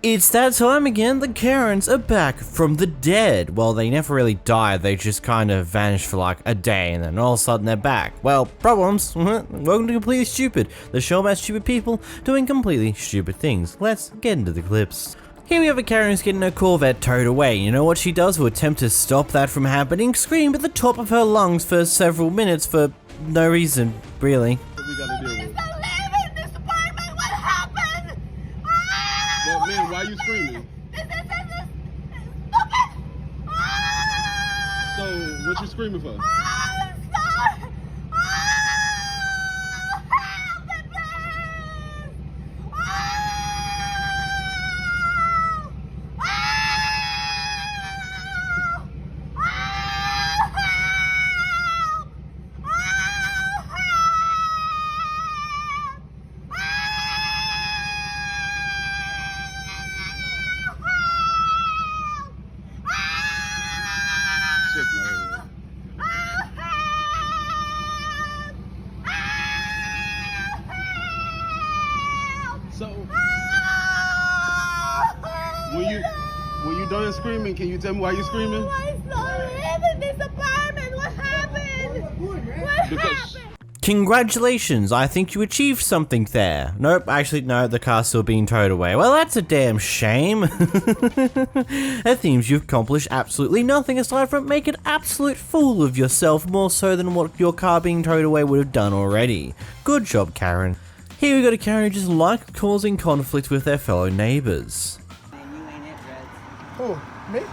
It's that time again, the Karens are back from the dead. Well, they never really died, they just kind of vanished for like a day and then all of a sudden they're back. Well, problems. Welcome to Completely Stupid, the show about stupid people doing completely stupid things. Let's get into the clips. Here we have a Karen who's getting her Corvette towed away. You know what she does to attempt to stop that from happening? Scream at the top of her lungs for several minutes for no reason, really. What we gotta deal with? Well, man, why are you screaming? So, what you screaming for? So, when you done screaming, can you tell me why you screaming? I live in this apartment. What happened? What happened? Congratulations, I think you achieved something there. Nope, actually no, the car's still being towed away. Well, that's a damn shame. It seems you've accomplished absolutely nothing aside from make an absolute fool of yourself, more so than what your car being towed away would have done already. Good job, Karen. Here we got a Karen who just liked causing conflict with their fellow neighbors. Man, you ain't it, Reds. Who? Me? You.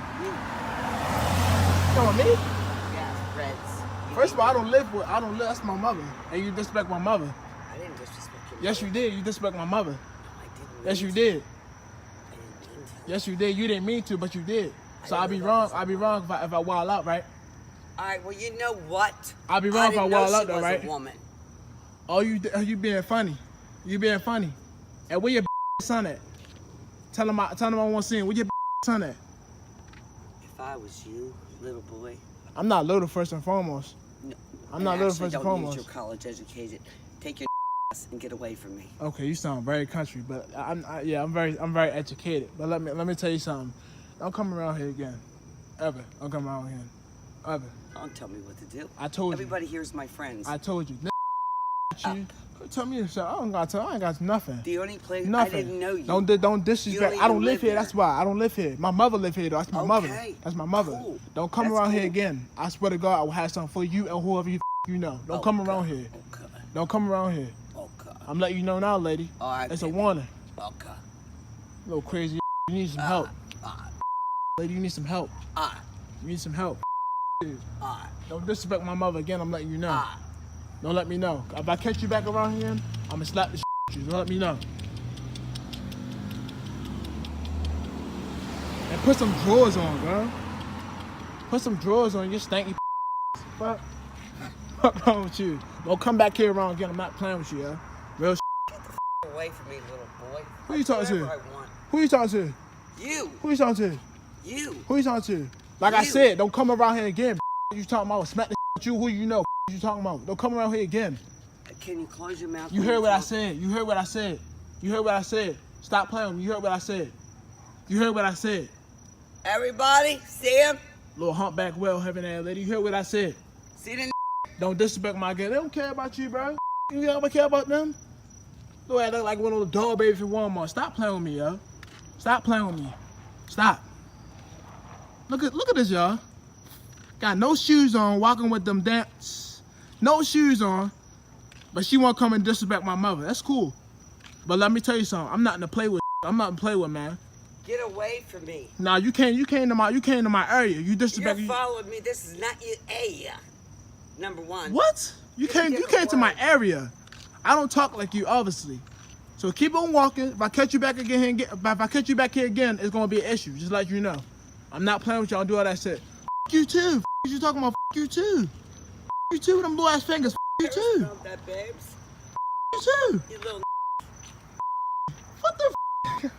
Come on, me? Yeah, Reds. First of all, I don't live, that's my mother. And you disrespect my mother. I didn't disrespect your Yes, you did. You disrespect my mother. No, I didn't. Yes, you mean did. to. I didn't mean to. Yes, you did. You didn't mean to, but you did. So I I'd be didn't wrong. know I'd be wrong if I wild out, right? All right, well, you know what? I'd be wrong if I didn't know wild she out, though, was right? a woman. Oh, you being funny. You being funny. And where your son at? Tell him I want to see him. Where your son at? If I was you, little boy. I'm not little first and foremost. No, I'm not I little actually first and don't need foremost. your college educated. Take your ass and get away from me. Okay, you sound very country, but I'm very educated. But let me tell you something. Don't come around here again, ever. Don't come around here, ever. Don't tell me what to do. I told you. Everybody here's my friends. I told you. You. Tell me yourself. I ain't got nothing. The only place Nothing. I didn't know you. Don't disrespect. You I don't live live here. here. That's why I don't live here. My mother live here. Though. That's my mother. Okay. That's my mother. Cool. Don't come That's around here cool. again. I swear to God, I will have something for you and whoever you know. Don't come around here. Okay. Don't come around here. Okay. I'm letting you know now, lady. All right. It's a baby. warning. Okay. Little crazy. You need some help, Alright. lady. You need some help. Alright. You need some help. Alright. Don't disrespect my mother again. I'm letting you know. Alright. Don't let me know. If I catch you back around here, I'm gonna slap the shit out you. Don't let me know. And put some drawers on, girl. Put some drawers on. You stanky. Fuck. What's wrong with you? Don't come back here around again. I'm not playing with you, yeah. Real. Away from me, little boy. Who you talking to? Whatever I want. Who you talking to? You. Who you talking to? You. Who you talking to? Like I You. said, don't come around here again. You talking about smack the at you? Who you know? You talking about? Don't come around here again. Can you close your mouth? You when heard what I talk? said. You heard what I said. You heard what I said. Stop playing with me. You heard what I said. You heard what I said. Everybody, see him? Little humpback, well having ass lady. You heard what I said. See the Don't disrespect my girl. They don't care about you, bro. You ever care about them? Look at that like one of those dog babies from Walmart. Stop playing with me, yo. Stop playing with me. Stop. Look at this, y'all. Got no shoes on, walking with them dance. No shoes on. But she won't come and disrespect my mother. That's cool. But let me tell you something. I'm not in to play with. I'm not in to play with, man. Get away from me. Nah, you came to my area. You disrespect. You're following me. This is not your area. Number one. What? You Use a came different to my word. area. I don't talk like you, obviously. So keep on walking. If I catch you back again, if I catch you back here again, it's gonna be an issue. Just let you know. I'm not playing with y'all. Do all that shit. F you too. F you talking about? F you too. F you too with them blue ass fingers. F you too. Smell that, babes? F you too. You little. What the f?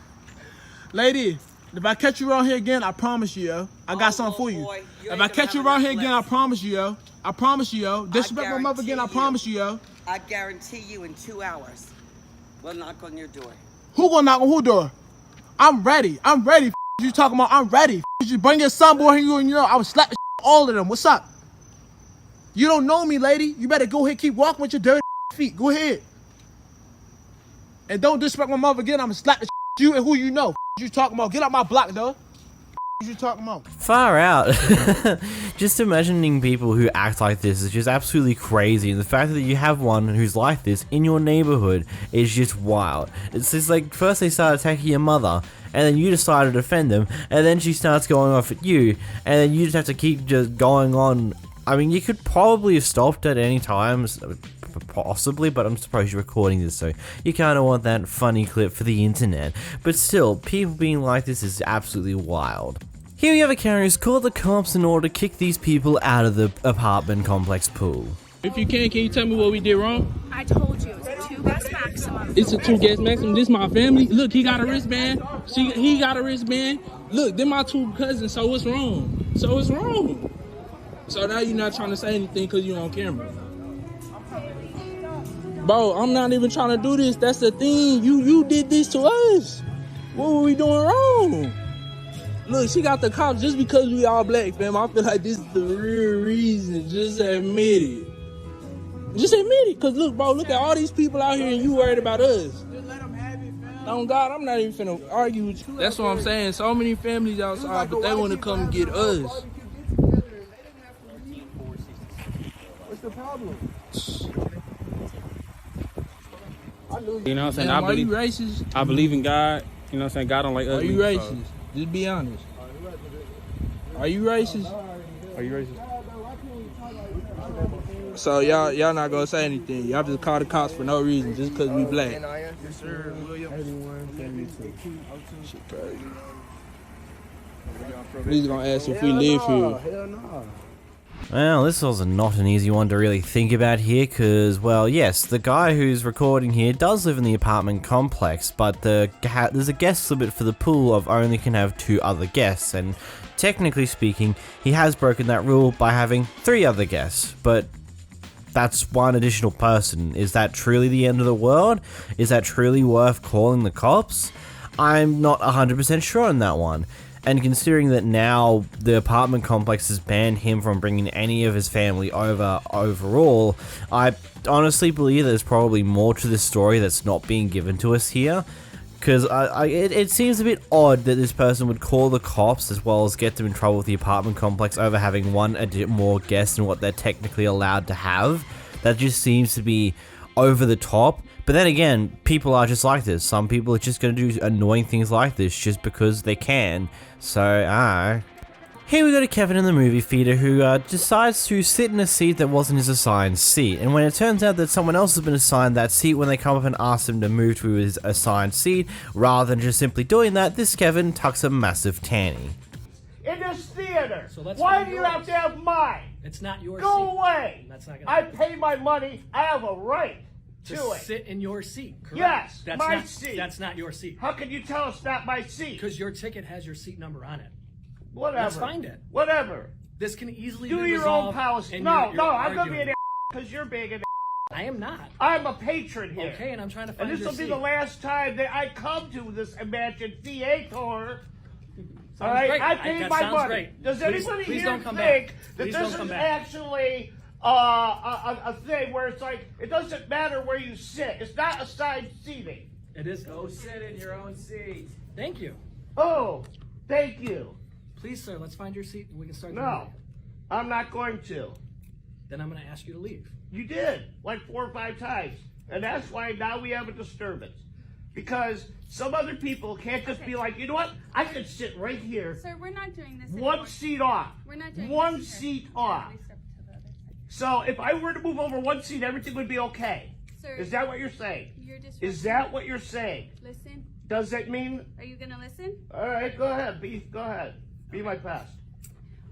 Lady, if I catch you around here again, I promise you, yo. I got something for you. boy, you If ain't I gonna catch you have around enough here again, I lips. promise you, yo. I promise you, yo. Disrespect my mother again, I guarantee you. promise you, yo. I guarantee you in 2 hours, we'll knock on your door. Who gonna knock on who door? I'm ready. I'm ready. You talking about? I'm ready. You bring your son, boy, and you know I would slap the all of them. What's up? You don't know me, lady. You better go ahead, keep walking with your dirty feet. Go ahead. And don't disrespect my mother again. I'm gonna slap the you and who you know. You talking about? Get out my block, though. You talking about? Far out. Just imagining people who act like this is just absolutely crazy, and the fact that you have one who's like this in your neighborhood is just wild. It's just like, first they start attacking your mother, and then you decide to defend them, and then she starts going off at you, and then you just have to keep just going on. I mean, you could probably have stopped at any time, possibly, but I'm surprised you're recording this, so you kind of want that funny clip for the internet. But still, people being like this is absolutely wild. Here we have a Karen who's called the cops in order to kick these people out of the apartment complex pool. If you can you tell me what we did wrong? I told you, it's a 2 gas maximum. It's a 2 gas maximum. This my family. Look, he got a wristband. He got a wristband. Look, they're my 2 cousins, so what's wrong? So it's wrong. So now you're not trying to say anything because you're on camera. Bro, I'm not even trying to do this. That's the thing. You did this to us. What were we doing wrong? Look, she got the cops just because we all black, fam. I feel like this is the real reason. Just admit it. Just admit it. Because look, bro, look at all these people out here and you worried about us. Just let them have it, fam. Oh, God, I'm not even finna argue with you. That's what I'm saying. So many families outside, but they want to come get us. What's the problem? You know what I'm saying? Damn, are you racist? I believe in God. You know what I'm saying? God don't like Are ugly. you racist? Just be honest. Are you racist? Are you racist? So y'all not gonna say anything. Y'all just call the cops for no reason, just because we black. Yes, sir. William. Shit crazy. He's gonna ask if we live here. Hell no. Well, this was not an easy one to really think about here, because, well, yes, the guy who's recording here does live in the apartment complex, but there's a guest limit for the pool of only can have 2 other guests, and technically speaking, he has broken that rule by having 3 other guests, but that's 1 additional person. Is that truly the end of the world? Is that truly worth calling the cops? I'm not 100% sure on that one. And considering that now the apartment complex has banned him from bringing any of his family over overall, I honestly believe there's probably more to this story that's not being given to us here. Because it seems a bit odd that this person would call the cops as well as get them in trouble with the apartment complex over having 1 more guest than what they're technically allowed to have. That just seems to be over the top. But then again, people are just like this. Some people are just going to do annoying things like this just because they can. So, Here we go to Kevin in the movie theater who decides to sit in a seat that wasn't his assigned seat. And when it turns out that someone else has been assigned that seat, when they come up and ask him to move to his assigned seat, rather than just simply doing that, this Kevin tucks a massive tanny. In this theater. So let's Why find do you yours. have to have mine? It's not your seat. Go away. That's not gonna I happen. pay my money. I have a right to it. Sit in your seat, correct? Yes, that's my not, seat. That's not your seat. How can you tell it's not my seat? Because your ticket has your seat number on it. Whatever. Let's find it. Whatever. This can easily Do be your resolved. own policy. and No, you're no, I'm going to be arguing. an because you're being an I am not. I'm a patron here. Okay, and I'm trying to find And this your will be seat. the last time that I come to this imagined theater. Sounds All right, great. I paid that my sounds money. Great. Does anybody please here don't come think back. that Please this don't come is back. actually a thing where it's like it doesn't matter where you sit? It's not assigned seating. It is. Go sit in your own seat. Thank you. Oh, thank you. Please, sir, let's find your seat and we can start the No, meeting. I'm not going to. Then I'm going to ask you to leave. You did, like 4 or 5 times. And that's why now we have a disturbance. Because some other people can't just be like, you know what? I could sit right here, Sir, we're not doing this 1 anymore. seat off. We're not doing 1 this. Sir. seat Sir, off. please step to the other side. So if I were to move over 1 seat, everything would be okay. Sir, Is that what you're saying? you're disrupting. Is that what you're saying? Listen. Does that mean? Are you gonna listen? All right, go ahead. Go ahead. Be my pest.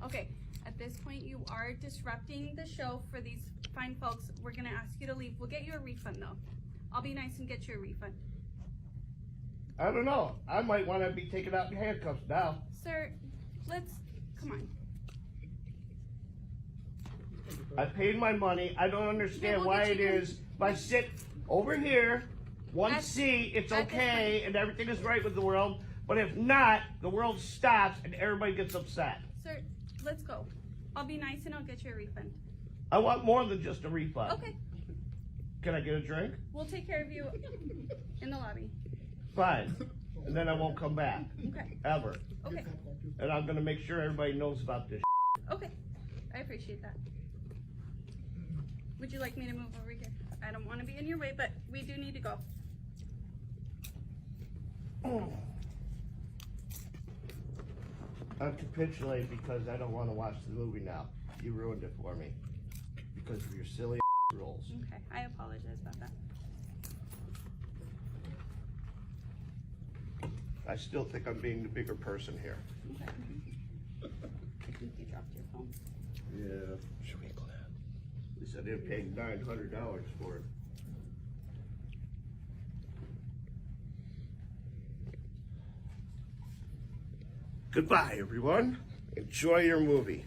Okay. At this point, you are disrupting the show for these fine folks. We're gonna ask you to leave. We'll get you a refund though. I'll be nice and get you a refund. I don't know. I might want to be taken out in handcuffs now. Sir, come on. I paid my money. I don't understand we'll why get it you your- is. If I sit over here, 1 At- seat, it's at this okay, point- and everything is right with the world. But if not, the world stops and everybody gets upset. Sir, let's go. I'll be nice and I'll get you a refund. I want more than just a refund. Okay. Can I get a drink? We'll take care of you in the lobby. Fine. And then I won't come back. Okay. Ever. Okay. And I'm gonna make sure everybody knows about this. Okay. I appreciate that. Would you like me to move over here? I don't want to be in your way, but we do need to go. I'm capitulating because I don't want to watch the movie now. You ruined it for me because of your silly rules. Okay. I apologize about that. I still think I'm being the bigger person here. Okay. I think you dropped your phone. Yeah. Should we go down? At least I didn't pay $900 for it. Goodbye, everyone. Enjoy your movie.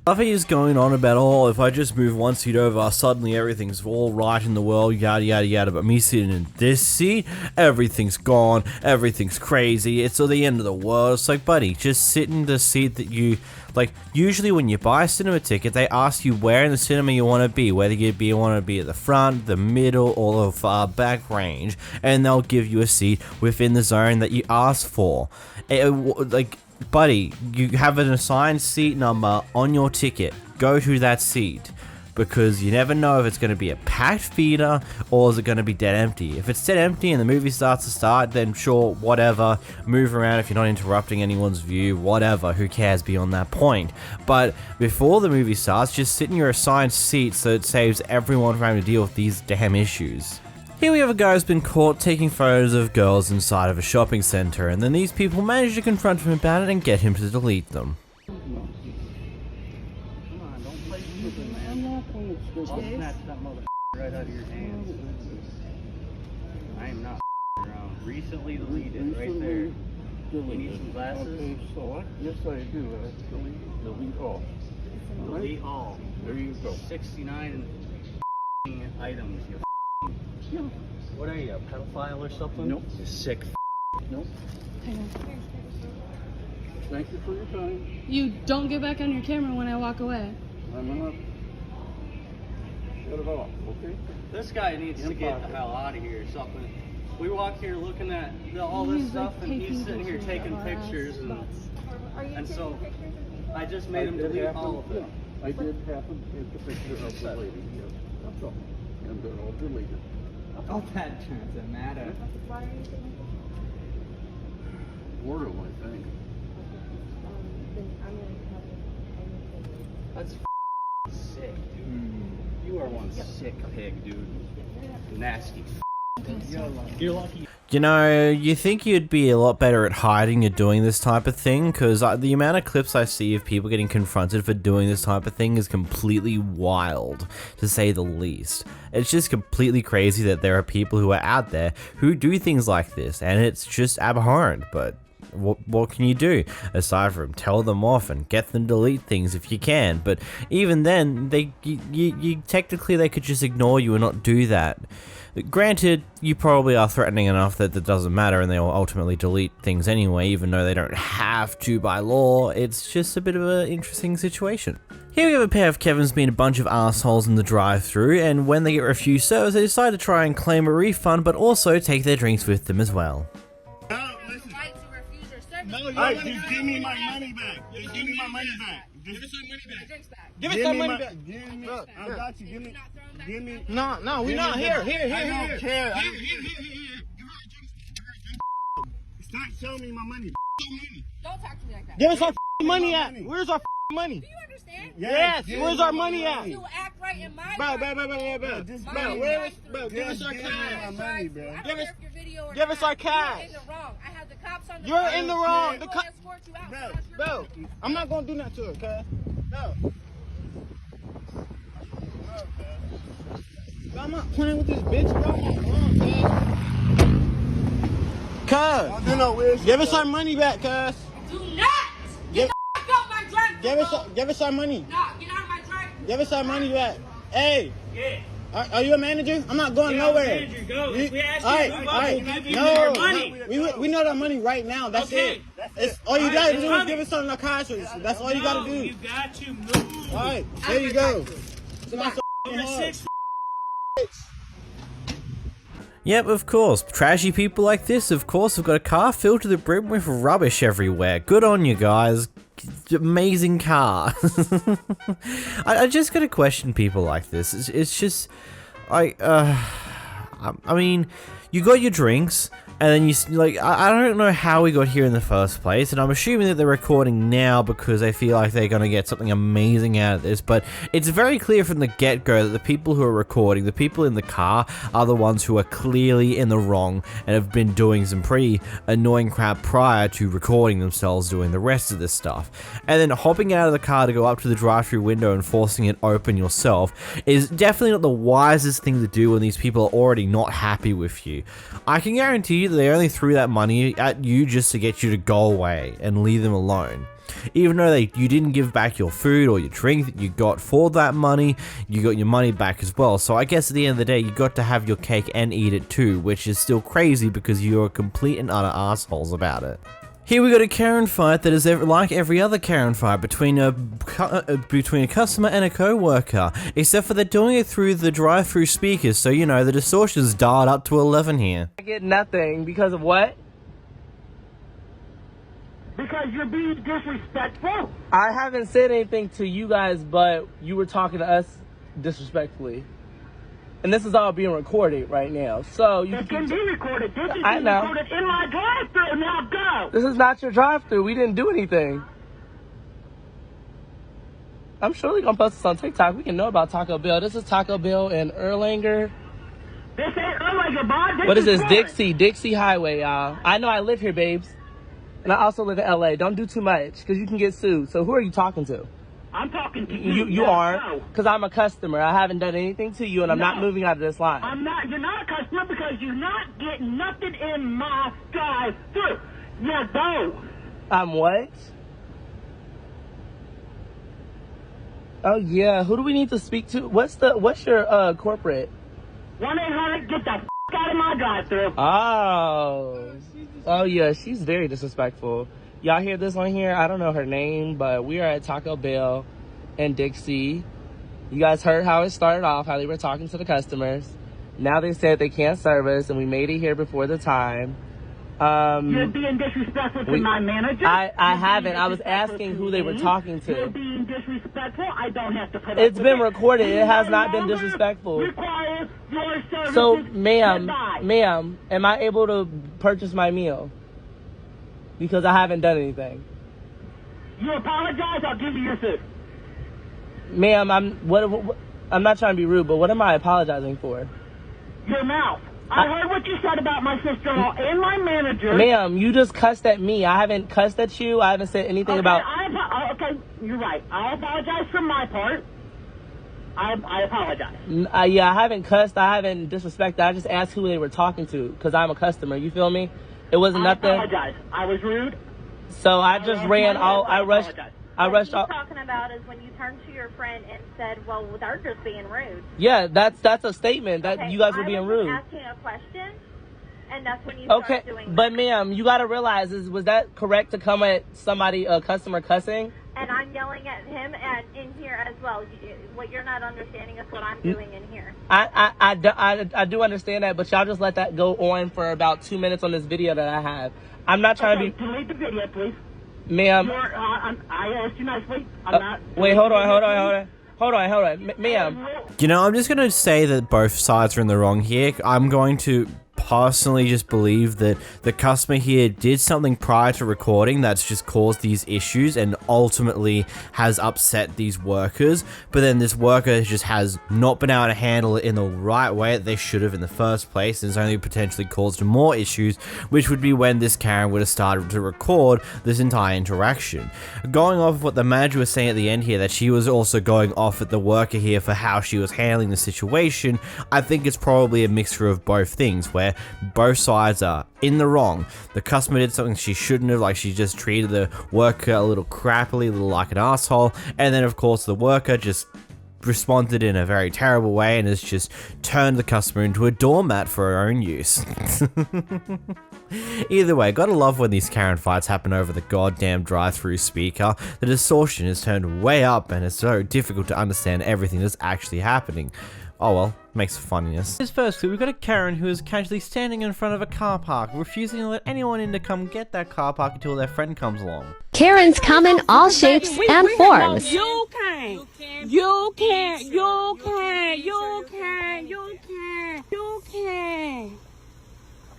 Buffy is going on about, oh, if I just move one seat over, suddenly everything's all right in the world, yada yada yada, but me sitting in this seat, everything's gone, everything's crazy, it's the end of the world. It's like, buddy, just sit in the seat that you, like, usually when you buy a cinema ticket, they ask you where in the cinema you want to be, whether you want to be at the front, the middle, or the far back range, and they'll give you a seat within the zone that you asked for. Like, buddy, you have an assigned seat number on your ticket. Go to that seat, because you never know if it's going to be a packed theater or is it going to be dead empty. If it's dead empty and the movie starts to start, then sure, whatever, move around if you're not interrupting anyone's view, whatever, who cares beyond that point. But before the movie starts, just sit in your assigned seat so it saves everyone from having to deal with these damn issues. Here we have a guy who's been caught taking photos of girls inside of a shopping center, and then these people manage to confront him about it and get him to delete them. Come on, don't play stupid, man. I'm not playing stupid. I'll snatch that motherfucker right out of your hands. I am not around. Recently deleted, right there. You need some glasses? Okay, so yes, I do. Delete all. Delete all. There you go. 69 items, you What are you, a pedophile or something? Nope. You sick Nope. Thank you for your time. You don't get back on your camera when I walk away. I'm not. Shut it off, okay? This guy needs to get the hell out of here or something. We walk here looking at all this stuff and he's sitting here taking pictures and so I just made him delete all of it. I did happen to take a picture of the lady, yes. That's all. And they're all deleted. Oh, that doesn't matter. Wordle, I think. That's sick, dude. You are one sick pig, dude. Nasty. You're lucky. You know, you think you'd be a lot better at hiding or doing this type of thing, because the amount of clips I see of people getting confronted for doing this type of thing is completely wild, to say the least. It's just completely crazy that there are people who are out there who do things like this, and it's just abhorrent, but what can you do aside from tell them off and get them to delete things if you can? But even then, you technically they could just ignore you and not do that. Granted, you probably are threatening enough that it doesn't matter and they'll ultimately delete things anyway, even though they don't have to by law. It's just a bit of an interesting situation. Here we have a pair of Kevins being a bunch of assholes in the drive-thru, and when they get refused service, they decide to try and claim a refund, but also take their drinks with them as well. Alright, just give me my money back. Just give me my money back. Give us our money back. Give us our money back. Give me, I got you. Give me. No, we not. Here. I don't care. Stop showing me my money. Don't talk to me like that. Give us our money at. Where's our money? Do you understand? Yes. Where's our money at? You act right in my Bro. Give us our cash. Give us our cash. You're in the wrong. The cops escort you out. Bro, I'm not gonna do nothing to her, cuz. No. I'm not playing with this bitch, bro. Cuz, give us our money back, cuz. Do not get the fuck out my driveway. Give us our money. Nah, get out of my driveway. Give us our money back. Hey. Yeah. Are you a manager? I'm not going nowhere. Go. You, We asked all you right, to move all up. right. We'll give you No, your money. we know that money right now. That's Okay. it. It's, all you All gotta right, do it's is give us some narcotics. That's all you No, gotta do. You got to move. All right, there you go. So that's You're hard. 6 Yep, of course. Trashy people like this, of course, have got a car filled to the brim with rubbish everywhere. Good on you guys. Amazing car. I just gotta question people like this. It's just, I mean, you got your drinks, and then I don't know how we got here in the first place, and I'm assuming that they're recording now because they feel like they're gonna get something amazing out of this, but it's very clear from the get-go that the people who are recording, the people in the car, are the ones who are clearly in the wrong and have been doing some pretty annoying crap prior to recording themselves doing the rest of this stuff. And then hopping out of the car to go up to the drive-thru window and forcing it open yourself is definitely not the wisest thing to do when these people are already not happy with you. I can guarantee you that they only threw that money at you just to get you to go away and leave them alone. Even though you didn't give back your food or your drink that you got for that money, you got your money back as well. So I guess at the end of the day, you got to have your cake and eat it too, which is still crazy because you're complete and utter assholes about it. Here we got a Karen fight that is like every other Karen fight between a customer and a co-worker, except for they're doing it through the drive-through speakers, so you know the distortion's dialed up to 11 here. I get nothing because of what? Because you're being disrespectful. I haven't said anything to you guys, but you were talking to us disrespectfully. And this is all being recorded right now. So you can be recorded. This is I being know. recorded in my drive-thru. Now go. This is not your drive-thru. We didn't do anything. I'm surely gonna post this on TikTok. We can know about Taco Bell. This is Taco Bell in Erlanger. This ain't Erlanger, Bob. What is this? Florida. Dixie Highway, y'all. I know I live here, babes. And I also live in LA. Don't do too much, because you can get sued. So who are you talking to? I'm talking to you. You Now are, go. because I'm a customer. I haven't done anything to you, and I'm not No. moving out of this line. I'm not. You're not a customer because you're not getting nothing in my drive-thru. Yeah, go. I'm what? Oh yeah, who do we need to speak to? What's your corporate? 1-800, get the f*** out of my drive-thru. Oh yeah, she's very disrespectful. Y'all hear this on here? I don't know her name, but we are at Taco Bell in Dixie. You guys heard how it started off, how they were talking to the customers. Now they said they can't serve us, and we made it here before the time. You're being disrespectful to my manager. I haven't. I was asking who they were talking to. You're being disrespectful. I don't have to put up It's with been it. recorded. You It has no not been longer disrespectful. require your services. So, ma'am, Goodbye. am I able to purchase my meal? Because I haven't done anything. You apologize, I'll give you your food. Ma'am, I'm not trying to be rude, but what am I apologizing for? Your mouth. I heard what you said about my sister-in-law and my manager. Ma'am, you just cussed at me. I haven't cussed at you. I haven't said anything about... Okay, you're right. I apologize for my part. I apologize. Yeah, I haven't cussed. I haven't disrespected. I just asked who they were talking to because I'm a customer. You feel me? It wasn't nothing. I apologize. I was rude. So I just ran all... I rushed all... talking about is when you turned to your friend and said, well, they're just being rude. Yeah, that's a statement that Okay, you guys were being I was rude. asking a question, and that's when you Okay, started doing but ma'am, you gotta realize, was that correct to come at somebody, a customer cussing? And I'm yelling at him and in here as well. What you're not understanding is what I'm doing in here. I do understand that, but y'all just let that go on for about 2 minutes on this video that I have. I'm not trying to be... Delete the video, please. Ma'am... I asked you nicely. I'm not... Wait, hold on. Ma'am. You know, I'm just going to say that both sides are in the wrong here. I'm going to personally just believe that the customer here did something prior to recording that's just caused these issues and ultimately has upset these workers, but then this worker just has not been able to handle it in the right way that they should have in the first place, and it's only potentially caused more issues, which would be when this Karen would have started to record this entire interaction. Going off of what the manager was saying at the end here, that she was also going off at the worker here for how she was handling the situation, I think it's probably a mixture of both things, where both sides are in the wrong. The customer did something she shouldn't have, like she just treated the worker a little crappily, a little like an asshole, and then of course the worker just responded in a very terrible way and has just turned the customer into a doormat for her own use. Either way, gotta love when these Karen fights happen over the goddamn drive-through speaker. The distortion is turned way up and it's so difficult to understand everything that's actually happening. Oh well, makes for funniness. This first clip, we've got a Karen who is casually standing in front of a car park, refusing to let anyone in to come get that car park until their friend comes along. Karens come in all shapes and forms. You can't. You can't. You can't. You can't. You can't. You can't.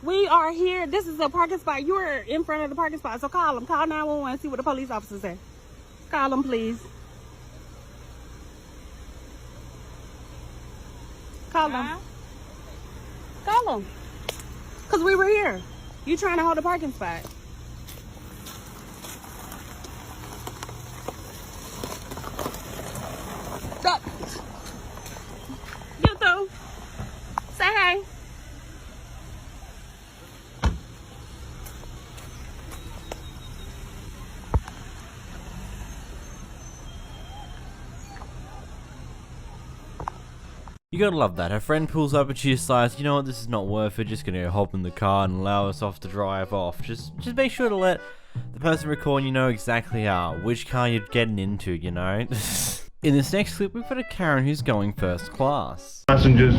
We are here. This is a parking spot. You are in front of the parking spot. So call them. Call 911. See what the police officer said. Call them, please. Call them. Call them. Because we were here. You trying to hold a parking spot. Stop. You too. Say hey. You gotta love that. Her friend pulls up and she decides, you know what, this is not worth it, just gonna hop in the car and allow us off to drive off. Just make sure to let the person recording you know exactly which car you're getting into, you know? In this next clip, we've got a Karen who's going first class. Passengers,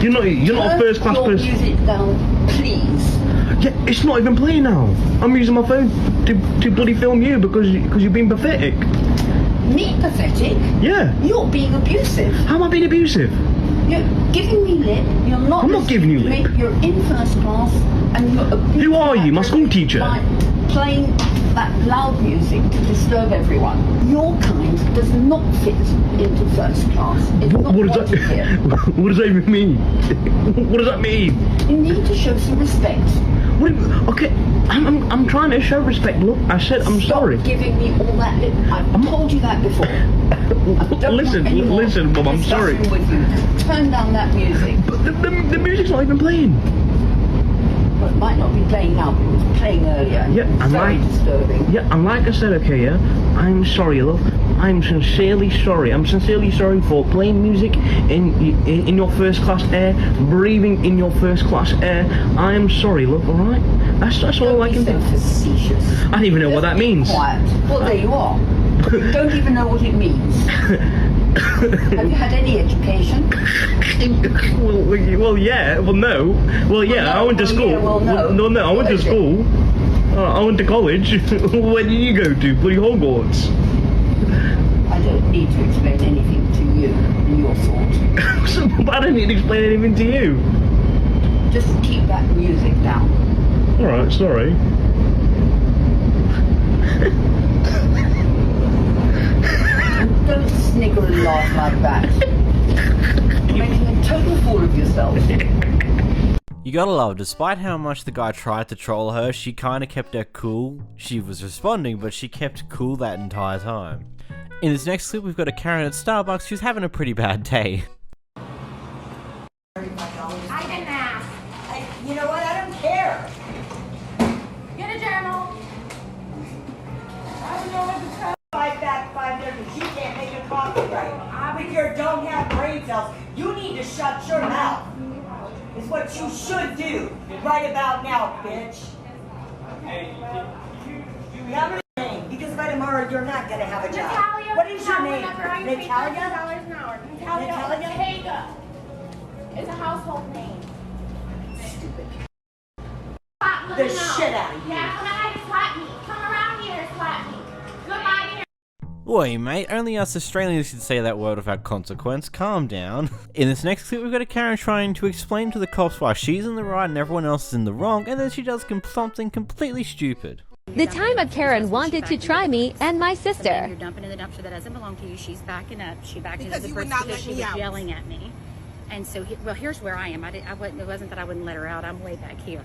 you're not a first class person. Music down, please. Yeah, it's not even playing now. I'm using my phone to bloody film you because you're being pathetic. Me pathetic? Yeah. You're being abusive. How am I being abusive? You're giving me lip. You're not. I'm not giving you lip. You're in first class and you're abusing. Who are you? My school teacher? By playing that loud music to disturb everyone. Your kind does not fit into first class. It's not What does that? What does that even mean? What does that mean? You need to show some respect. Okay, I'm trying to show respect. Look, I said I'm sorry. Stop giving me all that lip. I've told you that before. Listen, Mum, I'm sorry. With you. Turn down that music. But the music's not even playing. Well, it might not be playing now, but it was playing earlier. Yeah, and very disturbing. Yeah, and like I said, okay, yeah, I'm sorry, love. I'm sincerely sorry. I'm sincerely sorry for playing music in your first class air, breathing in your first class air. I am sorry, love. All right. That's all I can do. Facetious. I don't even know what that means. Quiet. Well, there you are. You don't even know what it means. Have you had any education? Well, yeah. Well, no. Well, yeah. Well, no. I went to school. Yeah, well, no. No. I went to school. I went to college. Where did you go to? Bloody Hogwarts. I don't need to explain anything to you and your thought. I don't need to explain anything to you. Just keep that music down. All right. Sorry. Don't snigger and laugh like that. You're making a total fool of yourself. You gotta love, despite how much the guy tried to troll her, she kinda kept her cool. She was responding, but she kept cool that entire time. In this next clip, we've got a Karen at Starbucks who's having a pretty bad day. I didn't ask. You know what? I don't care. Get a journal. I don't know what to tell like that 5 minutes. You can't make a coffee right. If you don't have brain cells, you need to shut your mouth. Is what you should do right about now, bitch. You have a name because by tomorrow you're not gonna have a job. Natalia, What is your name? Natalia? Natalia? $1 an hour. Natalia Haga. It's a household name. Stupid. Slap The me now. shit out of you. Yeah, come on, slap me. Come around here and slap me. Goodbye here. Oi, mate, only us Australians can say that word without consequence. Calm down. In this next clip, we've got a Karen trying to explain to the cops why she's in the right and everyone else is in the wrong, and then she does something completely stupid. The time a Karen wanted to try me and my sister. You're dumping in the dumpster that doesn't belong to you. She's backing up. She backed into Because the you would person not because let she me was out. yelling at me. And so, here's where I am. It wasn't that I wouldn't let her out. I'm way back here.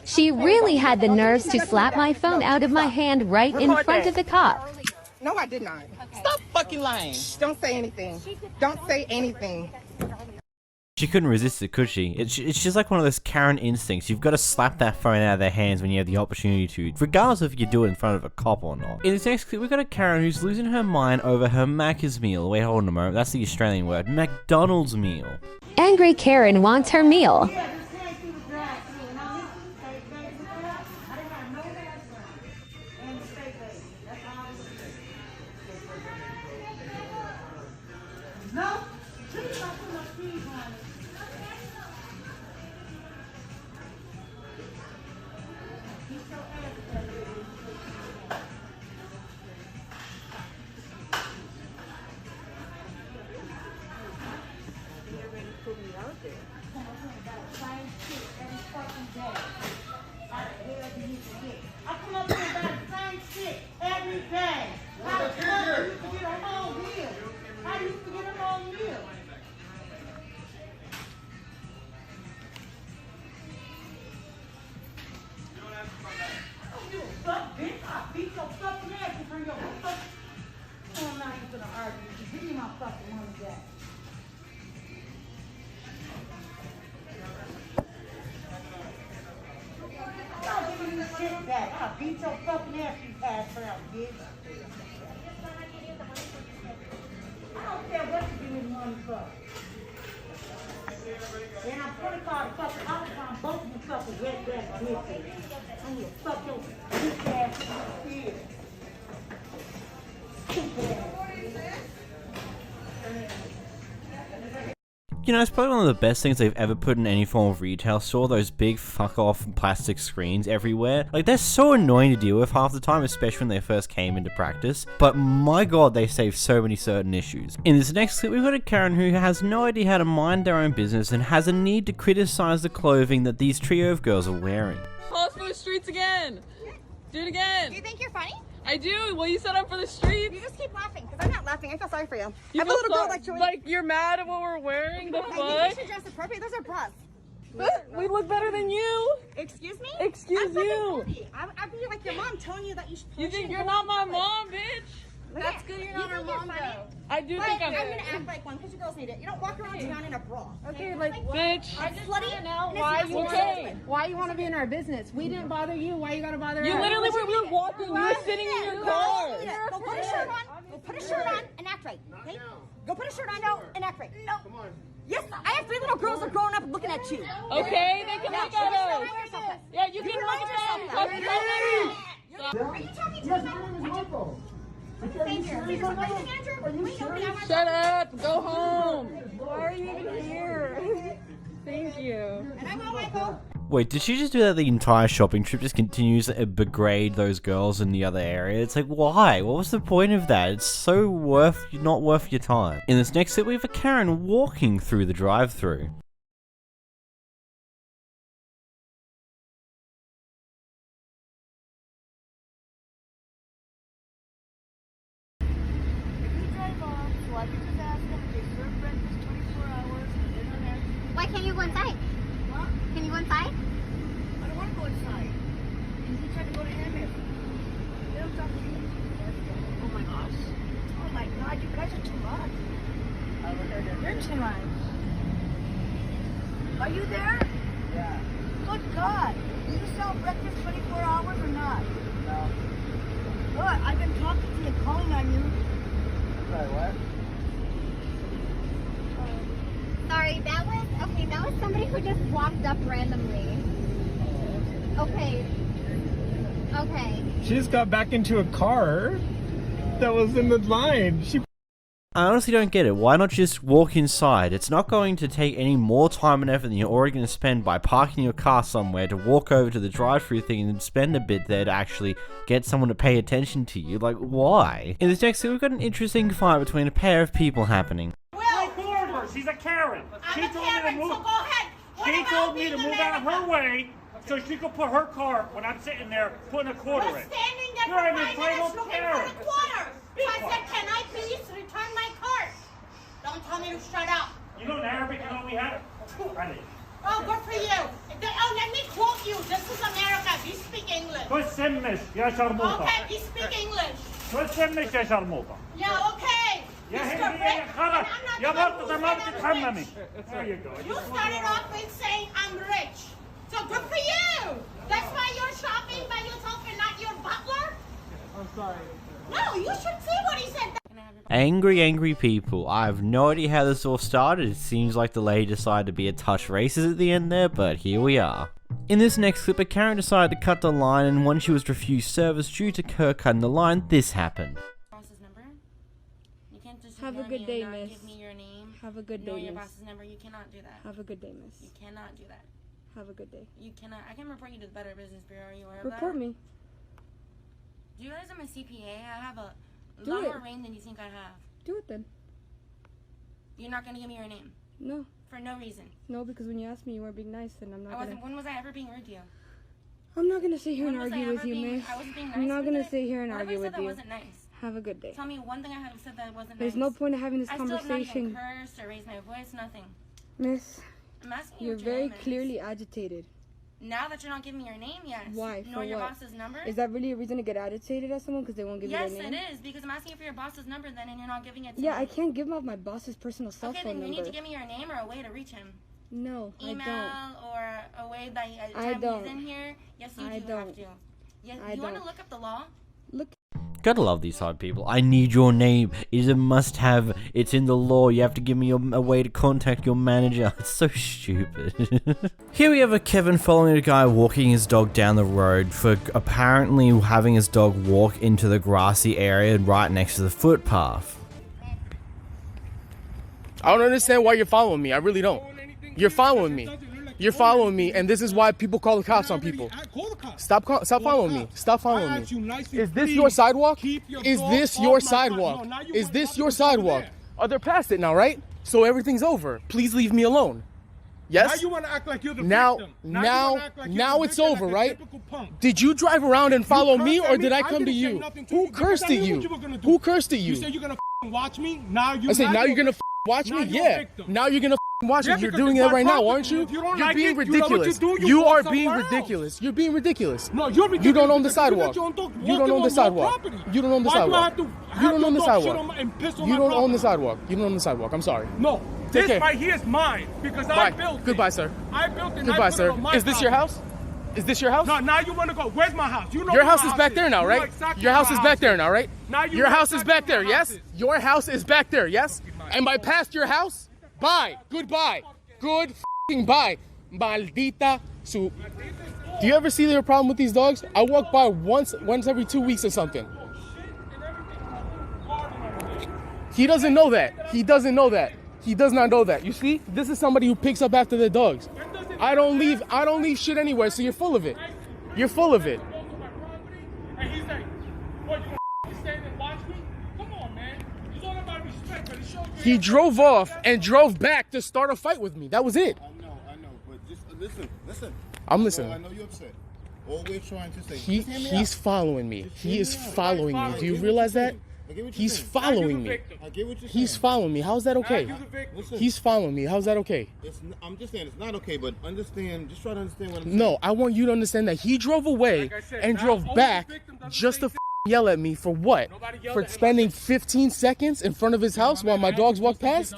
She really had the nerves to slap my phone out of my hand right in front of the cop. No, I did not. Stop fucking lying. Don't say anything. Don't say anything. She couldn't resist it, could she? It's just like one of those Karen instincts. You've got to slap that phone out of their hands when you have the opportunity to, regardless if you do it in front of a cop or not. In this next clip, we've got a Karen who's losing her mind over her Macca's meal. Wait, hold on a moment. That's the Australian word. McDonald's meal. Angry Karen wants her meal. I'll beat your fucking ass, you pass around, bitch. I don't care what you give me money for. And I'm gonna call the fucking office on both of you fucking wet ass bitches. I'm gonna fuck your bitch ass in the field. Stupid ass. You know, it's probably one of the best things they've ever put in any form of retail store, those big fuck-off plastic screens everywhere. Like, they're so annoying to deal with half the time, especially when they first came into practice, but my god, they save so many certain issues. In this next clip, we've got a Karen who has no idea how to mind their own business and has a need to criticize the clothing that these trio of girls are wearing. Pause for the streets again. Do it again. Do you think you're funny? I do. Well, you said I'm for the streets. You just keep laughing, because I'm not laughing. I feel sorry for you. You I'm a feel little girl sorry- like you. like you're mad at what we're wearing? The I think fuck? you should dress appropriate. Those are bras. We look better than you. Excuse me? Excuse you. I'd be like your mom telling you that you should. You think you're not my mom, bitch? That's good. You're not her mom, though. I do But think I'm I'm good. gonna act like one because you girls need it. You don't walk around town in a bra. Okay, like, bitch. I just want to know why you okay. Why you want to be in our business? We didn't bother you. Why you gotta bother You us? literally were walking. You were sitting in your car. Go put a shirt on. Go put a shirt on and act right. Okay? Go put a shirt on and act right. No. Come on. Yes, I have 3 little girls that are growing up looking at you. Okay, they can look at us. Yeah, you can look at them. Are you talking to me? Shut up. Go home. Why are you even here? Thank you. And I won't go. Wait, did she just do that the entire shopping trip? Just continues to degrade those girls in the other area? It's like, why? What was the point of that? It's so not worth your time. In this next clip, we have a Karen walking through the drive-thru. Why can't you go inside? What? Can you go inside? I don't want to go inside. He tried to go to him. Oh my gosh. Oh my god, you guys are too much. You're too much. Are you there? Yeah. Good God. Do you sell breakfast 24 hours or not? No. Good. I've been talking to you, calling on you. Sorry, what? Sorry, that was somebody who just walked up randomly. Okay. She just got back into a car that was in the line. I honestly don't get it. Why not just walk inside? It's not going to take any more time and effort than you're already going to spend by parking your car somewhere to walk over to the drive-thru thing and spend a bit there to actually get someone to pay attention to you. Like, why? In this next scene, we've got an interesting fight between a pair of people happening. She's a Karen. She told me to move. So go ahead. She told me to move out of her way so she could put her car when I'm sitting there putting a quarter in. Standing there You're for an 5 minutes entitled looking Karen. for the quarter. So I said, can I please return my car? Don't tell me to shut up. You know in Arabic, you know we have it. Oh, good for you. Oh, let me quote you. This is America. We speak English. تسمش يا شرموطة. Okay, we speak English. تسمش يا شرموطة. Yeah, okay. Yeah, Mr. hey, Rick, yeah, hold on. and I'm not Yeah, gonna but lose the that mom I'm to come, rich. mommy. There you go. You started off with saying I'm rich. So good for you. That's why you're shopping by yourself and not your butler? I'm sorry. No, you should see what he said. Angry people. I have no idea how this all started. It seems like the lady decided to be a touch racist at the end there, but here we are. In this next clip, a Karen decided to cut the line, and when she was refused service due to her cutting the line, this happened. Have a good day, miss. Give me your name. Have a good Know day, your miss. boss's number. You cannot do that. Have a good day, miss. You cannot do that. Have a good day. You cannot. I can report you to the Better Business Bureau. Are you aware of that? Report me. Do you realize I'm a CPA? I have a Do lot it. more reign than you think I have. Do it then. You're not gonna give me your name No. for no reason. No, because when you asked me, you weren't being nice, and I'm not I wasn't. gonna. When was I ever being rude to you? I'm not gonna sit here and When was I argue with ever you, being- miss. I wasn't being nice I'm not with gonna it? sit here and What if I argue said with that you. wasn't nice? Have a good day. Tell me one thing I have said that wasn't There's nice. no point in having this I still have not conversation. even cursed or raised my voice. Nothing. Miss, I'm asking you you're what your very name is. clearly agitated. Now that you're not giving me your name, yes. Why? Nor For your what? boss's number? Is that really a reason to get agitated at someone because they won't give Yes, you their name? it is, because I'm asking you for your boss's number then and you're not giving it to Yeah, me. I can't give out my boss's personal cell Okay, phone then you number. need to give me your name or a way to reach him. No, Email I or a way that I time don't. he's in here. Yes, you I do don't. have to. Yes, I you want to don't. look up the law? Gotta love these hard people. I need your name. It is a must-have. It's in the law. You have to give me a way to contact your manager. It's so stupid. Here we have a Kevin following a guy walking his dog down the road for apparently having his dog walk into the grassy area right next to the footpath. I don't understand why you're following me. I really don't. You're following me. You're following me, and this is why people call the cops on people. Stop following me. Stop following me. Is this your sidewalk? Is this your sidewalk? Is this your sidewalk? Oh, they're past it now, right? So everything's over. Please leave me alone. Yes? Now you want to act like you're the Now victim. You wanna act like you're the it's victim over, like a right? typical punk. Did you drive around and follow me, cursed or at did I I come to didn't say you? nothing to Who you. cursed Because I at knew you? what you were gonna do. Who cursed at You you? said you're gonna watch me. Now you. I said, now you're gonna watch Now me? you're a Yeah. victim. Now you're gonna watch me. Yeah, You're because doing it's that my right now, property. aren't you? If you don't You're like being it, you know what ridiculous. you do, you You go are being somewhere else. ridiculous. You're being ridiculous. No, you're You don't own the ridiculous because sidewalk. you let your dog You don't walk own the on your sidewalk. property. You don't own the Why do I sidewalk. have to You have don't your own the dog shit sidewalk. on my- and piss on You my don't own property? the sidewalk. You don't own the sidewalk. I'm sorry. No, Take this care. right here is mine because Bye. I built it. Goodbye, sir. I built it. and I Goodbye, put sir. it on my Is this your property. house? Is this your house? No, now you want to go. Where's my house? You know Your where house my is back there now, You right? know exactly Your where house my is back there now, right? Now you Your know house is exactly back there, where my house yes? is. Your house is back there, yes? Am I past your house? Bye. Goodbye. Good f***ing bye. Maldita su... Do you ever see their problem with these dogs? I walk by once every 2 weeks or something. He doesn't know that. He doesn't know that. He does not know that. You see? This is somebody who picks up after their dogs. I don't leave shit anywhere, so you're full of it. You're full of it. And he's like, what, you gonna stand and watch me? Come on, man. It's all about respect, but it shows you. He drove off and drove back to start a fight with me. That was it. I know, but just listen. I'm listening. I know you're upset. All we're trying to say. He's just hear me out. following me. Just He hear is me out. following me. Do you realize that? I get what you're He's saying. following me. I get what you're saying. He's following me. How's that okay? Listen, He's following me. How's that okay? I'm just saying it's not okay, but understand. Just try to understand what I'm saying. No, I want you to understand that he drove away and drove back just to yell at me for what? For spending 15 seconds in front of his house while my dogs walk past?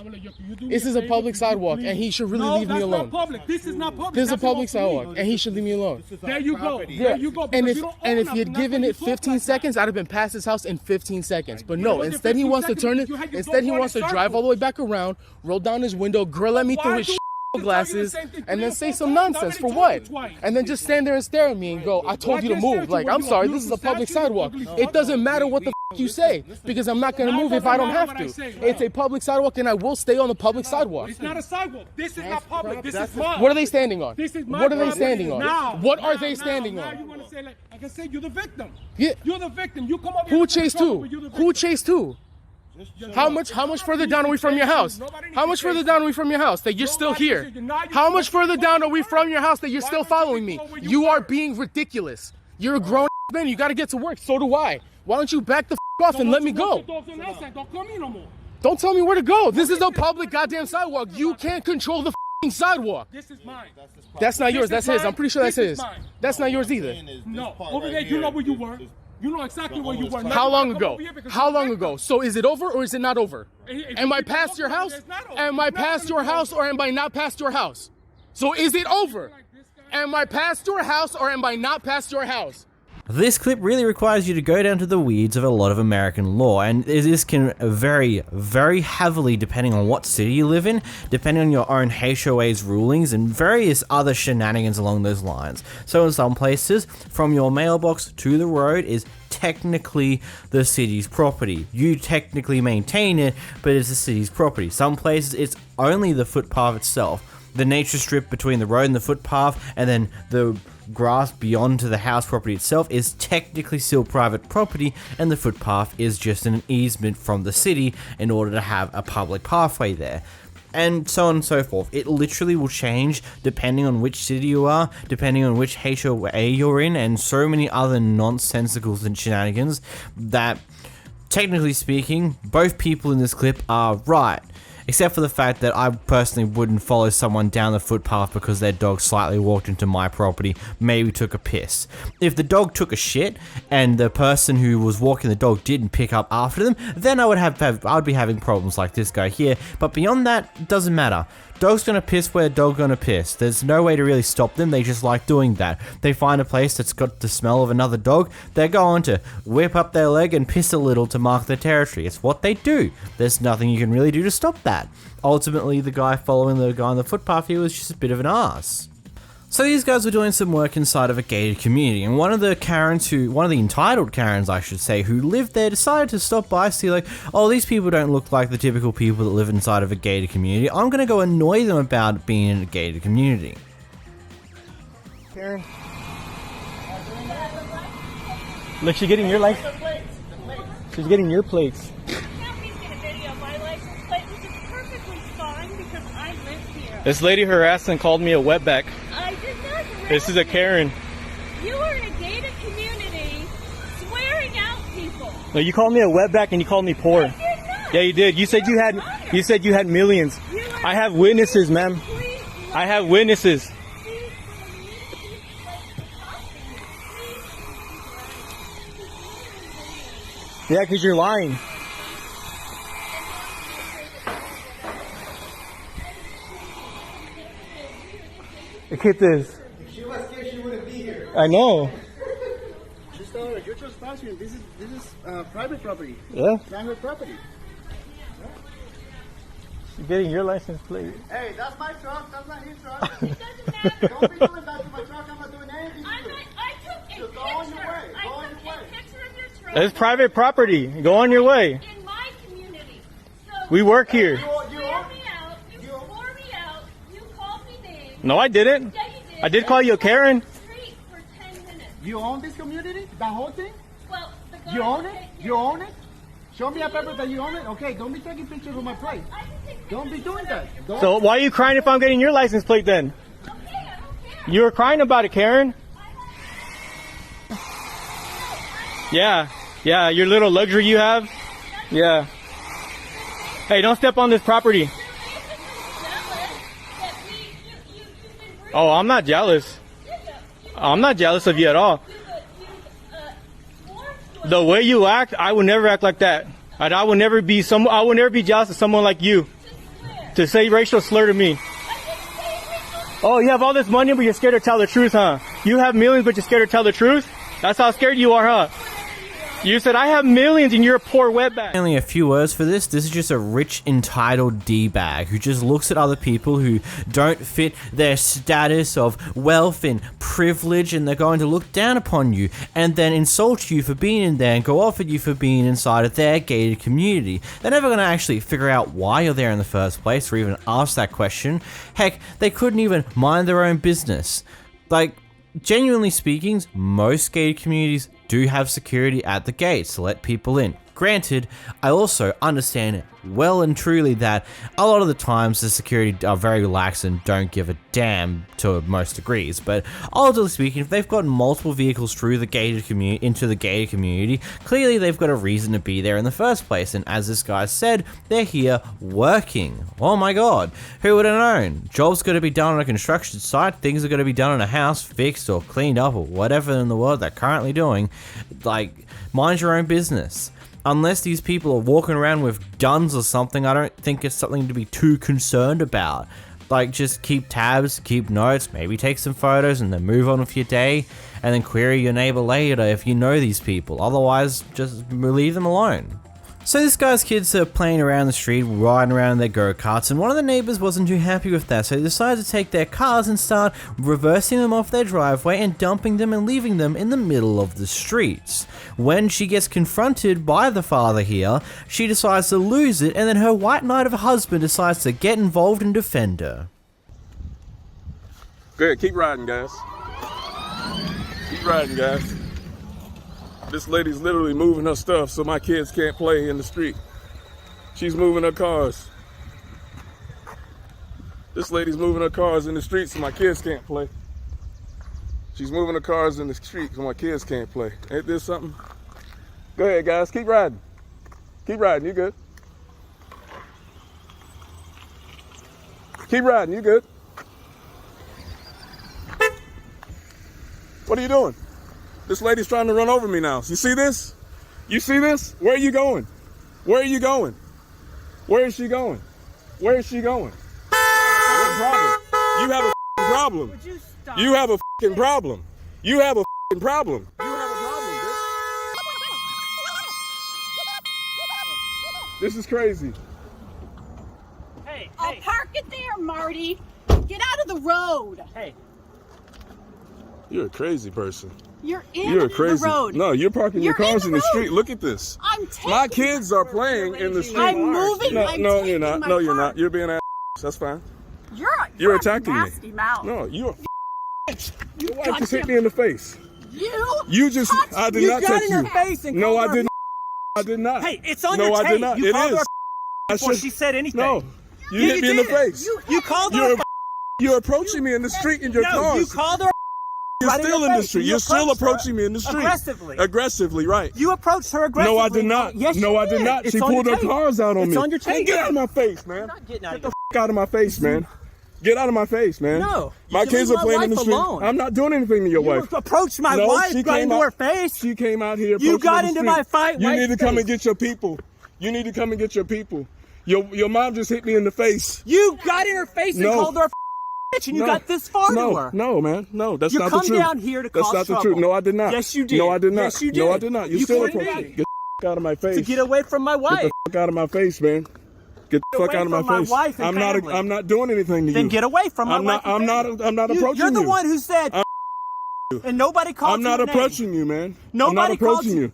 This is a public sidewalk and he should really leave me alone. Public. This is not public. This is a That public belongs to me. sidewalk and he should leave me alone. There you go. Yeah. There you go. And because if you don't and own if he had nothing. given That's it why you talk 15 like seconds, I'd have been past his house in 15 seconds. But no, But the instead he 15 wants to seconds, turn it. you had your Instead he dog wants to on a drive circle. all the way back around, roll down his window, grill at me through his glasses, and then say some nonsense for what? And then just stand there and stare at me and go, "I told you to move." Like, I'm sorry, this is a public sidewalk. It doesn't matter what the you say because I'm not gonna move if I don't have to. It's a public sidewalk and I will stay on the public sidewalk. It's not a sidewalk. This is not public. This is mine. What are they standing on? This is my What are they property. standing on? Now, What are now, they now, standing now on? you want to say, like I say, you're the victim. Yeah. You're the victim. You come up here Who and get in chased trouble, who? but you're the Who victim. chased who? How much further down are we from your house? How much further down are we from your house that you're still here? How much further down are we from your house that you're still following me? You are being ridiculous. You're a grown man. You got to get to work. So do I. Why don't you back the off and let me go? Don't call me no more. Don't tell me where to go. This is a public goddamn sidewalk. You can't control the sidewalk. This is mine. That's not yours. That's his. I'm pretty sure that's This is his. mine. That's not yours either. No, over there, you know where you were. You know exactly where you were. How long ago? How long ago? So is it over or is it not over? Am I past your house? Am I past your house or am I not past your house? So is it over? Am I past your house or am I not past your house? This clip really requires you to go down to the weeds of a lot of American law, and this can vary very heavily depending on what city you live in, depending on your own HOA's rulings, and various other shenanigans along those lines. So in some places, from your mailbox to the road is technically the city's property. You technically maintain it, but it's the city's property. Some places, it's only the footpath itself. The nature strip between the road and the footpath, and then the grass beyond to the house property itself is technically still private property, and the footpath is just an easement from the city in order to have a public pathway there. And so on and so forth. It literally will change depending on which city you are, depending on which HOA you're in, and so many other nonsensicals and shenanigans that, technically speaking, both people in this clip are right. Except for the fact that I personally wouldn't follow someone down the footpath because their dog slightly walked into my property, maybe took a piss. If the dog took a shit and the person who was walking the dog didn't pick up after them, then I would be having problems like this guy here. But beyond that, it doesn't matter. Dog's gonna piss where dog's gonna piss. There's no way to really stop them, they just like doing that. They find a place that's got the smell of another dog, they're going to whip up their leg and piss a little to mark their territory. It's what they do. There's nothing you can really do to stop that. Ultimately, the guy following the guy on the footpath here was just a bit of an ass. So these guys were doing some work inside of a gated community, and one of the entitled Karens, I should say, who lived there decided to stop by, see like, oh, these people don't look like the typical people that live inside of a gated community. I'm gonna go annoy them about being in a gated community. Karen. Look, she's getting your license. She's getting your plates. This lady harassed and called me a wetback. I did not harass This is a Karen. You are in a gated community swearing out people. No, you called me a wetback and you called me poor. I did not. Yeah, you did. You said you had millions. I have witnesses, ma'am. I have witnesses. Yeah, because you're lying. Look at this. If she was scared, she wouldn't be here. I know. You're trespassing. This is private property. Yeah. Not her property. She's getting your license plate. Hey, that's my truck. That's not his truck. It doesn't matter. Don't be doing that to my truck. I'm not doing anything. I took a picture. Go on your way. Go on your way. Picture of your truck. It's private property. Go on your way. In my community. So We work here. You swore me out. You swore me out. You called me names. No, I didn't. Yeah, you did. I did call you a Karen. Street for 10 minutes. You own this community? That whole thing? Well, the guy You own it? said- You own it? Show me a paper that you own it. Okay, don't be taking pictures of my plate. Don't be doing that. Don't. So why are you crying if I'm getting your license plate then? You were crying about it, Karen. Yeah, your little luxury you have. Yeah. Hey, don't step on this property. Oh, I'm not jealous. I'm not jealous of you at all. The way you act, I would never act like that. And I would never be jealous of someone like you. To say racial slur to me. Oh, you have all this money, but you're scared to tell the truth, huh? You have millions, but you're scared to tell the truth? That's how scared you are, huh? You said, I have millions and you're a poor wetback. Only a few words for this. This is just a rich, entitled D-bag who just looks at other people who don't fit their status of wealth and privilege, and they're going to look down upon you and then insult you for being in there and go off at you for being inside of their gated community. They're never going to actually figure out why you're there in the first place or even ask that question. Heck, they couldn't even mind their own business. Like, genuinely speaking, most gated communities do have security at the gates to let people in. Granted, I also understand well and truly that a lot of the times the security are very lax and don't give a damn to most degrees, but ultimately speaking, if they've got multiple vehicles through the gated community, into the gated community, clearly they've got a reason to be there in the first place, and as this guy said, they're here working. Oh my god, who would have known? Jobs got to be done on a construction site, things are going to be done in a house, fixed or cleaned up or whatever in the world they're currently doing. Like, mind your own business. Unless these people are walking around with guns or something, I don't think it's something to be too concerned about. Like, just keep tabs, keep notes, maybe take some photos and then move on with your day, and then query your neighbor later if you know these people. Otherwise, just leave them alone. So this guy's kids are playing around the street, riding around their go-karts, and one of the neighbors wasn't too happy with that, so they decided to take their cars and start reversing them off their driveway and dumping them and leaving them in the middle of the streets. When she gets confronted by the father here, she decides to lose it, and then her white knight of a husband decides to get involved and defend her. Go ahead, keep riding, guys. Keep riding, guys. This lady's literally moving her stuff so my kids can't play in the street. She's moving her cars. This lady's moving her cars in the street so my kids can't play. She's moving her cars in the street so my kids can't play. Ain't this something? Go ahead, guys, keep riding. Keep riding, you good. Keep riding, you good. What are you doing? This lady's trying to run over me now. You see this? You see this? Where are you going? Where are you going? Where is she going? Where is she going? What problem? You have a problem. Would you stop? You have a problem. You have a problem. You have a problem, bitch. This is crazy. Hey, I'll park it there, Marty. Get out of the road. Hey. You're a crazy person. You're in You're crazy. the road. No, you're parking your cars in the street. Look at this. I'm taking My kids are playing in the street. I'm moving. No, you're not. No, you're not. You're being an ass. That's fine. You're attacking nasty me. Mouth. No, you're a bitch. Your wife just hit me in the face. You just. I did not touch you. No, I didn't. I did not. Hey, it's on no, your I tape. did not. You it called is. her I before should. she said anything. No, you hit me in the face. You called her. You're approaching me in the street in your cars. You called her. You're Right still in the face. street. You You're still approached her approaching me in the street. Aggressively. Aggressively, right. You approached her aggressively. No, I did not. Yes, no, you I did did. not. It's She on pulled your her tape. cars out on me. It's on your tape. Hey, get out of my face, man. You're not getting out Get the out of my face, man. Get out of my face, man. No. My You kids leave are playing my in the wife street. alone. I'm not doing anything to your wife. You approached my wife she right came into out, her face. She came out here. You approaching got the into street. my fight. You white need to come face. and get your people. You need to come and get your people. Your mom just hit me in the face. You got in her face and called her a bitch, and you got this far to her. No, man. No, that's You not the come truth. down here to That's cause not the trouble. truth. No, I did not. Yes, you did. No, I did not. Yes, you did. No, I did not. You You still came approaching. back Get the out of my face. To get away from my wife. Get the fuck out of my face, man. Get the fuck away out of my from my face. wife and I'm not. family. I'm not doing anything to you. Then get away from my wife and I'm not. family. I'm not approaching you. You're the one who said. And nobody called you I'm not a name. approaching you, man. Nobody I'm not approaching called you.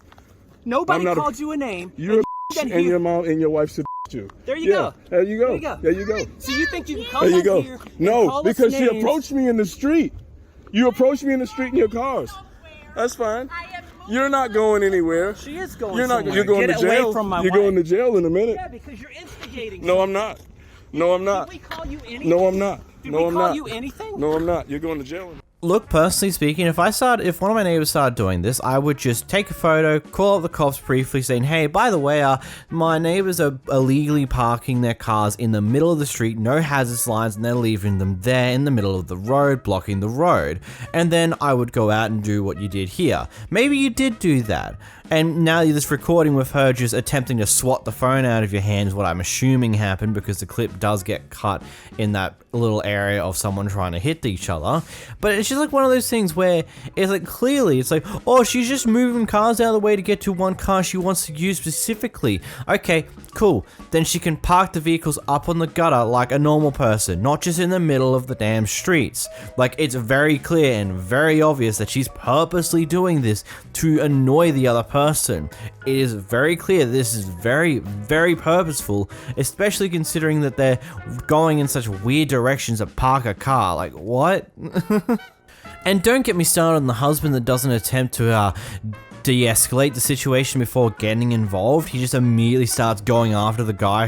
Nobody I'm not called you a name. You're and and your mom and your wife should you. There you go. There you go. There you go. There you go. So you think you can come There you back go. here and No, call us because she names? approached me in the street. You approached me in the street in your cars. That's fine. You're not going anywhere. She is going You're not. somewhere. You're going Get to jail. away from my You're wife. going to jail in a minute. Yeah, because you're instigating. No, I'm not. No, I'm not. Did we call you anything? No, I'm not. Did No, we I'm call not. you anything? No, I'm not. You're going to jail. Look, personally speaking, if one of my neighbors started doing this, I would just take a photo, call up the cops briefly saying, hey, by the way, my neighbors are illegally parking their cars in the middle of the street, no hazard lines, and they're leaving them there in the middle of the road, blocking the road. And then I would go out and do what you did here. Maybe you did do that. And now this recording with her just attempting to swat the phone out of your hand is what I'm assuming happened, because the clip does get cut in that little area of someone trying to hit each other. But it's just like one of those things where it's like clearly it's like, oh, she's just moving cars out of the way to get to one car she wants to use specifically. Okay, cool. Then she can park the vehicles up on the gutter like a normal person, not just in the middle of the damn streets. Like, it's very clear and very obvious that she's purposely doing this to annoy the other person. It is very clear this is very, very purposeful, especially considering that they're going in such weird directions to park a car. Like, what? And don't get me started on the husband that doesn't attempt to de-escalate the situation before getting involved. He just immediately starts going after the guy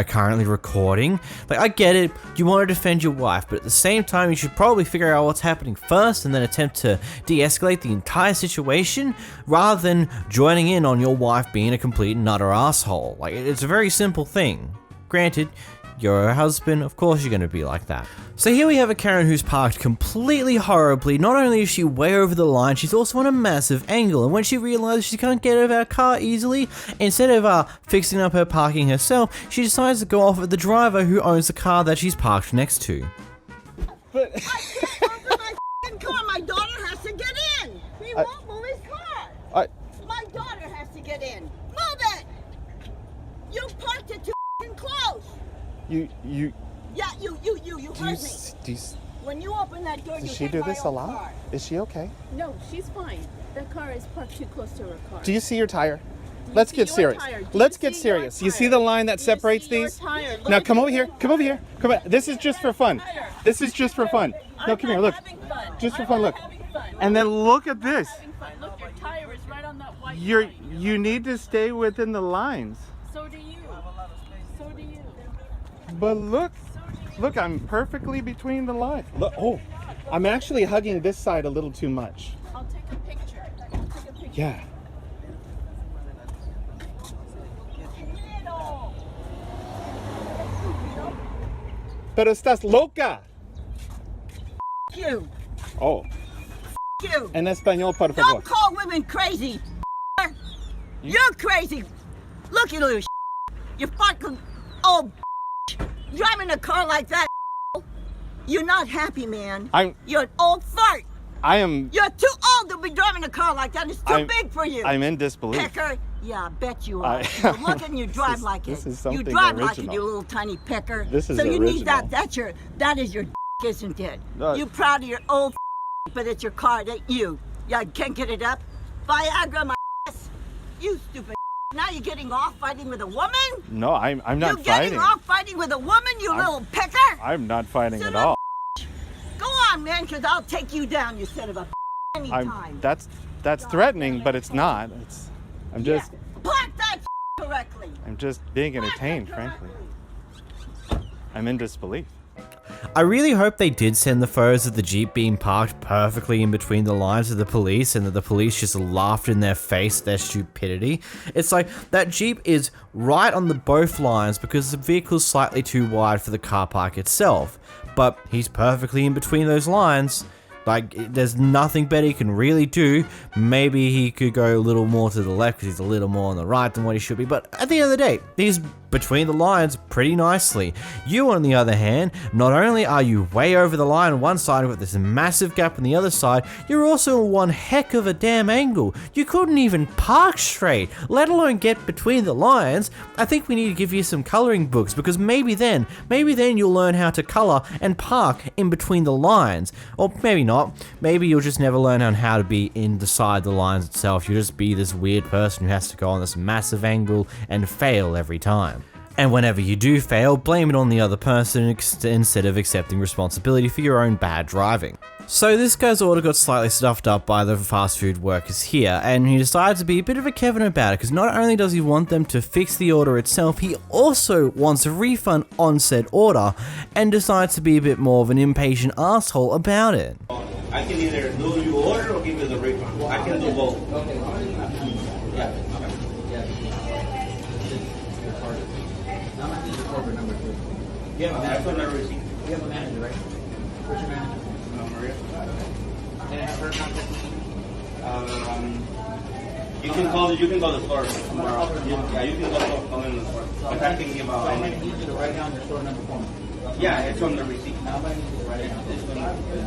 currently recording. Like, I get it, you want to defend your wife, but at the same time you should probably figure out what's happening first and then attempt to de-escalate the entire situation rather than joining in on your wife being a complete nutter asshole. Like, it's a very simple thing. Granted, you're her husband, of course you're going to be like that. So here we have a Karen who's parked completely horribly. Not only is she way over the line, she's also on a massive angle, and when she realizes she can't get out of her car easily, instead of fixing up her parking herself, she decides to go off at the driver who owns the car that she's parked next to. But my daughter has to get in. He won't move his car. My daughter has to get in. Move it. You parked it too close. You heard me. When you open that door, does she do this a lot? Car. Is she okay? No, she's fine. The car is parked too close to her car. Do you see your tire? Let's get serious. Let's get serious. You see the line that separates these? Now come over here. Come over here. Come on. This is just for fun. This is just for fun. No, come here. Look. Just for fun. Look. And then look at this. Look, your tire is right on that white line. You need to stay within the lines. So do you. So do you. But look, I'm perfectly between the lines. Look, oh, I'm actually hugging this side a little too much. I'll take a picture. Yeah. Pero estás loca. F you. Oh. F you. En español, por favor. Don't call women crazy. You're crazy. Look, you little you're fucking old. Driving a car like that, you're not happy, man. You're an old fart. I am. You're too old to be driving a car like that. It's too big for you. I'm in disbelief. Pecker. Yeah, I bet you are. Look and you drive like it. You drive like it, you little tiny pecker. This is so you original. need that. That is your isn't it? You're proud of your old but it's your car, it ain't you. Yeah, I can't get it up. Viagra, my ass. You stupid. Now you're getting off fighting with a woman? No, I'm not You're fighting. getting off fighting with a woman, you little pecker? I'm not fighting at all. Go on, man, because I'll take you down, you son of a anytime. That's threatening, but it's not. I'm just. Park that correctly. I'm just being entertained, frankly. I'm in disbelief. I really hope they did send the photos of the Jeep being parked perfectly in between the lines of the police and that the police just laughed in their face at their stupidity. It's like, that Jeep is right on the both lines because the vehicle's slightly too wide for the car park itself, but he's perfectly in between those lines. Like, there's nothing better he can really do. Maybe he could go a little more to the left because he's a little more on the right than what he should be, but at the end of the day, he's between the lines pretty nicely. You, on the other hand, not only are you way over the line on one side with this massive gap on the other side, you're also in one heck of a damn angle. You couldn't even park straight, let alone get between the lines. I think we need to give you some coloring books because maybe then you'll learn how to color and park in between the lines. Or maybe not. Maybe you'll just never learn on how to be inside the lines itself. You'll just be this weird person who has to go on this massive angle and fail every time. And whenever you do fail, blame it on the other person instead of accepting responsibility for your own bad driving. So this guy's order got slightly stuffed up by the fast food workers here, and he decided to be a bit of a Kevin about it, because not only does he want them to fix the order itself, he also wants a refund on said order, and decides to be a bit more of an impatient asshole about it. I can either do your order or give you the refund. I can do both. Yeah. Yeah, that's on the receipt. You have a manager, right? What's your manager? Maria. Can I have her contact me? You can call the store tomorrow. Yeah, you can call in the store. But I can give out. I need you to write down your store number for me. Yeah, it's on the receipt. Now I need you to write it down.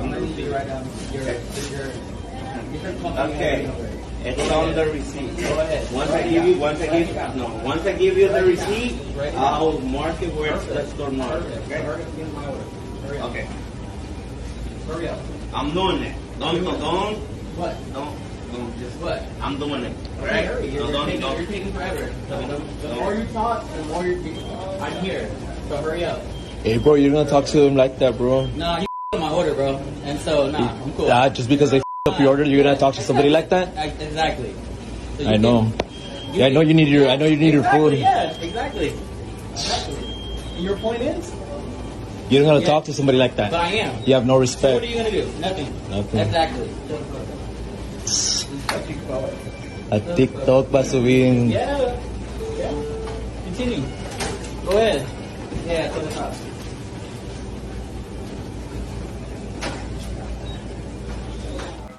On the receipt, write down your okay. It's on the receipt. Go ahead. Once I give you the receipt, I'll mark it where the store mark. Okay. Okay. Hurry up. I'm doing it. Don't. What? Don't. Just what? I'm doing it. Right? You're taking forever. The more you talk, the more I'm here. So hurry up. Hey, bro, you're gonna talk to him like that, bro? No, you my order, bro. And so, nah, I'm cool. Just because they up your order, you're gonna talk to somebody like that? Exactly. So I know. Yeah, I know you need your food. Yeah, exactly. Your point is? You don't gotta talk to somebody like that. But I am. You have no So respect. what are you gonna do? Nothing. Exactly. A TikTok pa subin. Yeah. Continue. Go ahead. Yeah, to the top.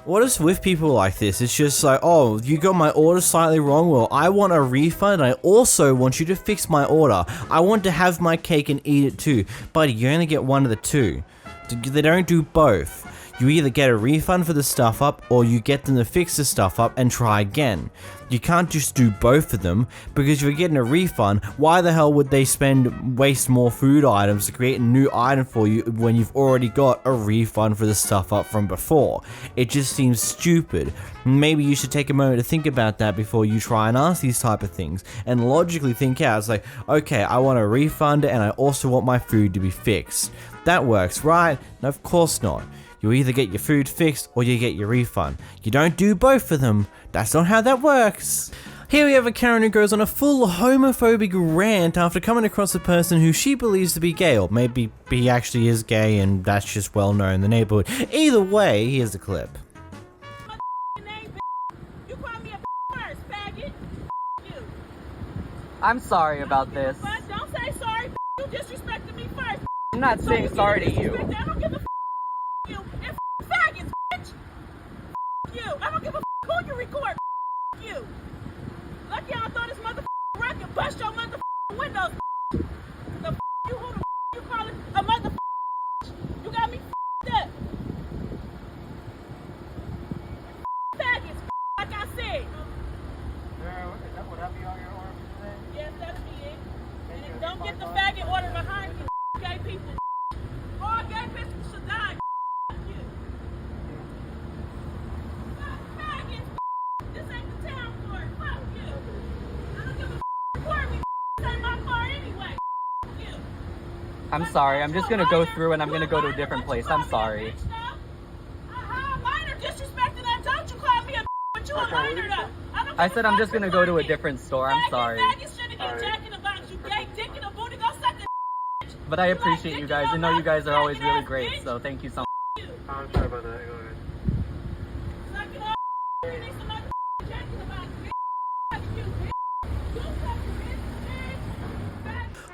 What is with people like this? It's just like, oh, you got my order slightly wrong. Well, I want a refund. I also want you to fix my order. I want to have my cake and eat it too. Buddy, you only get one of the two. They don't do both. You either get a refund for the stuff up or you get them to fix the stuff up and try again. You can't just do both of them, because if you're getting a refund, why the hell would they waste more food items to create a new item for you when you've already got a refund for the stuff up from before? It just seems stupid. Maybe you should take a moment to think about that before you try and ask these type of things, and logically think out. It's like, okay, I want a refund and I also want my food to be fixed. That works, right? No, of course not. You either get your food fixed or you get your refund. You don't do both of them. That's not how that works. Here we have a Karen who goes on a full homophobic rant after coming across a person who she believes to be gay, or maybe he actually is gay and that's just well known in the neighborhood. Either way, here's the clip. I'm sorry about this. Don't say sorry. You disrespected me first. I'm not saying sorry to you. I don't give a you and faggots, bitch. You. I don't give a who you record. You. Lucky I throw this motherfucking rock and bust your motherfucking windows. The you who the you call it a motherfucking. You got me up. Faggots, like I said. Is that what I'll be on your order for today? Yes, that'll be it. And don't get the faggot order behind you, gay people. All gay people should die. You. Faggots. This ain't the town for it. Fuck you. I don't give a where we take my car anyway. You. I'm sorry. I'm just gonna go through and I'm gonna go to a different place. I'm sorry. Minor disrespected that. Don't you call me a but you a minor though. I said I'm just gonna go to a different store. I'm sorry. But I appreciate you guys. I know you guys are always really great, so thank you so much. I'm sorry about that. Go ahead.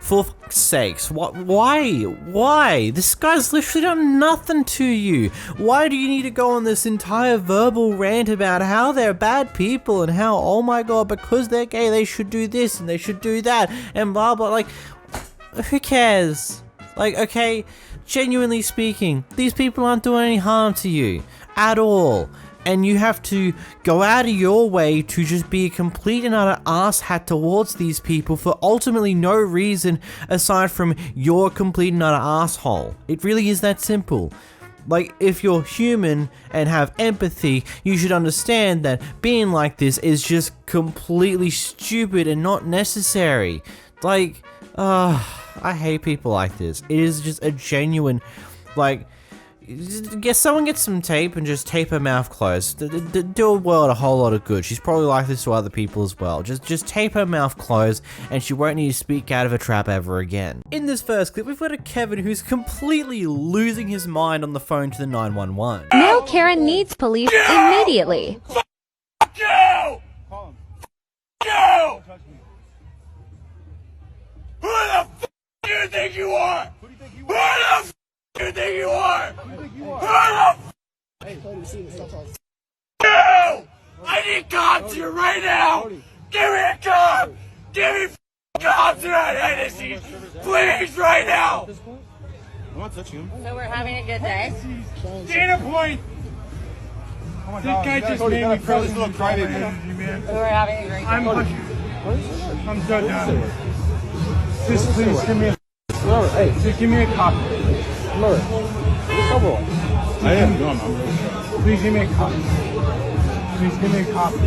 For fuck's sakes, why? This guy's literally done nothing to you. Why do you need to go on this entire verbal rant about how they're bad people and how, oh my god, because they're gay, they should do this and they should do that and blah blah, like, who cares? Like, okay, genuinely speaking, these people aren't doing any harm to you at all. And you have to go out of your way to just be a complete and utter asshat towards these people for ultimately no reason aside from you're a complete and utter asshole. It really is that simple. Like, if you're human and have empathy, you should understand that being like this is just completely stupid and not necessary. Like, I hate people like this. It is just a genuine, like, someone get some tape and just tape her mouth closed. Do a world a whole lot of good. She's probably like this to other people as well. Just tape her mouth closed and she won't need to speak out of a trap ever again. In this first clip, we've got a Kevin who's completely losing his mind on the phone to the 911. Now Karen needs police immediately. Fuck you! You! Who the f do you think you are? Who the f do you think you are? You! I need cops here right now! Give me a cop! Give me cops right Hennessy! Please, right now! I'm not touching him. So we're having a good day. Data point! This guy just made me this little private man. So we're having a great day. I'm done now. Just please give me a just give me a copy. I am. No, I'm not. Please give me a copy. Please give me a copy.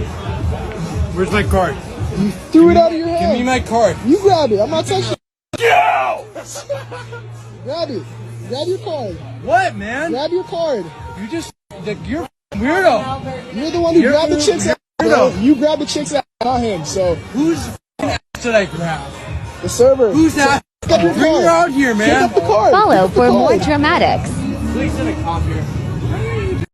Where's my card? You threw it out of your hand. Give me my card. You grab it. I'm not touching it. Yo! Grab it. Grab your card. What, man? Grab your card. You're weirdo. You're the one who grabbed the chick's ass, bro. You grabbed the chick's ass, not him. So whose ass did I grab? the server. Who's that? Pick up your Bring card. her out here, man. Pick up the card. Follow Pick up the for more card. dramatics. Please send a cop here.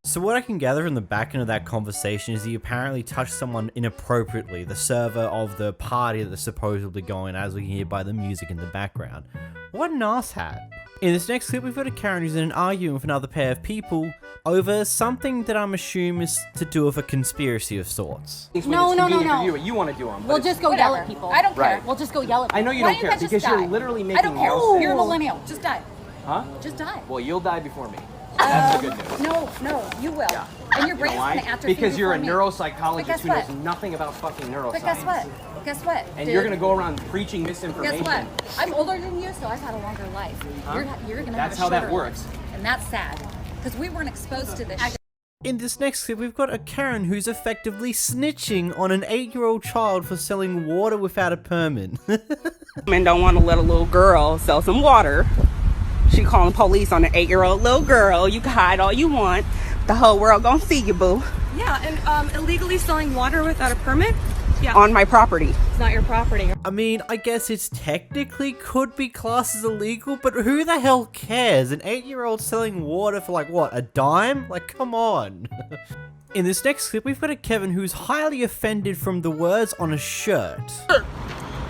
So what I can gather from the back end of that conversation is he apparently touched someone inappropriately, the server of the party that's supposedly going, as we can hear by the music in the background. What an asshat. In this next clip, we've got a Karen who's in an argument with another pair of people over something that I'm assuming is to do with a conspiracy of sorts. No. You want to do them. We'll just go yell at people. I don't care. We'll just go yell at people. I know you don't care because you're literally making I don't care. no sense. You're a millennial. Just die. Huh? Just die. Well, you'll die before me. That's the good news. No, you will. Yeah. And your brain's Why? going to atrophy Because you're a before me. neuropsychologist who knows nothing about fucking neuroscience. But guess what? Guess what? And you're gonna go around preaching misinformation. Guess what? I'm older than you, so I've had a longer life. Huh? You're gonna That's have a how that shorter works. life. And that's sad. Because we weren't exposed to this shit. In this next clip, we've got a Karen who's effectively snitching on an 8-year-old child for selling water without a permit. Men don't want to let a little girl sell some water. She calling police on an 8-year-old little girl. You can hide all you want. The whole world gonna see you, boo. Yeah, and illegally selling water without a permit? Yeah. On my property. It's not your property. I mean, I guess it's technically could be classed as illegal, but who the hell cares? An 8-year-old selling water for like, what, a dime? Like, come on. In this next clip, we've got a Kevin who's highly offended from the words on a shirt.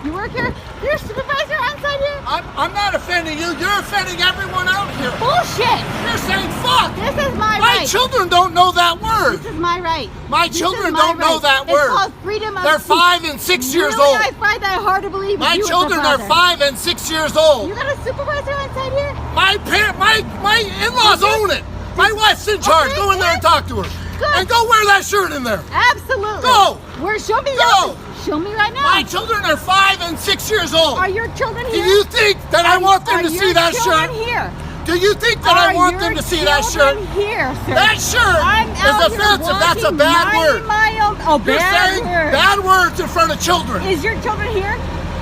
You work here? You're a supervisor outside here? I'm not offending you. You're offending everyone out here. Bullshit! You're saying fuck. This is my My right. children don't know that word. This is my right. My This children is my don't know right. that It's word. called freedom of They're speech. 5 and 6 years Really, old. I find that hard to believe. My you as a children are father. 5 and 6 years old. You got a supervisor outside here? My in-laws own it. My wife's in charge. Okay, Go in there and talk to her. Good. And go wear that shirt in there. Absolutely. Go. Show me. Go. Show me right now. My children are 5 and 6 years old. Are your children Do here? you think that I want them to see that shirt? Here? Do you think that I want them to see that shirt? Here, sir. That shirt I'm is out here offensive. That's a walking bad 90 word. miles. Oh, You're bad saying word. bad words in front of children. Is your children here?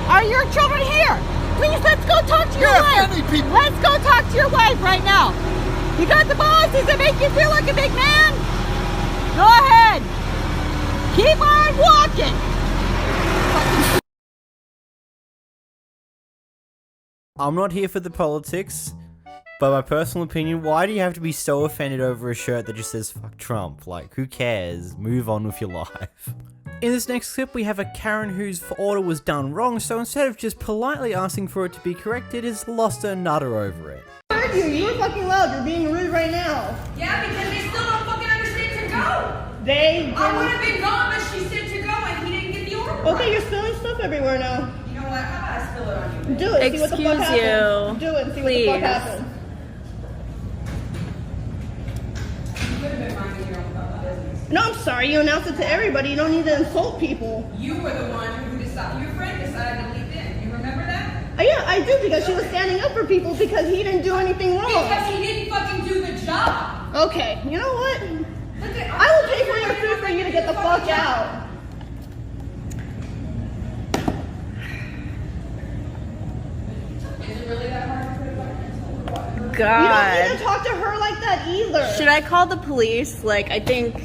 Are your children here? Please, let's go talk to your You're wife. offending people. Let's go talk to your wife right now. You got the balls? Does it make you feel like a big man? Go ahead. Keep on walking. I'm not here for the politics, but my personal opinion, why do you have to be so offended over a shirt that just says fuck Trump? Like, who cares? Move on with your life. In this next clip, we have a Karen whose order was done wrong, so instead of just politely asking for it to be corrected, has lost her nutter over it. I heard you. You were fucking loud. You're being rude right now. Yeah, because they still don't fucking understand to go. They I would have been gone, but she said to go, and he didn't get the order. Okay, you're spilling stuff everywhere now. You know what? How about I spill it on you? Do it. See what the fuck happens. Do it and see what the fuck happens. You could have been minding your own fucking business. No, I'm sorry. You announced it to everybody. You don't need to insult people. You were the one who decided. Your friend decided to leave in. You remember that? Yeah, I do, because she was standing up for people because he didn't do anything wrong. Because he didn't fucking do the job. Okay, you know what? I will pay for your food for you to get the fuck out. Is it really that hard to put You don't need to talk to her like that either. Should I call the police? Like, I think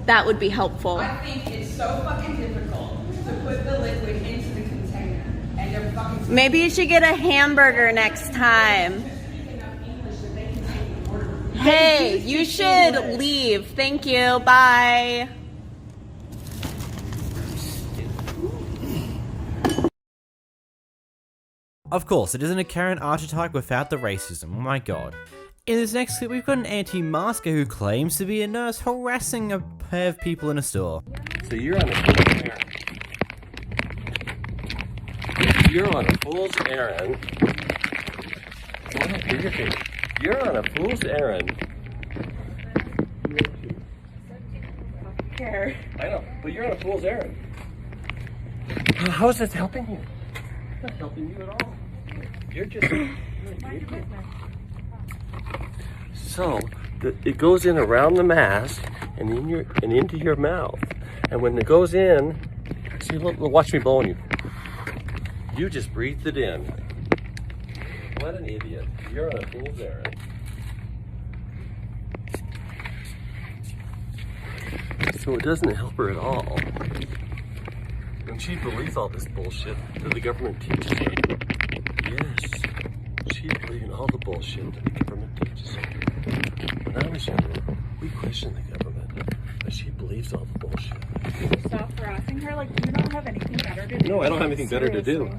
that would be helpful. I think it's so fucking difficult to put the liquid into the container, and they're fucking. Maybe you should get a hamburger next time. Hey, you should leave. Thank you. Bye. Of course, it isn't a Karen archetype without the racism, oh my god. In this next clip, we've got an anti-masker who claims to be a nurse harassing a pair of people in a store. So you're on a fool's errand. You're on a fool's errand. Go ahead, do your thing. You're on a fool's errand. Care. I know, but you're on a fool's errand. How is this helping you? It's not helping you at all. You're just... So, it goes in around the mask and into your mouth. And when it goes in, see, look, watch me blowing you. You just breathed it in. What an idiot. You're on a fool's errand. So it doesn't help her at all. And she believes all this bullshit that the government teaches her. Yes, she's believing all the bullshit that the government teaches her. When I was younger, we questioned the government, but she believes all the bullshit. Stop harassing her, like you don't have anything better to do. No, I don't have anything better to do.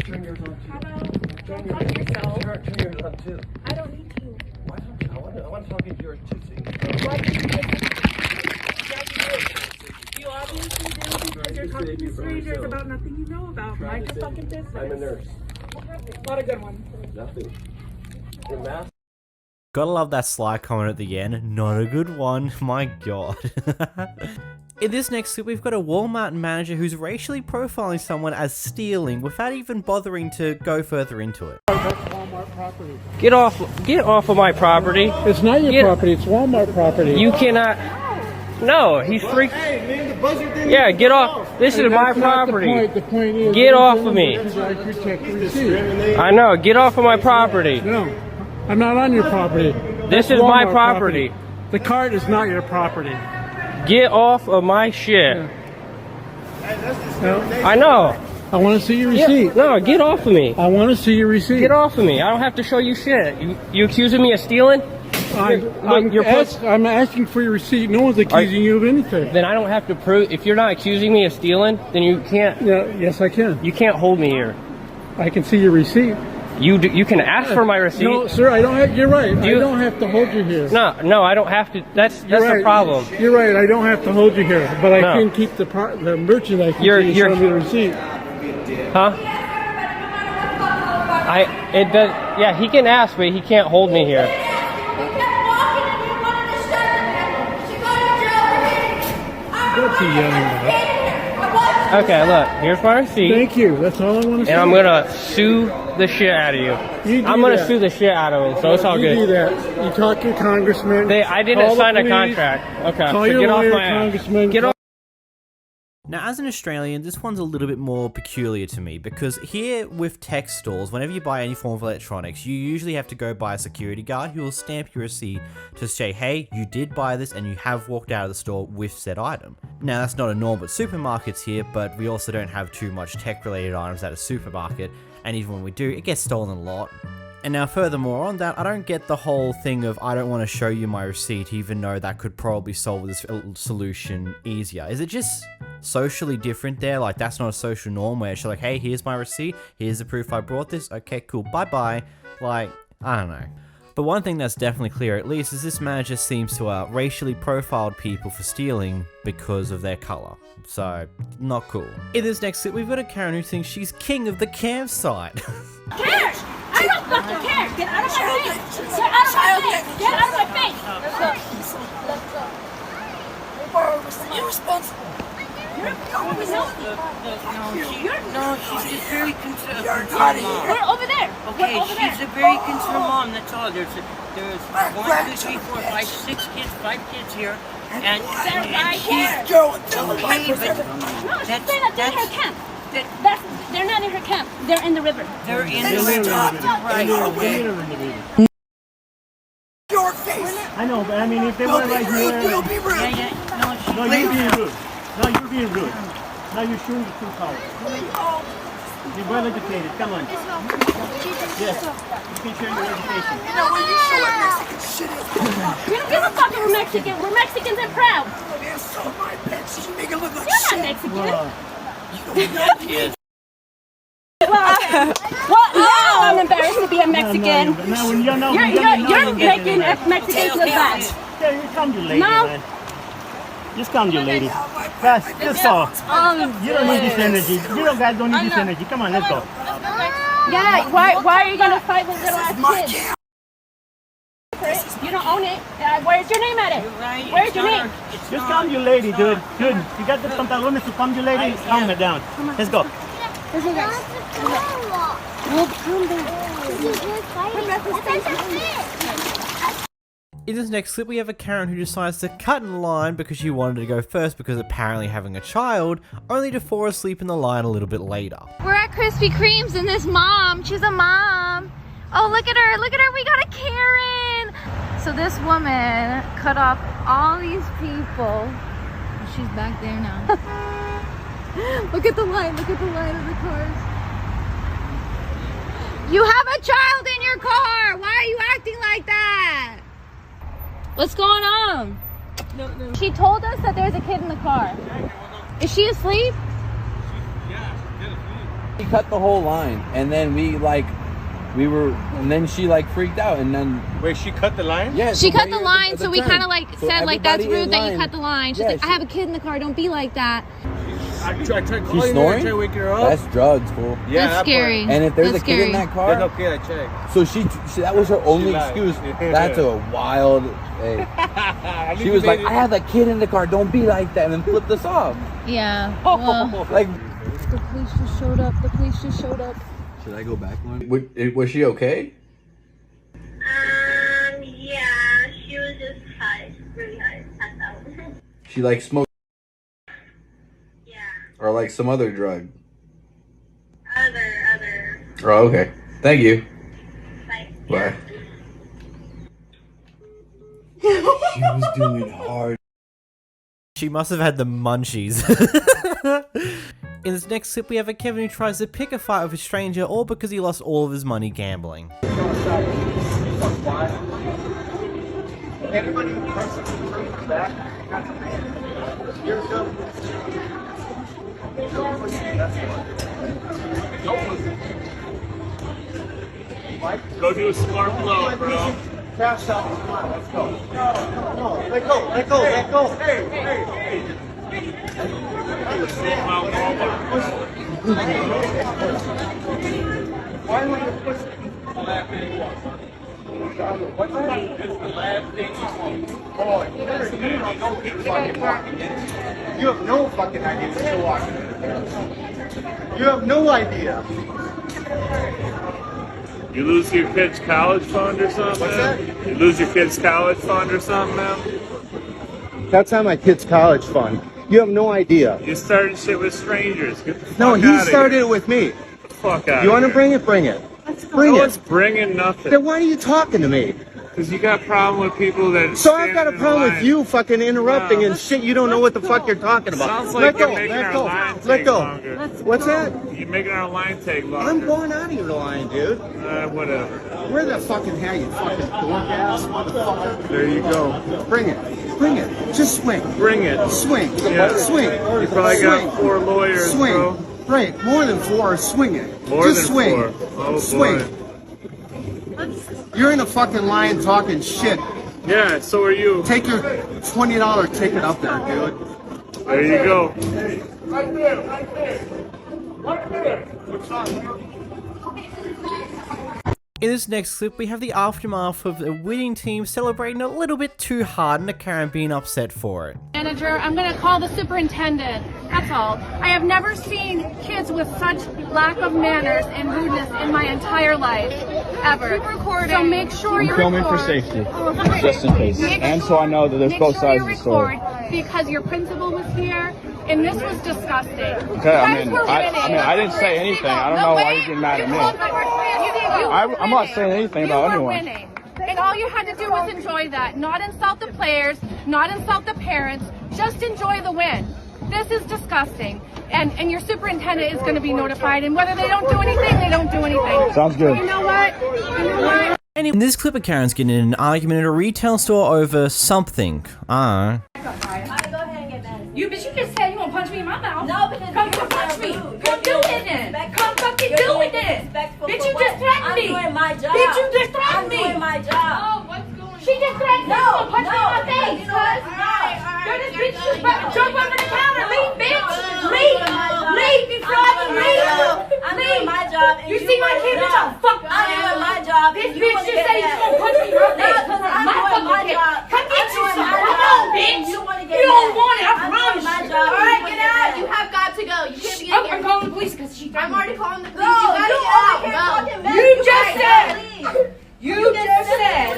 Turn yours on too. How about don't talk to yourself? Turn yours on too. I don't need to. Why don't you? I want to talk into yours too. Why do you need to? You obviously do because you're talking to strangers about nothing you know about. Mind your fucking business. I'm a nurse. Not a good one. Nothing. Your mask. Gotta love that sly comment at the end. Not a good one. My god. In this next clip, we've got a Walmart manager who's racially profiling someone as stealing without even bothering to go further into it. That's Walmart property. Get off of my property. It's not your property, it's Walmart property. You cannot. No, he's freak. Yeah, get off. This is my property. The point is, get off of me. I know. Get off of my property. No, I'm not on your property. This is my property. The cart is not your property. Get off of my shit. Yeah. I know. I want to see your receipt. Yeah, no, get off of me. I want to see your receipt. Get off of me. I don't have to show you shit. You accusing me of stealing? I'm asking for your receipt. No one's accusing you of anything. Then I don't have to prove. If you're not accusing me of stealing, then you can't. Yeah, yes, I can. You can't hold me here. I can see your receipt. You can ask for my receipt. No, sir, I don't have. You're right. I don't have to hold you here. No, I don't have to. That's the problem. You're right. I don't have to hold you here, but I can keep the merchandise. Show me the receipt. Huh? Yeah, he can ask, but he can't hold me here. What's he yelling about? Okay, look, here's my receipt. Thank you. That's all I want to say. And I'm gonna sue the shit out of you. I'm gonna sue the shit out of him, so it's all good. You do that. You talk to your congressman. I didn't sign a contract. Okay, call so your get lawyer, off my congressman. Get off. Now, as an Australian, this one's a little bit more peculiar to me because here with tech stores, whenever you buy any form of electronics, you usually have to go by a security guard who will stamp your receipt to say, hey, you did buy this and you have walked out of the store with said item. Now, that's not a norm at supermarkets here, but we also don't have too much tech-related items at a supermarket, and even when we do, it gets stolen a lot. And now furthermore on that, I don't get the whole thing of I don't want to show you my receipt even though that could probably solve this solution easier. Is it just socially different there? Like that's not a social norm where she's like, hey, here's my receipt, here's the proof I brought this, okay, cool, bye-bye. Like, I don't know. But one thing that's definitely clear at least is this manager seems to racially profiled people for stealing because of their color. So, not cool. In this next clip, we've got a Karen who thinks she's king of the campsite. Care! I don't fucking care! Get out of my face! Get out of my face! Get out of my face! Let's go. You're responsible. You're she's just very concerned. We're over there. Okay, she's a very concerned mom. That's all. There's 1, 2, 3, 4, 5, 6 kids, 5 kids here, and she's okay, but they're in her camp. They're not in her camp. They're in the river. They're in the river. Right. Okay. Your face. I know, but I mean, if they were right here. We'll be rude. No, you're being rude. No, you're being rude. Now you're showing the true colors. You're well educated. Come on. Yes. You can share your education. You know when you show what Mexican shit is. We don't give a fuck if we're Mexican. We're Mexicans and proud. Man, so my bitch. You make it look like You're shit. not Mexican. Yes. Well, now I'm embarrassed to be a Mexican. You're making Mexicans look bad. Come, you lady, No. man. Just come, you lady. Guys, let's go. You don't need this energy. You guys don't need this energy. Come on, let's go. Yeah, why are you gonna fight with little ass kids? You don't own it. Where's your name at it? Where's your name? Just calm you lady, dude. Good. You got the pantalones to calm you lady? Calm her down. Let's go. In this next clip, we have a Karen who decides to cut in line because she wanted to go first because apparently having a child, only to fall asleep in the line a little bit later. We're at Krispy Kreme's and this mom, she's a mom, Oh, look at her. Look at her. We got a Karen. So this woman cut off all these people. She's back there now. Look at the line. Look at the line of the cars. You have a child in your car. Why are you acting like that? What's going on? No. She told us that there's a kid in the car. Is she asleep? She cut the whole line, and then and then she like freaked out, and then wait, she cut the line? Yeah, she cut the line, so we kind of like So said like that's everybody rude in that you line- cut the line. She's Yeah, like, I have a kid in the car. Don't be like that. I tried calling She's her, snoring? trying to wake her up. That's drugs, fool. Yeah, That's scary. And if there's That's a kid in scary. that car, That's okay, I checked. so she that was her only lied. excuse. That's a wild. Hey. She was like, I have a kid in the car. Don't be like that, and then flipped us off. Yeah. Well, Like, the police just showed up. The police just showed up. should I go back one? Was she okay? Yeah, she was just high, really high, passed out. She like smoked. Yeah. Or like some other drug. Other. Oh, okay. Thank you. Bye. Bye. She was doing hard. She must have had the munchies. In this next clip, we have a Kevin who tries to pick a fight with a stranger, all because he lost all of his money gambling. Anybody who comes to the back, Go do a smart blow, bro. Crash out. Come on, let's go. No, let go. Hey. Why would you push What's that? This is the last thing you have no fucking idea what you're watching. You have no idea. You lose your kid's college fund or something? What's that? You lose your kid's college fund or something, man? That's not my kid's college fund. You have no idea. You started shit with strangers. Get the fuck No, he outta started here. it with me. Get the fuck out You want to here. bring it? Bring it. Bring No it. one's bringing nothing. Then why are you talking to me? Because you got a problem with people that. So I've got a stand in problem line. with you fucking interrupting and shit. You don't know what the fuck you're talking about. Sounds like Let you're go. making Let our go. line Let take go. longer. What's that? You're making our line take longer. I'm going out of your line, dude. Whatever. Where the fucking hell you fucking dork ass motherfucker? There you go. Bring it. Bring it. Just swing. Bring it. Swing. Yeah. Swing. You probably Swing. got 4 lawyers, Swing. bro. Right. More than 4. Swing it. More Just than swing. 4. Oh, Swing. boy. You're in a fucking line talking shit. Yeah, so are you. Take your $20 ticket up there, dude. There you go. Right there. Right there. Right there. In this next clip, we have the aftermath of the winning team celebrating a little bit too hard and the Karen being upset for it. Manager, I'm gonna call the superintendent. That's all. I have never seen kids with such lack of manners and rudeness in my entire life, ever. So make sure you filming record. for safety, Okay. just in case. Make And so I know that there's make both sure sides you of the story. record because your principal was here and this was disgusting. Okay, I mean, I didn't say anything. I don't know why you're getting mad at me. I'm not saying anything about anyone. Winning. And all you had to do was enjoy that. Not insult the players, not insult the parents, just enjoy the win. This is disgusting. And your superintendent is going to be notified. And whether they don't do anything, they don't do anything. Sounds good. You know what? You know what? And in this clip of Karen's getting in an argument at a retail store over something. I don't know. You just said you won't punch me in my mouth. No, because come punch me. Come do it then. Come fucking do it then. Bitch, you just threatened me. I'm doing my job. Bitch, you just threatened me. I'm doing my job. Oh, what's going on? She just threatened me. No, Punch me in my face, You know what? cuz. Alright. You're this bitch just about to jump over the counter. Leave, bitch. Leave. Leave before I can leave. I'm doing my job. You see my kid, bitch? I'm fucking I'm doing my job. This bitch just said you gonna punch me in my face. No, because I'm doing my job. Come get you some. Come on, bitch. You want to get You don't want it. I I'm promise doing my you. job. All right, You get wanna out. get You have got to go. You can't be in here. I'm calling the police because she. I'm already calling the police. Go. You gotta You get out. are. You're talking back. You just said. Leave. You just said.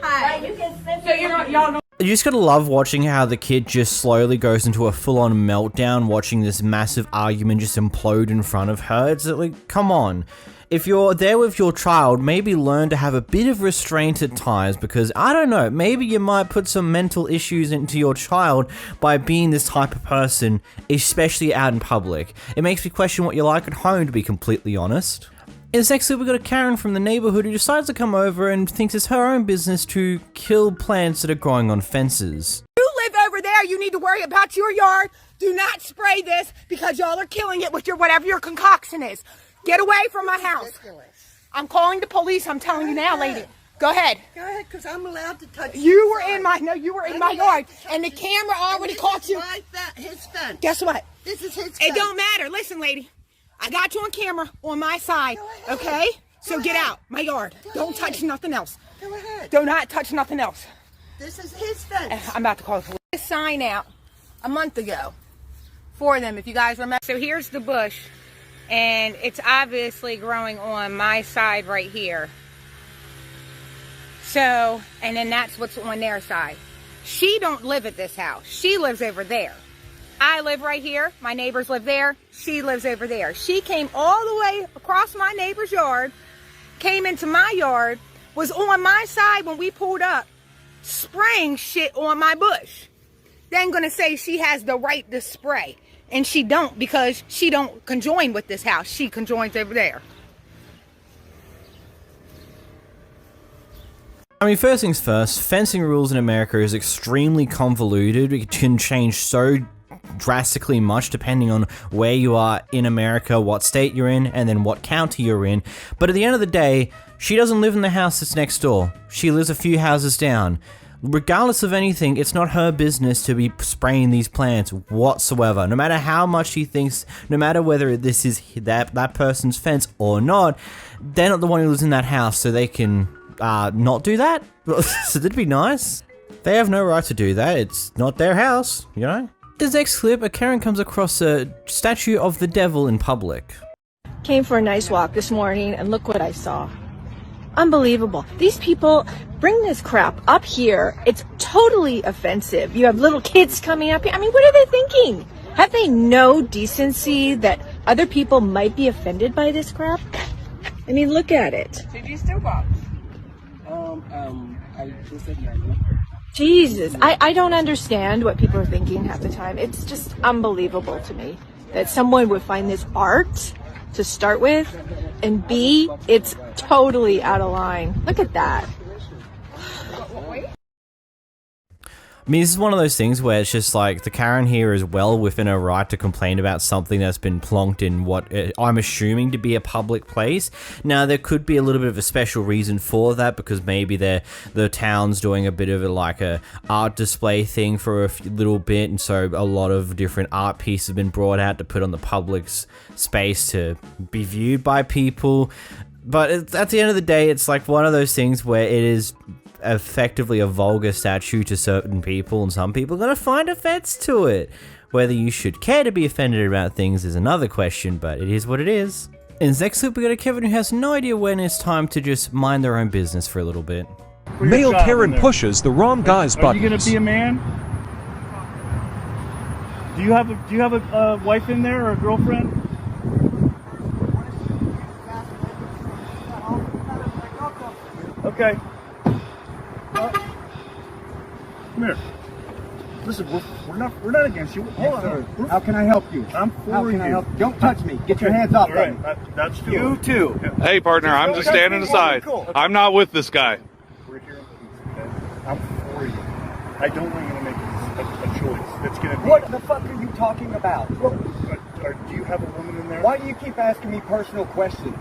Hi. You can sit So you're not, y'all know. You just gotta love watching how the kid just slowly goes into a full-on meltdown, watching this massive argument just implode in front of her. It's like, come on. If you're there with your child, maybe learn to have a bit of restraint at times, because, I don't know, maybe you might put some mental issues into your child by being this type of person, especially out in public. It makes me question what you like at home, to be completely honest. In this next clip, we got a Karen from the neighborhood who decides to come over and thinks it's her own business to kill plants that are growing on fences. You live over there, you need to worry about your yard. Do not spray this because y'all are killing it with your whatever your concoction is. Get away from my house. I'm calling the police. I'm telling you now, lady. Go ahead. Go ahead, because I'm allowed to touch you were in my yard, and the camera already caught you. His fence. Guess what? This is his fence. It don't matter. Listen, lady. I got you on camera on my side, okay? So get out my yard. Don't touch nothing else. Go ahead. Do not touch nothing else. This is his fence. I'm about to call the police. This sign out a month ago for them, if you guys remember. So here's the bush. And it's obviously growing on my side right here. So, and then that's what's on their side. She don't live at this house. She lives over there. I live right here. My neighbors live there. She lives over there. She came all the way across my neighbor's yard, came into my yard, was on my side when we pulled up, spraying shit on my bush. Then gonna say she has the right to spray. And she don't, because she don't conjoin with this house. She conjoins over there. I mean, first things first, fencing rules in America is extremely convoluted. It can change so drastically much depending on where you are in America, what state you're in, and then what county you're in. But at the end of the day, she doesn't live in the house that's next door. She lives a few houses down. Regardless of anything, it's not her business to be spraying these plants whatsoever. No matter how much she thinks, no matter whether this is that person's fence or not, they're not the one who lives in that house, so they can not do that. So that'd be nice. They have no right to do that. It's not their house, you know? This next clip, a Karen comes across a statue of the devil in public. Came for a nice walk this morning, and look what I saw. Unbelievable. These people bring this crap up here. It's totally offensive. You have little kids coming up here. I mean, what are they thinking? Have they no decency that other people might be offended by this crap? I mean, look at it. Did you still box? I just said no. Jesus, I don't understand what people are thinking half the time. It's just unbelievable to me that someone would find this art to start with, and B, it's totally out of line. Look at that. I mean, this is one of those things where it's just like the Karen here is well within her right to complain about something that's been plonked in what I'm assuming to be a public place. Now, there could be a little bit of a special reason for that, because maybe the town's doing a bit of a art display thing for a little bit, and so a lot of different art pieces have been brought out to put on the public space to be viewed by people. But at the end of the day, it's like one of those things where it is effectively a vulgar statue to certain people, and some people are going to find offense to it. Whether you should care to be offended about things is another question, but it is what it is. In this next clip, we got a Kevin who has no idea when it's time to just mind their own business for a little bit. Male Karen pushes the wrong guy's buttons. Are you gonna be a man? Do you have a wife in there or a girlfriend? Okay. Come here. Listen, we're not against you. Hold on. How can I help you? I'm for you. How can I help? Don't touch me. Get your hands off All right. me. That's true. You too. Hey, partner, I'm just standing aside. I'm not with this guy. We're here in peace, okay? I'm for you. I don't want you to make a choice that's going to be... What the fuck are you talking about? Do you have a woman in there? Why do you keep asking me personal questions?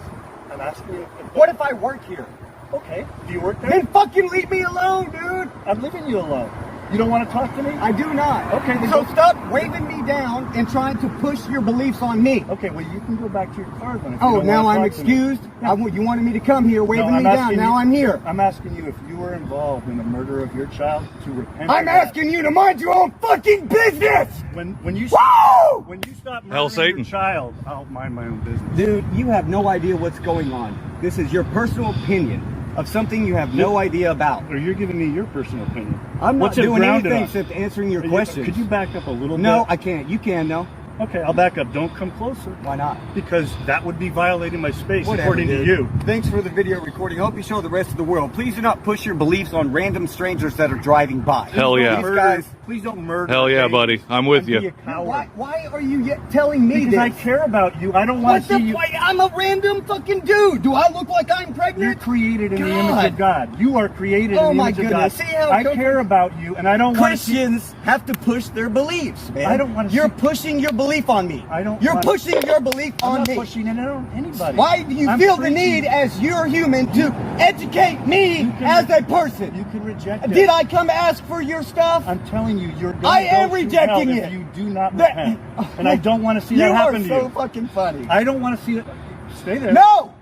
I'm asking you... What if I work here? Okay. Do you work there? Then fucking leave me alone, dude! I'm leaving you alone. You don't want to talk to me? I do not. Okay, then so go... stop waving me down and trying to push your beliefs on me. Okay, well, you can go back to your car then. If Oh, you don't now want to I'm talk to me. excused? Yeah. You wanted me to come here waving me down. Now I'm here. I'm asking you if you were involved in the murder of your child to repent. I'm asking you to mind your own fucking business! When you Woo! when you stop Hell, murdering Satan. your child, I'll mind my own business. Dude, you have no idea what's going on. This is your personal opinion. of something you have no idea about. Or you're giving me your personal opinion. I'm not What's it doing grounded anything on? except answering your questions. Could you back up a little bit? No, I can't. You can, though. Okay, I'll back up. Don't come closer. Why not? Because that would be violating my space, Whatever, according dude. to you. Thanks for the video recording. I hope you show the rest of the world. Please do not push your beliefs on random strangers that are driving by. Hell yeah. These guys, Please don't murder. Hell yeah, me buddy. I'm with and be you. a coward. why are you yet telling me Because this? I care about you. I don't want What to see the you. fuck? I'm a random fucking dude. Do I look like I'm pregnant? You're created in the image of God. You are created Oh in the my image of God. goodness. See how I care about you, and I don't want to see. Christians have to push their beliefs, man. I don't want to. You're pushing your belief on me. I don't. You're want pushing your belief I'm on not me. pushing it on anybody. Why do you I'm feel the preaching. need, as you're human, to educate me as a person? You can reject it. Did I come ask for your stuff? I'm telling you, you're going I to am go through rejecting hell it. if you do not repent. And I don't want to see that happen to you. You are so fucking funny. I don't want to see it. Stay there. No!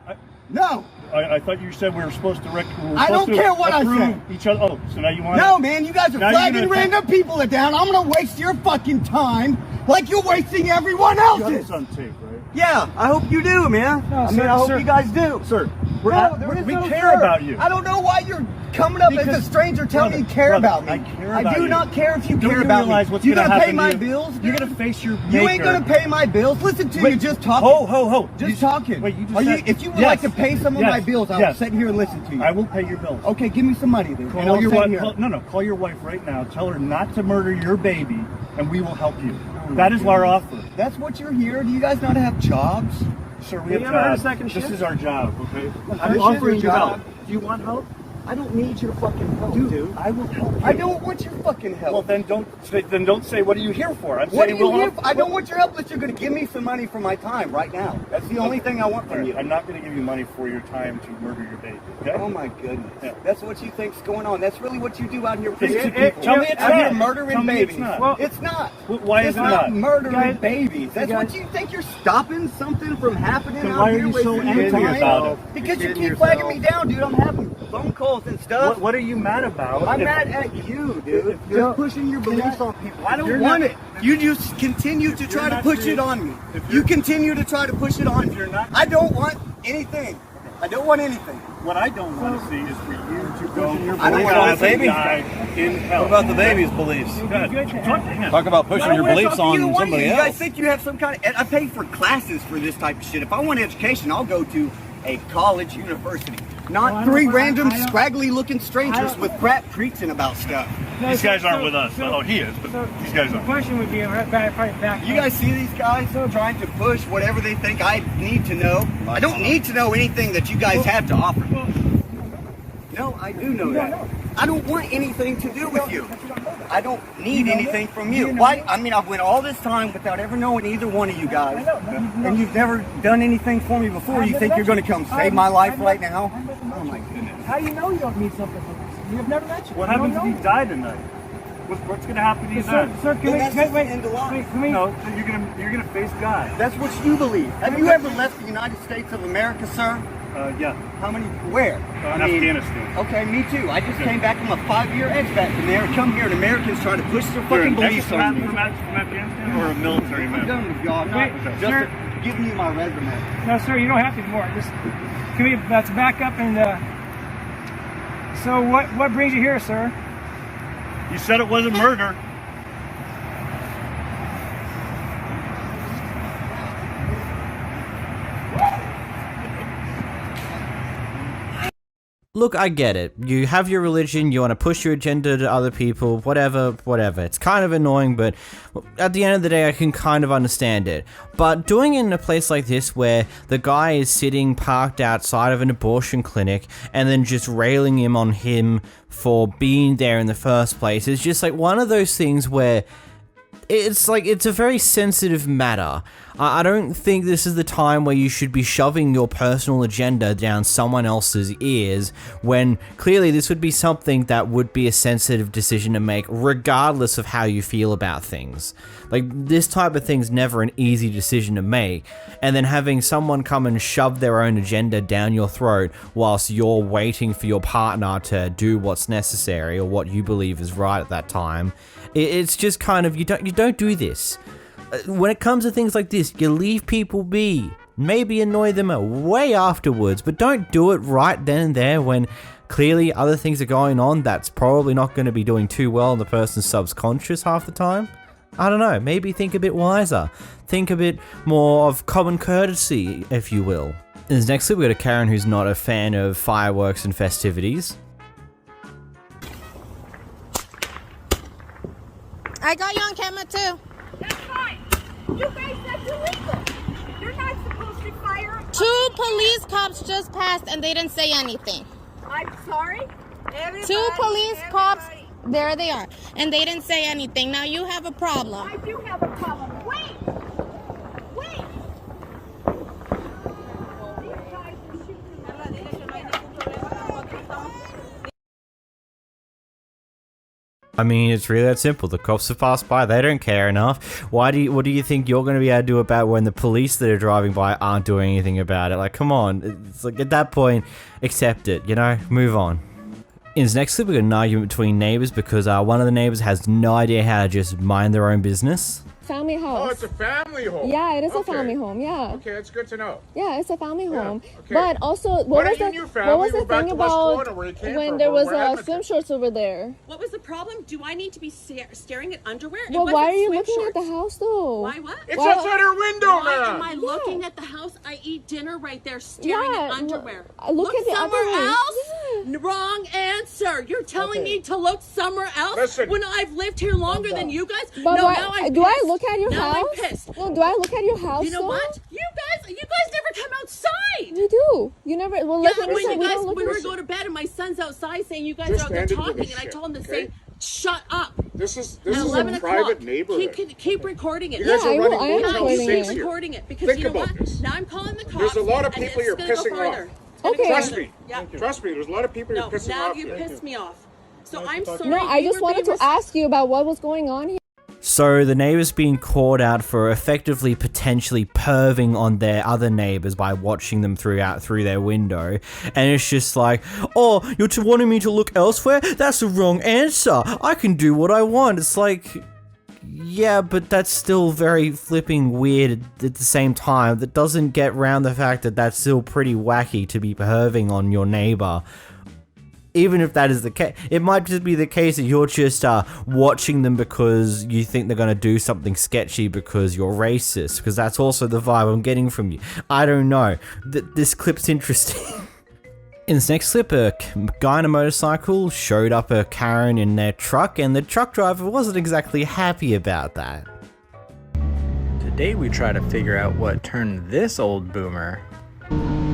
No! I thought you said we were supposed to. I don't care what I said. Each other. Oh, so now you want? No, man, you guys are Now you're flagging gonna random people down. I'm gonna waste your fucking time like you're wasting everyone You have else's. this on tape, right? Yeah, I hope you do, man. I mean, I hope you guys do. Sir, We we care about you. I don't know why you're coming up as a stranger telling me you care about me. I care about I do you. not care if you Don't care you about realize me. what's You gonna gonna pay happen my to you? bills? You're gonna face your You ain't maker. gonna pay my bills. Listen to Wait, you just talking. Ho. Just talking. Wait, you just Are you? said- If you would Yes. like to pay some of Yes. my bills, I'll Yes. sit here and listen to you. I will pay your bills. Okay, give me some money then. and Call I'll your sit wife. here. Call your wife right now. Tell her not to murder your baby, and we will help you. That is our offer. That's what you're here. Do you guys not have jobs? Sir, we have you ever heard of jobs. second This shift? is our job, okay? First I'm shift offering is you job. help. Do you want help? I don't need your fucking help, dude. I will help you. I don't want your fucking help. Well, then don't say what are you here for? I'm What are saying you we'll here help. for? I don't want your help unless you're going to give me some money for my time right now. That's the only thing I want from you. I'm not going to give you money for your time to murder your baby. Okay? Oh my goodness. Yeah. That's what you think's going on. That's really what you do out here. Tell Pushing me it's people. not. Out here murdering Tell me babies. it's not. Well, it's not. Why it's is it not? murdering Guys- babies. That's guys- what you think you're stopping something from happening Then out why are here. you so wasting your angry time? about it? Because you You're keep kidding flagging yourself. me down, dude. I'm having phone calls and stuff. What are you mad about? I'm If- mad at you, dude. You're You're pushing your beliefs on people. I You're don't want not- it. You just continue to try to not push creating- it on me. if You you're- continue to try to push it on me. you're not- I don't want anything. I don't want anything. What I don't want to see is for you to go I don't want on the baby. die in hell. What about the baby's beliefs? Talk about pushing your beliefs on somebody You guys else. think you have some kind of... I pay for classes for this type of shit. If I want education, I'll go to a college, university. Not three random, scraggly-looking strangers with crap preaching about stuff. These guys aren't with us. Oh, he is, but these guys aren't. question would be right back. You guys see these guys trying to push whatever they think I need to know? I don't need to know anything that you guys have to offer. No, I do know that. I don't want anything to do with you. I don't need anything from you. Why? I mean, I've went all this time without ever knowing either one of you guys, and you've never done anything for me before. You think you're going to come save my life right now? Oh my goodness. How do you know you don't need something from us? We have never met you. What happens if you die tonight? What's going to happen to you then? Sir, can we end the line. No, you're gonna face God. That's what you believe. Have you ever left the United States of America, sir? Yeah. How many? Where? In Afghanistan. Okay, me too. I just came back from a 5-year expat from there. Come here, and Americans trying to push their You're fucking an beliefs on me. from Afghanistan or a military I'm man? done with y'all. I'm not Wait, just sir. giving you my resume. No, sir, you don't have to anymore. Just can we? Let's back up and. So what brings you here, sir? You said it wasn't murder. Look, I get it. You have your religion, you want to push your agenda to other people, whatever. It's kind of annoying, but at the end of the day, I can kind of understand it. But doing it in a place like this where the guy is sitting parked outside of an abortion clinic and then just railing him on him for being there in the first place is just like one of those things where it's like, it's a very sensitive matter. I don't think this is the time where you should be shoving your personal agenda down someone else's ears when clearly this would be something that would be a sensitive decision to make regardless of how you feel about things. Like, this type of thing's never an easy decision to make, and then having someone come and shove their own agenda down your throat whilst you're waiting for your partner to do what's necessary or what you believe is right at that time, it's just kind of, you don't do this. When it comes to things like this, you leave people be. Maybe annoy them way afterwards, but don't do it right then and there when clearly other things are going on that's probably not going to be doing too well in the person's subconscious half the time. I don't know, maybe think a bit wiser. Think a bit more of common courtesy, if you will. And next we've got a Karen who's not a fan of fireworks and festivities. I got you on camera too. That's fine. You guys, that's illegal. You're not supposed to fire. 2 police cops just passed and they didn't say anything. I'm sorry. 2 police cops, there they are, and they didn't say anything. Now you have a problem. I do have a problem. Wait. Wait. I mean, it's really that simple. The cops have passed by, they don't care enough. What do you think you're going to be able to do about when the police that are driving by aren't doing anything about it? Like, come on. It's like, at that point, accept it, you know? Move on. In this next clip, we got an argument between neighbors because one of the neighbors has no idea how to just mind their own business. Family house. Oh, it's a family home. Yeah, it is Okay. a family home. Yeah. Okay, that's good to know. Yeah, it's a family home. okay. But also, what What was are you the new family? what was the We're back thing to West about Florida, where you came when from. there was We're Edmonton. swim shorts over there? What was the problem? Do I need to be staring at underwear? It Well, why wasn't are you swim looking shorts. at the house though? Why what? It's Why- outside our window, Why man. am I looking at the house? I eat dinner right there staring Yeah, at underwear. look at the other somewhere way. else? Wrong answer. You're telling me to look somewhere else Listen. when I've lived here longer than you guys? But no, why, now I'm do I pissed. look at your now house? I'm pissed. No, do I look at your house? You know though? what? You guys never come outside. You do. You never. Well, Yeah, look at when me. you We guys, don't look when at we go to bed and my son's outside saying you guys Just are out there stand into talking, this and I shit, told him to okay? say, shut up. This is At a 11 private o'clock. neighborhood. Keep recording it. You guys Yeah, are I will. running I am Motel recording 6 it. here. Recording it because Think you know about what? this. Now I'm calling the cops. There's a lot of and people it's you're gonna go pissing farther. off. It's gonna go Okay. Trust farther. me. Yeah. Trust me. There's a lot of people No, you're pissing now off you here. pissed me off. So I'm sorry. No, I we just were wanted being to ask you about what was going on here. So the neighbors being called out for effectively potentially perving on their other neighbors by watching them through their window, and it's just like, oh, you're wanting me to look elsewhere? That's the wrong answer. I can do what I want. It's like, yeah, but that's still very flipping weird at the same time. That doesn't get around the fact that that's still pretty wacky to be perving on your neighbor. Even if that is the case, it might just be the case that you're just watching them because you think they're going to do something sketchy because you're racist, because that's also the vibe I'm getting from you. I don't know. This clip's interesting. In this next clip, a guy on a motorcycle showed up a Karen in their truck, and the truck driver wasn't exactly happy about that. Today we try to figure out what turned this old boomer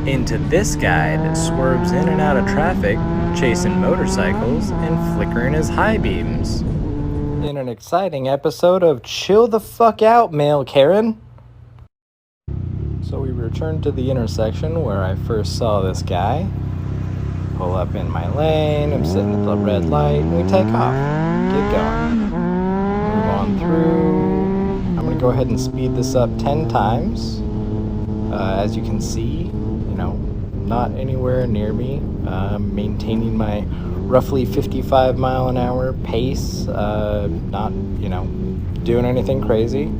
into this guy that swerves in and out of traffic, chasing motorcycles and flickering his high beams. In an exciting episode of Chill the Fuck Out, Male Karen. So we return to the intersection where I first saw this guy. Pull up in my lane, I'm sitting at the red light, and we take off. Keep going. Move on through. I'm gonna go ahead and speed this up 10 times. As you can see, not anywhere near me. Maintaining my roughly 55 mile an hour pace. Not, doing anything crazy.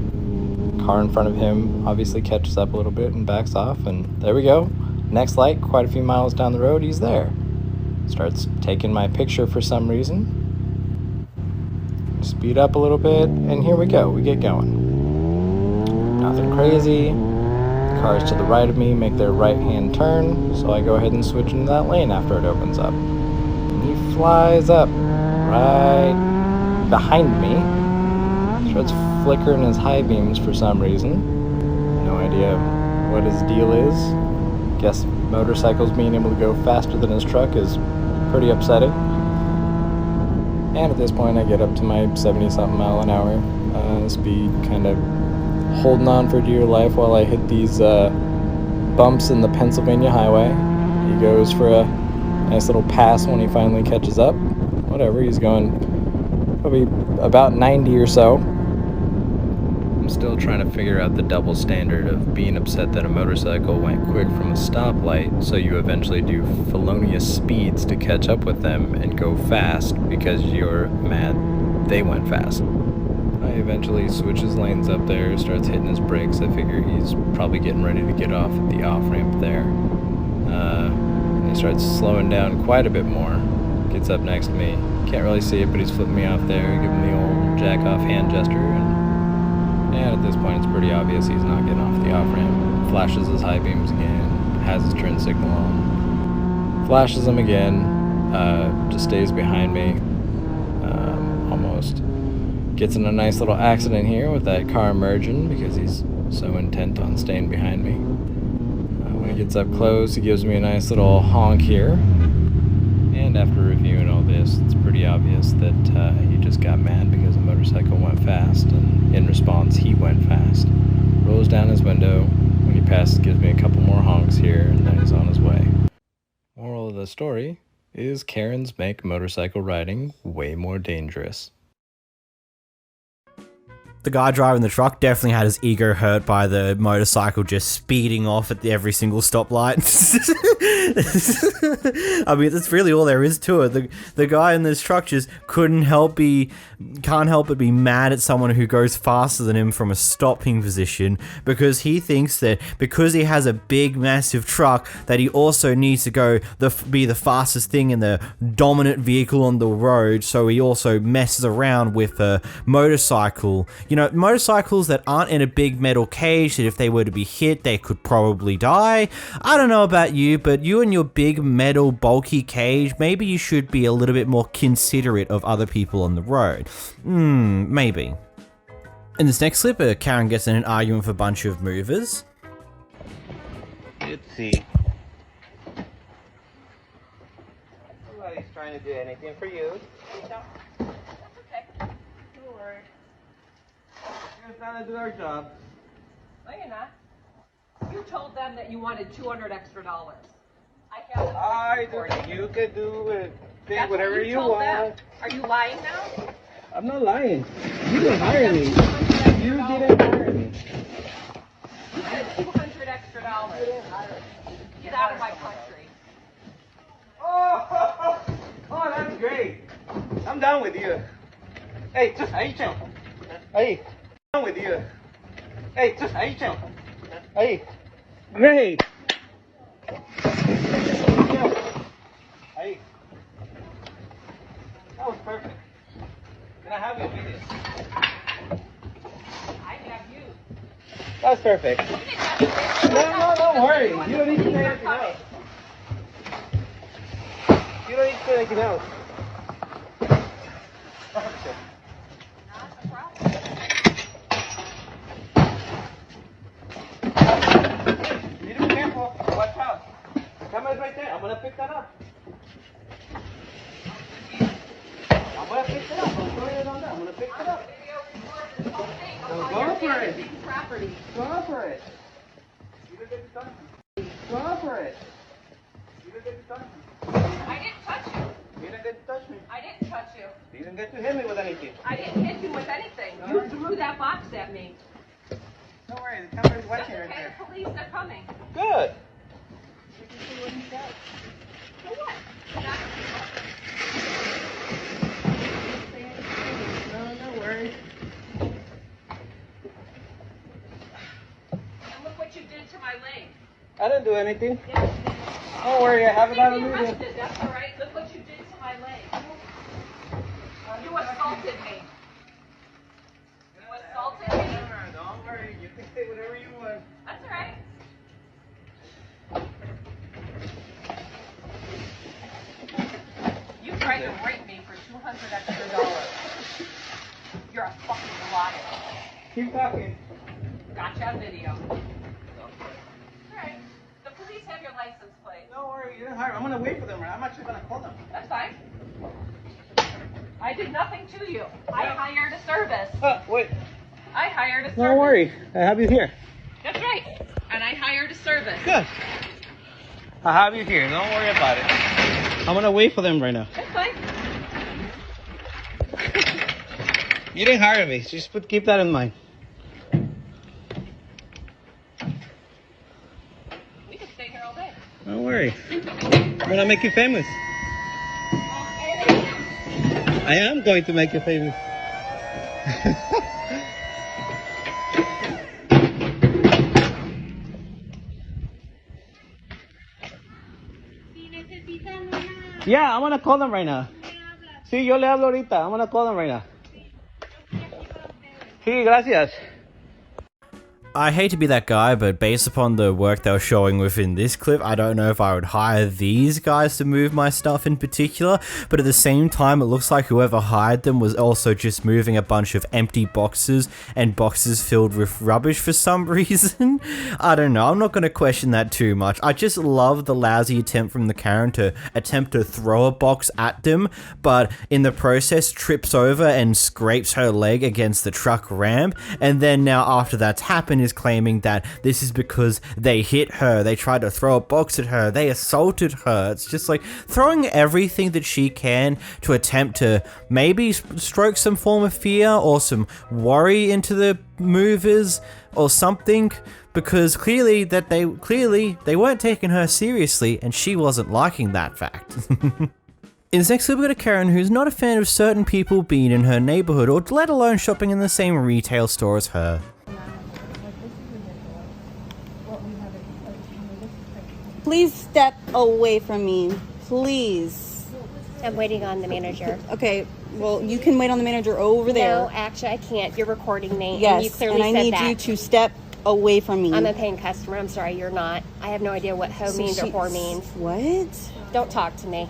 Car in front of him obviously catches up a little bit and backs off, and there we go. Next light, quite a few miles down the road, he's there. Starts taking my picture for some reason. Speed up a little bit, and here we go. We get going. Nothing crazy. Cars to the right of me make their right-hand turn, so I go ahead and switch into that lane after it opens up. And he flies up right behind me. Starts flickering his high beams for some reason. No idea what his deal is. Guess motorcycles being able to go faster than his truck is pretty upsetting. And at this point I get up to my 70-something mile an hour speed, kind of holding on for dear life while I hit these bumps in the Pennsylvania highway. He goes for a nice little pass when he finally catches up. Whatever, he's going probably about 90 or so. I'm still trying to figure out the double standard of being upset that a motorcycle went quick from a stoplight, so you eventually do felonious speeds to catch up with them and go fast because you're mad they went fast. I He eventually switches lanes up there, starts hitting his brakes. I figure he's probably getting ready to get off at the off-ramp there. And he starts slowing down quite a bit more. Gets up next to me. Can't really see it, but he's flipping me off there, giving the old jack-off hand gesture. And at this point, it's pretty obvious he's not getting off the off-ramp. Flashes his high beams again, has his turn signal on. Flashes them again, just stays behind me. Almost gets in a nice little accident here with that car merging because he's so intent on staying behind me. When he gets up close, he gives me a nice little honk here. And after reviewing all this, it's pretty obvious that he just got mad because the motorcycle went fast, and in response, he went fast. Rolls down his window. When he passes, gives me a couple more honks here, and then he's on his way. Moral of the story is Karens make motorcycle riding way more dangerous. The guy driving the truck definitely had his ego hurt by the motorcycle just speeding off at every single stoplight. I mean, that's really all there is to it. The guy in this truck just can't help but be mad at someone who goes faster than him from a stopping position, because he thinks that because he has a big, massive truck, that he also needs to be the fastest thing in the dominant vehicle on the road, so he also messes around with a motorcycle. You know, motorcycles that aren't in a big metal cage that if they were to be hit, they could probably die. I don't know about you, but you and your big metal bulky cage, maybe you should be a little bit more considerate of other people on the road. Maybe. In this next clip, Karen gets in an argument with a bunch of movers. Let's see. Nobody's trying to do anything for you. We're trying to do our job. No, you're not. You told them that you wanted $200 extra. You can do it. That's Whatever what you told want. them. Are you lying now? I'm not lying. You didn't hire me. You didn't hire me. You said $200 extra. Get out of my country. Oh, that's great. I'm down with you. Hey, just chill. Hey, I'm down with you. Hey, just chill. Hey, great. Hey, that was perfect. Can I have your video? I have you. That's perfect. No, don't worry. You don't need to say anything else. You don't need to say anything else. Okay. You need to be careful. Watch out. The camera's right there. I'm gonna pick that up. I'm gonna pick it up. I'm throwing it on there. I'm gonna pick it up. Go for it. Go for it. You didn't get to touch me. Go for it. You didn't get to touch me. I didn't touch you. You didn't get to touch me. I didn't touch you. You didn't get to hit me with anything. I didn't hit you with anything. You threw that box at me. Don't worry, the camera's That's watching right okay. there. The police are coming. Good. You can see what he said. So what? No worries. And look what you did to my leg. I didn't do anything. Yes. Don't worry, I have it on You video. arrested. That's all right. Look what you did to my leg. You assaulted me. You assaulted me. Don't worry, you can say whatever you want. That's all right. You tried to rape me for $200 extra. You're a fucking liar. Keep talking. Gotcha on video. Alright. The police have your license plate. Don't worry, you didn't hire me. I'm gonna wait for them. I'm actually gonna call them. That's fine. I did nothing to you. I hired a service. Wait. I hired a service. Don't worry, I have you here. That's right. And I hired a service. Good. I have you here. Don't worry about it. I'm gonna wait for them right now. That's fine. You didn't hire me. Just keep that in mind. We can stay here all day. Don't worry. I'm gonna make you famous. I am going to make you famous. Yeah, I'm gonna call them right now. Sí, yo le hablo ahorita. I'm gonna call them right now. Sí, gracias. I hate to be that guy, but based upon the work they were showing within this clip, I don't know if I would hire these guys to move my stuff in particular, but at the same time, it looks like whoever hired them was also just moving a bunch of empty boxes and boxes filled with rubbish for some reason. I don't know, I'm not going to question that too much. I just love the lousy attempt from the Karen to attempt to throw a box at them, but in the process trips over and scrapes her leg against the truck ramp, and then now after that's happened is claiming that this is because they hit her, they tried to throw a box at her, they assaulted her. It's just like throwing everything that she can to attempt to maybe stroke some form of fear or some worry into the movers or something, because clearly they weren't taking her seriously and she wasn't liking that fact. In this next clip, we've got a Karen who's not a fan of certain people being in her neighborhood or let alone shopping in the same retail store as her. Please step away from me, please. I'm waiting on the manager. Okay, well, you can wait on the manager over there. No, actually, I can't. You're recording me. Yes, and you clearly I said need that. you to step away from me. I'm a paying customer. I'm sorry, you're not. I have no idea what ho means or whore means. What? Don't talk to me.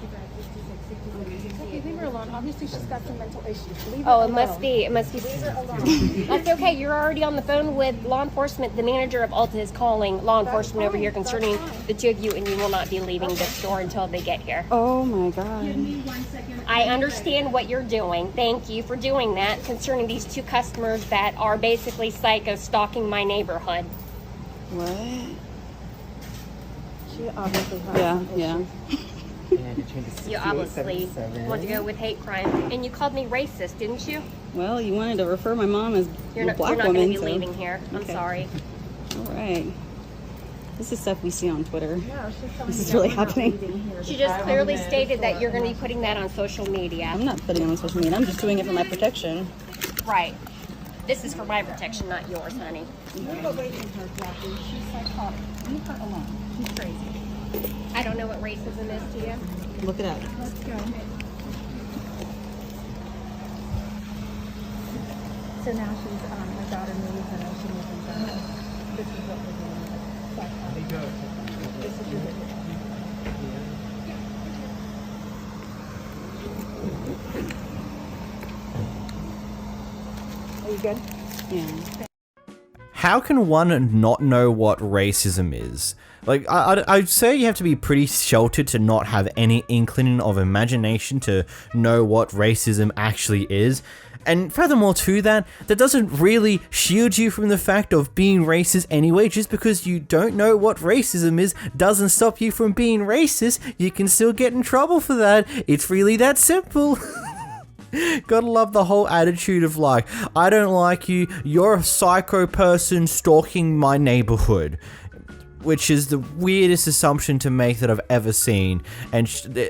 Okay, leave her alone. Obviously, she's got some mental issues. Leave her Oh, alone. it must be. Leave her alone. That's okay. You're already on the phone with law enforcement. The manager of Ulta is calling law enforcement over here concerning the two of you, and you will not be leaving the store until they get here. Oh my God. Give me 1 second. I understand what you're doing. Thank you for doing that concerning these two customers that are basically psycho stalking my neighborhood. What? She obviously has Yeah. You obviously want to go with hate crime, and you called me racist, didn't you? Well, you wanted to refer my mom as You're a not, black you're not woman. going to be so- leaving here. I'm Okay. sorry. All right. This is stuff we see on Twitter. No, she's telling This me is that really we're not happening. leaving here. She The just guy clearly owns the stated that store. you're going to be putting that on social media. I'm not putting it on social media. I'm just doing it for my protection. Right. This is for my protection, not yours, honey. Move away from her, Jackie. She's psychotic. Leave her alone. She's crazy. I don't know what racism is to you. Look it up. Let's go. So now she's, my daughter moved and she moved in Ghana. This is what we're doing. Psychotic. This is ridiculous. Are you good? Yeah. How can one not know what racism is? Like, I'd say you have to be pretty sheltered to not have any inkling of imagination to know what racism actually is. And furthermore to that, that doesn't really shield you from the fact of being racist anyway. Just because you don't know what racism is doesn't stop you from being racist. You can still get in trouble for that. It's really that simple. Gotta love the whole attitude of like, I don't like you, you're a psycho person stalking my neighborhood. Which is the weirdest assumption to make that I've ever seen. And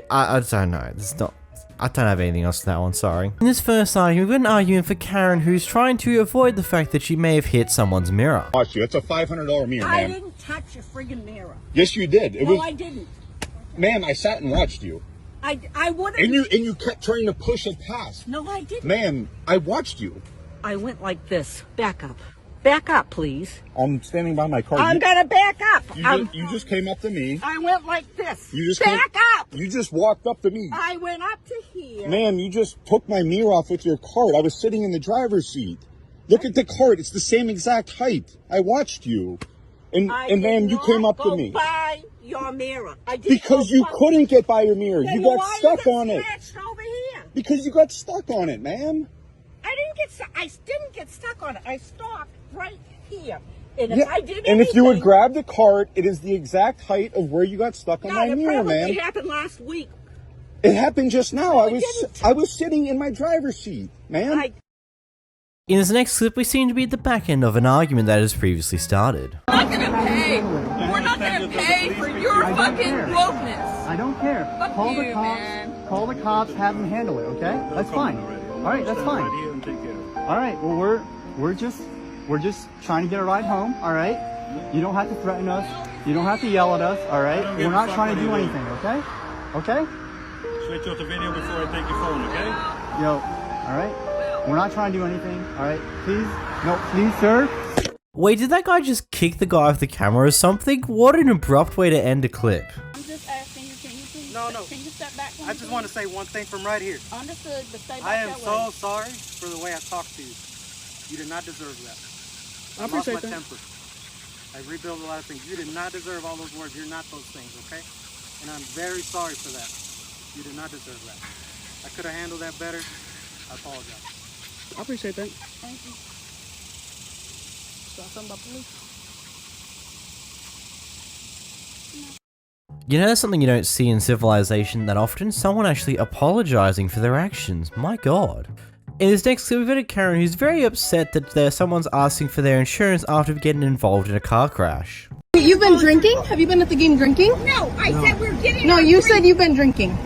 I don't know, it's not... I don't have anything else to that one, sorry. In this first argument, we've got an argument for Karen who's trying to avoid the fact that she may have hit someone's mirror. It's a $500 mirror, I ma'am. didn't touch your friggin' mirror. Yes, you did. No, I didn't. Ma'am, I sat and watched you. I would have. And you kept trying to push it past. No, I didn't. Ma'am, I watched you. I went like this. Back up. Back up, please. I'm standing by my car. I'm gonna back up. You just came up to me. I went like this. You just back up. You just walked up to me. I went up to here. Ma'am, you just took my mirror off with your cart. I was sitting in the driver's seat. Look at the cart. It's the same exact height. I watched you. And ma'am, you came up to me. By your mirror. I didn't Because you couldn't get by your mirror. Then You got why stuck is it on it. scratched over here? Because you got stuck on it, ma'am. I didn't get stuck on it. I stopped right here. And if Yeah, I did and if you would anything- grab the cart, it is the exact height of where you got stuck on my it mirror, probably ma'am. happened last week. It happened just now. No, I was sitting in my driver's seat, ma'am. In this next clip, we seem to be at the back end of an argument that has previously started. We're not gonna pay. We're not gonna pay for your fucking wokeness. I don't care. Fuck Call you, the cops. man. Call the cops. Have them handle it. Okay? That's fine. All right, that's fine. All right. Well, we're just trying to get a ride home. All right. You don't have to threaten us. You don't have to yell at us. All right. We're not trying to do anything. Okay? Okay? Switch off the video before I take your phone, okay? Yo, all right? We're not trying to do anything, all right? Please, no, please, sir. Wait, did that guy just kick the guy off the camera or something? What an abrupt way to end a clip. I'm just asking you, can you please? No. Can you step back? I just want to say one thing from right here. Understood, but stay back I am that so way. sorry for the way I talked to you. You did not deserve that. I lost appreciate my that. temper. I rebuilt a lot of things. You did not deserve all those words. You're not those things, okay? And I'm very sorry for that. You did not deserve that. I could have handled that better. I apologize. I appreciate that. Thank you. Got something about police? You know, there's something you don't see in civilization that often, someone actually apologizing for their actions. My god. In this next clip, we've got a Karen who's very upset that someone's asking for their insurance after getting involved in a car crash. You've been drinking? Have you been at the game drinking? No, I said we're getting. No, you said you've been drinking.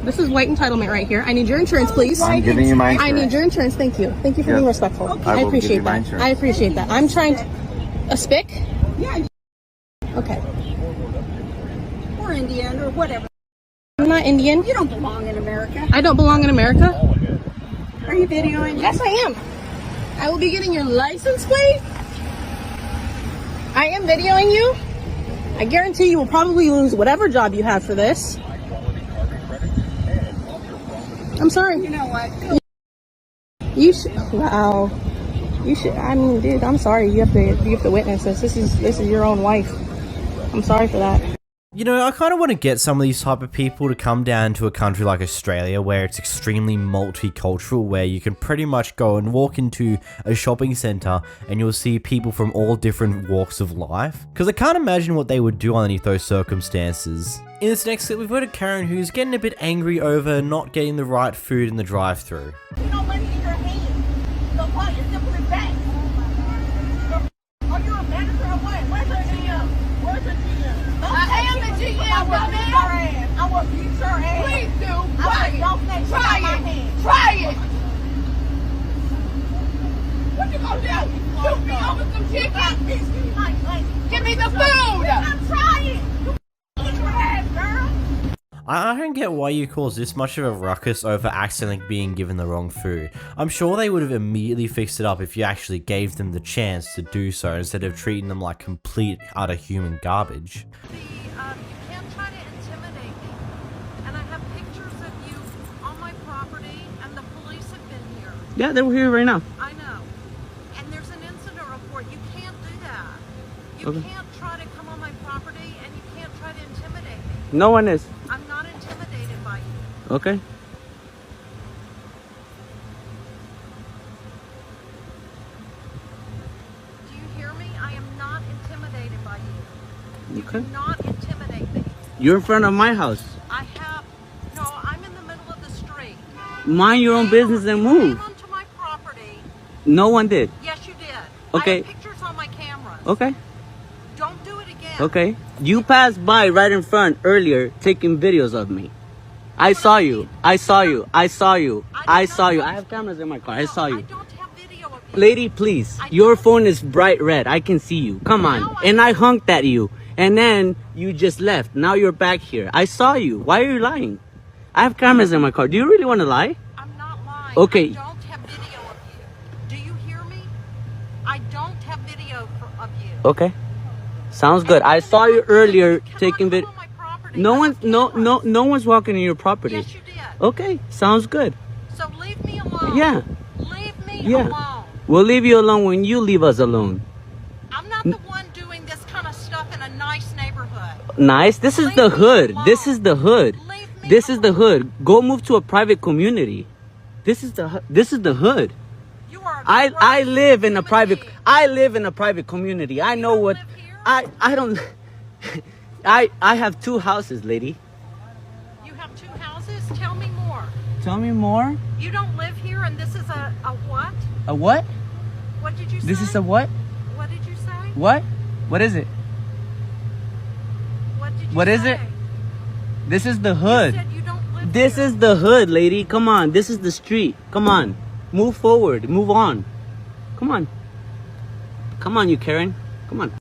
This is white entitlement right here. I need your insurance, please. I'm giving you my I insurance. need your insurance. Thank you. Thank you for Yes. being respectful. Okay. I I will give appreciate you my that. insurance. I appreciate that. I'm trying to... A spick? Yeah, Okay. or Indian or whatever. I'm not Indian. You don't belong in America. I don't belong in America. Are you videoing? Yes, I am. I will be getting your license plate. I am videoing you. I guarantee you will probably lose whatever job you have for this. I'm sorry. You know what? You should. Wow. You should. I mean, dude, I'm sorry. You have to witness this. This is your own wife. I'm sorry for that. You know, I kind of want to get some of these type of people to come down to a country like Australia where it's extremely multicultural, where you can pretty much go and walk into a shopping centre and you'll see people from all different walks of life. Because I can't imagine what they would do underneath those circumstances. In this next clip, we've got a Karen who's getting a bit angry over not getting the right food in the drive-thru. You know money in your hand. So what? You're simply back. Are you a manager or what? Where's the GM? Where's the GM? I am the GM, dumbass. I will beat your ass. Please do. Try it. Try it. Try it. What you gonna do? Shoot me over some chicken? Give me the food. I'm trying. Get your ass, girl. I don't get why you cause this much of a ruckus over accidentally being given the wrong food. I'm sure they would have immediately fixed it up if you actually gave them the chance to do so instead of treating them like complete, utter human garbage. You can't try to intimidate me. And I have pictures of you on my property, and the police have been here. Yeah, they were here right now. I know. And there's an incident report. You can't do that. You Okay. can't try to come on my property, and you can't try to intimidate me. No one is. I'm not intimidated by you. Okay. Do you hear me? I am not intimidated by you. You Okay. cannot intimidate me. You're in front of my house. I have... No, I'm in the middle of the street. Mind your own business and move. Onto my property. No one did. Yes, you did. Okay. I have pictures on my cameras. Okay. Don't do it again. Okay. You passed by right in front earlier taking videos of me. I saw you. I saw you. I saw you. I saw you. I have cameras in my car. I saw you. Lady, please. Your phone is bright red. I can see you. Come on. And I honked at you. And then you just left. Now you're back here. I saw you. Why are you lying? I have cameras in my car. Do you really want to lie? I'm not lying. Okay. I don't have video of you. Do you hear me? I don't have video of you. Okay. Sounds good. I saw you earlier taking video. No one's walking in your property. Yes, you did. Okay. Sounds good. So leave me alone. Yeah. Leave me Yeah. alone. We'll leave you alone when you leave us alone. I'm not the one doing this kind of stuff in a nice neighborhood. Nice. This is the hood. This is the hood. This is the hood. Go move to a private community. This is the hood. I live in a private community. I know what I don't I have 2 houses, lady. You have 2 houses? Tell me more. Tell me more. You don't live here, and this is a what? A what? What did you say? This is a what? What did you say? What? What is it? What is it? This is the hood. You said you don't live This is the hood, lady. Come on. This is the street. Come on. Move forward. Move on. Come on. Come on, you Karen. Come on.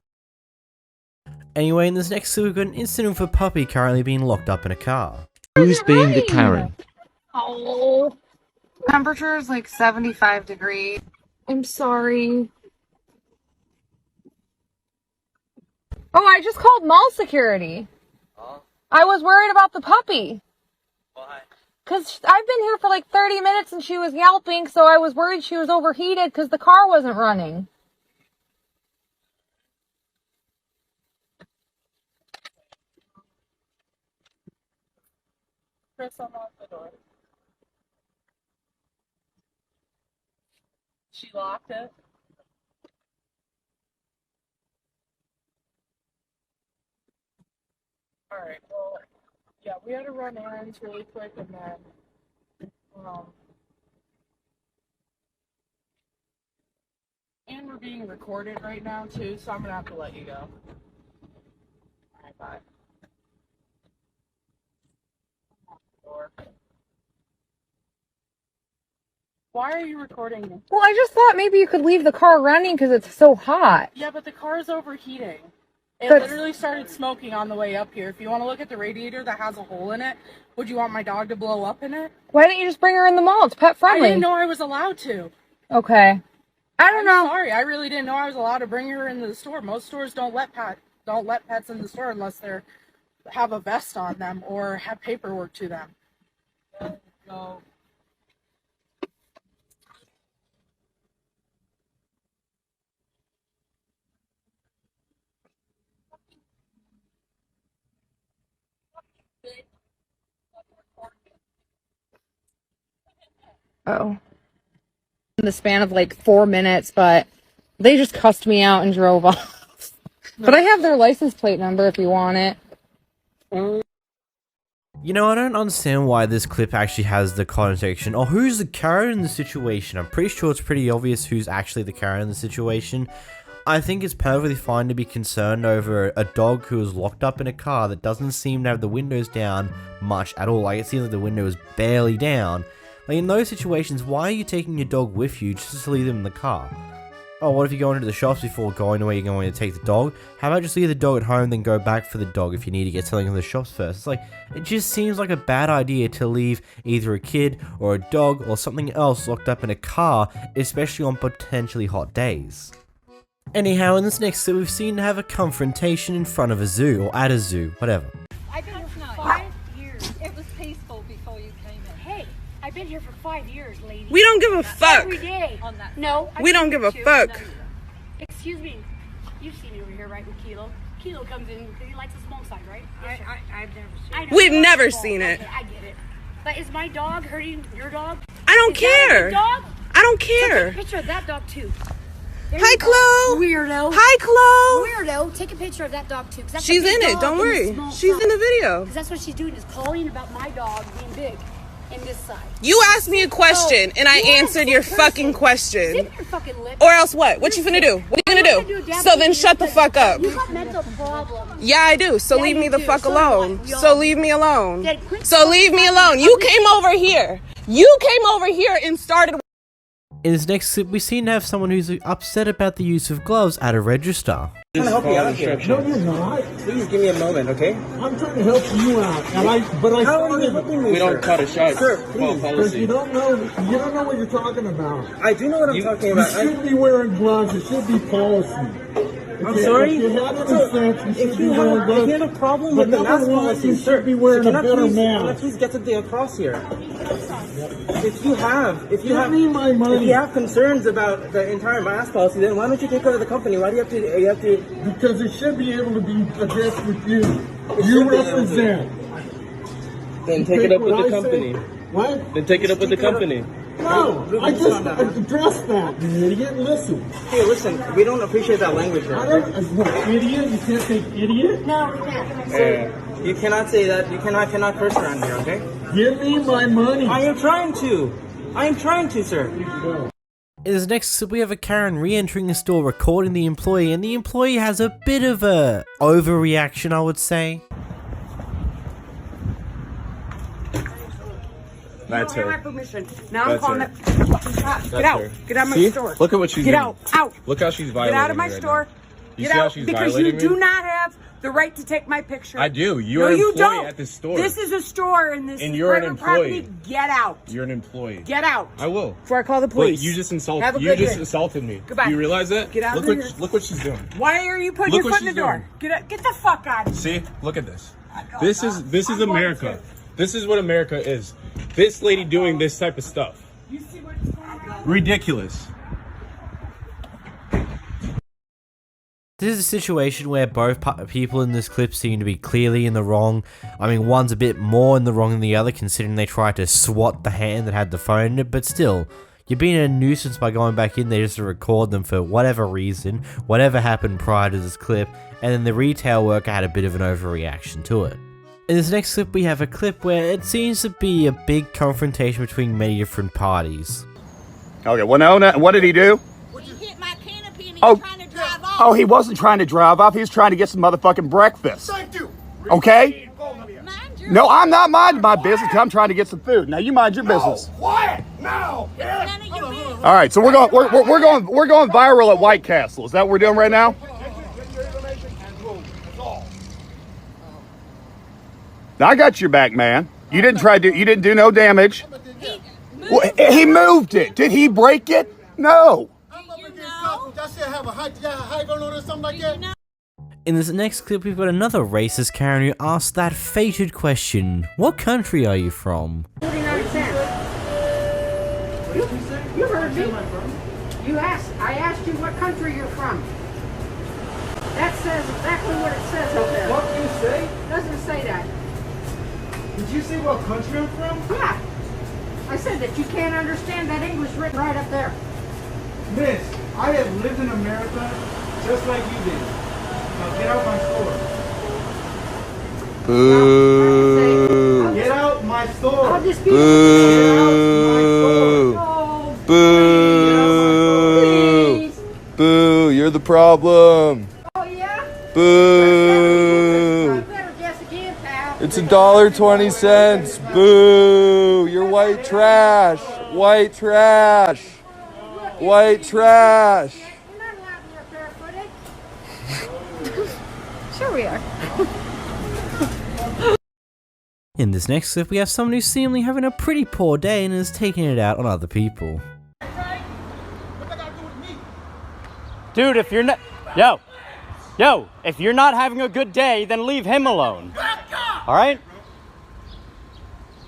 Anyway, in this next clip, we've got an incident with a puppy currently being locked up in a car. Who's being the Karen? Oh, temperature is like 75 degrees. I'm sorry. Oh, I just called mall security. I was worried about the puppy. Why? Because I've been here for like 30 minutes and she was yelping, so I was worried she was overheated because the car wasn't running. Chris, unlock the door. She locked it. Alright, well, yeah, we had to run errands really quick and then, and we're being recorded right now too, so I'm gonna have to let you go. Alright, bye. Why are you recording me? Well, I just thought maybe you could leave the car running because it's so hot. Yeah, but the car's overheating. It literally started smoking on the way up here. If you want to look at the radiator that has a hole in it, would you want my dog to blow up in it? Why didn't you just bring her in the mall? It's pet friendly. I didn't know I was allowed to. Okay. I'm sorry. I really didn't know I was allowed to bring her into the store. Most stores don't let pets in the store unless they have a vest on them or have paperwork to them. Go. Oh. In the span of like 4 minutes, but they just cussed me out and drove off. But I have their license plate number if you want it. You know, I don't understand why this clip actually has the connotation, or who's the Karen in the situation. I'm pretty sure it's pretty obvious who's actually the Karen in the situation. I think it's perfectly fine to be concerned over a dog who is locked up in a car that doesn't seem to have the windows down much at all. Like, it seems like the window is barely down. Like, in those situations, why are you taking your dog with you just to leave them in the car? Oh, what if you go into the shops before going to where you're going to take the dog? How about just leave the dog at home, then go back for the dog if you need to get something from the shops first? It's like, it just seems like a bad idea to leave either a kid or a dog or something else locked up in a car, especially on potentially hot days. Anyhow, in this next clip, we've seen to have a confrontation in front of a zoo, or at a zoo, whatever. I've been here for 5 years. It was peaceful before you came in. Hey, I've been here for 5 years, lady. We don't give a fuck. Every day. No. We don't give a fuck. Excuse me. You've seen me over here, right, with Kilo? Kilo comes in because he likes the small side, right? Yes, I've never seen it. We've never seen it. Okay, I get it. But is my dog hurting your dog? I don't care. Dog? I don't care. So take a picture of that dog, too. Hi, Chloe. Weirdo. Hi, Chloe. Weirdo. Take a picture of that dog, too. She's in it. Don't worry. She's in the video. Because that's what she's doing, is calling about my dog being big in this side. You asked me a question, and I answered your fucking question. Zip your fucking lip. Or else what? What you finna do? What you gonna do? So then shut the fuck up. You got mental problems. Yeah, I do. So Yeah, leave me you the do. fuck So alone. do I. So leave me alone. Then quit So leave me alone. You came over here. You came over here and started. In this next clip, we seem to have someone who's upset about the use of gloves at a register. I'm trying to help you out here. No, you're not. Please give me a moment, okay? I'm trying to help you out, and I How are you helping me, We don't cut a shot. Sir, please. Because you don't know what you're talking about. I do know what I'm talking about. You should be wearing gloves. It should be policy. I'm sorry? If you have any sense, you should be wearing gloves. If you have a problem with the mask policy, you should be wearing a better mask. Can I please get something across here? If you have concerns about the entire mask policy, then why don't you take over the company? Why do you have to? Because it should be able to be addressed with you. You represent. Then take it up with the company. What? Then take it up with the company. No, I just addressed that, you idiot. Listen. Hey, listen, we don't appreciate that language I right don't, what, idiot? You can't say idiot? No, we can't. You cannot say that. You cannot curse around here, okay? Give me my money. I am trying to, sir. In this next clip, we have a Karen re-entering the store, recording the employee, and the employee has a bit of a overreaction, I would say. That's her. My permission. Now I'm calling that That's fucking cop. Get out. her. Get out of my See? store. Look at what she's Get doing. out. Out. Look how she's Get violating out of my me right store. Get out, because you do not have the right to take my picture. I do. You're an employee at this store. This is a store, and this and is you're an private employee. property. Get out. You're an employee. Get out. I will. Before I call the police. But you just insulted. Have a You good just day. insulted me. Goodbye. Do you realize that? Get out Look of what here. look what she's doing. Why are you putting Look your what foot in the she's door? Get the fuck out of here. See? Look at this. This is America. This is what America is. This lady doing this type of stuff. You see what's going on? Ridiculous. This is a situation where both people in this clip seem to be clearly in the wrong. I mean, one's a bit more in the wrong than the other, considering they tried to swat the hand that had the phone in it, but still, you're being a nuisance by going back in there just to record them for whatever reason, whatever happened prior to this clip, and then the retail worker had a bit of an overreaction to it. In this next clip, we have a clip where it seems to be a big confrontation between many different parties. Okay, well, no, what did he do? He hit my canopy and he was trying to drive off. Oh, he wasn't trying to drive off. He was trying to get some motherfucking breakfast. Thank you. Okay? No, I'm not minding my business. I'm trying to get some food. Now you mind your business. Quiet now. All right, so we're going viral at White Castle. Is that what we're doing right now? Now I got your back, man. You didn't do no damage. He moved it. Did he break it? No. In this next clip, we've got another racist Karen who asks that fated question: what country are you from? You heard me. I asked you what country you're from. That says exactly what it says up there. What do you say? It doesn't say that. Did you say what country I'm from? Yeah. I said that you can't understand that English written right up there. Miss, I have lived in America just like you did. Now get out my store. Boo. Get out my store. I'll dispute Boo. Boo. Boo. You're the problem. Oh yeah? Boo. Better guess again, pal. It's $1.20. Boo. You're white trash. White trash. White trash. We're not allowed to look barefooted. Sure we are. In this next clip, we have someone who's seemingly having a pretty poor day and is taking it out on other people. Dude, if you're not, if you're not having a good day, then leave him alone. All right?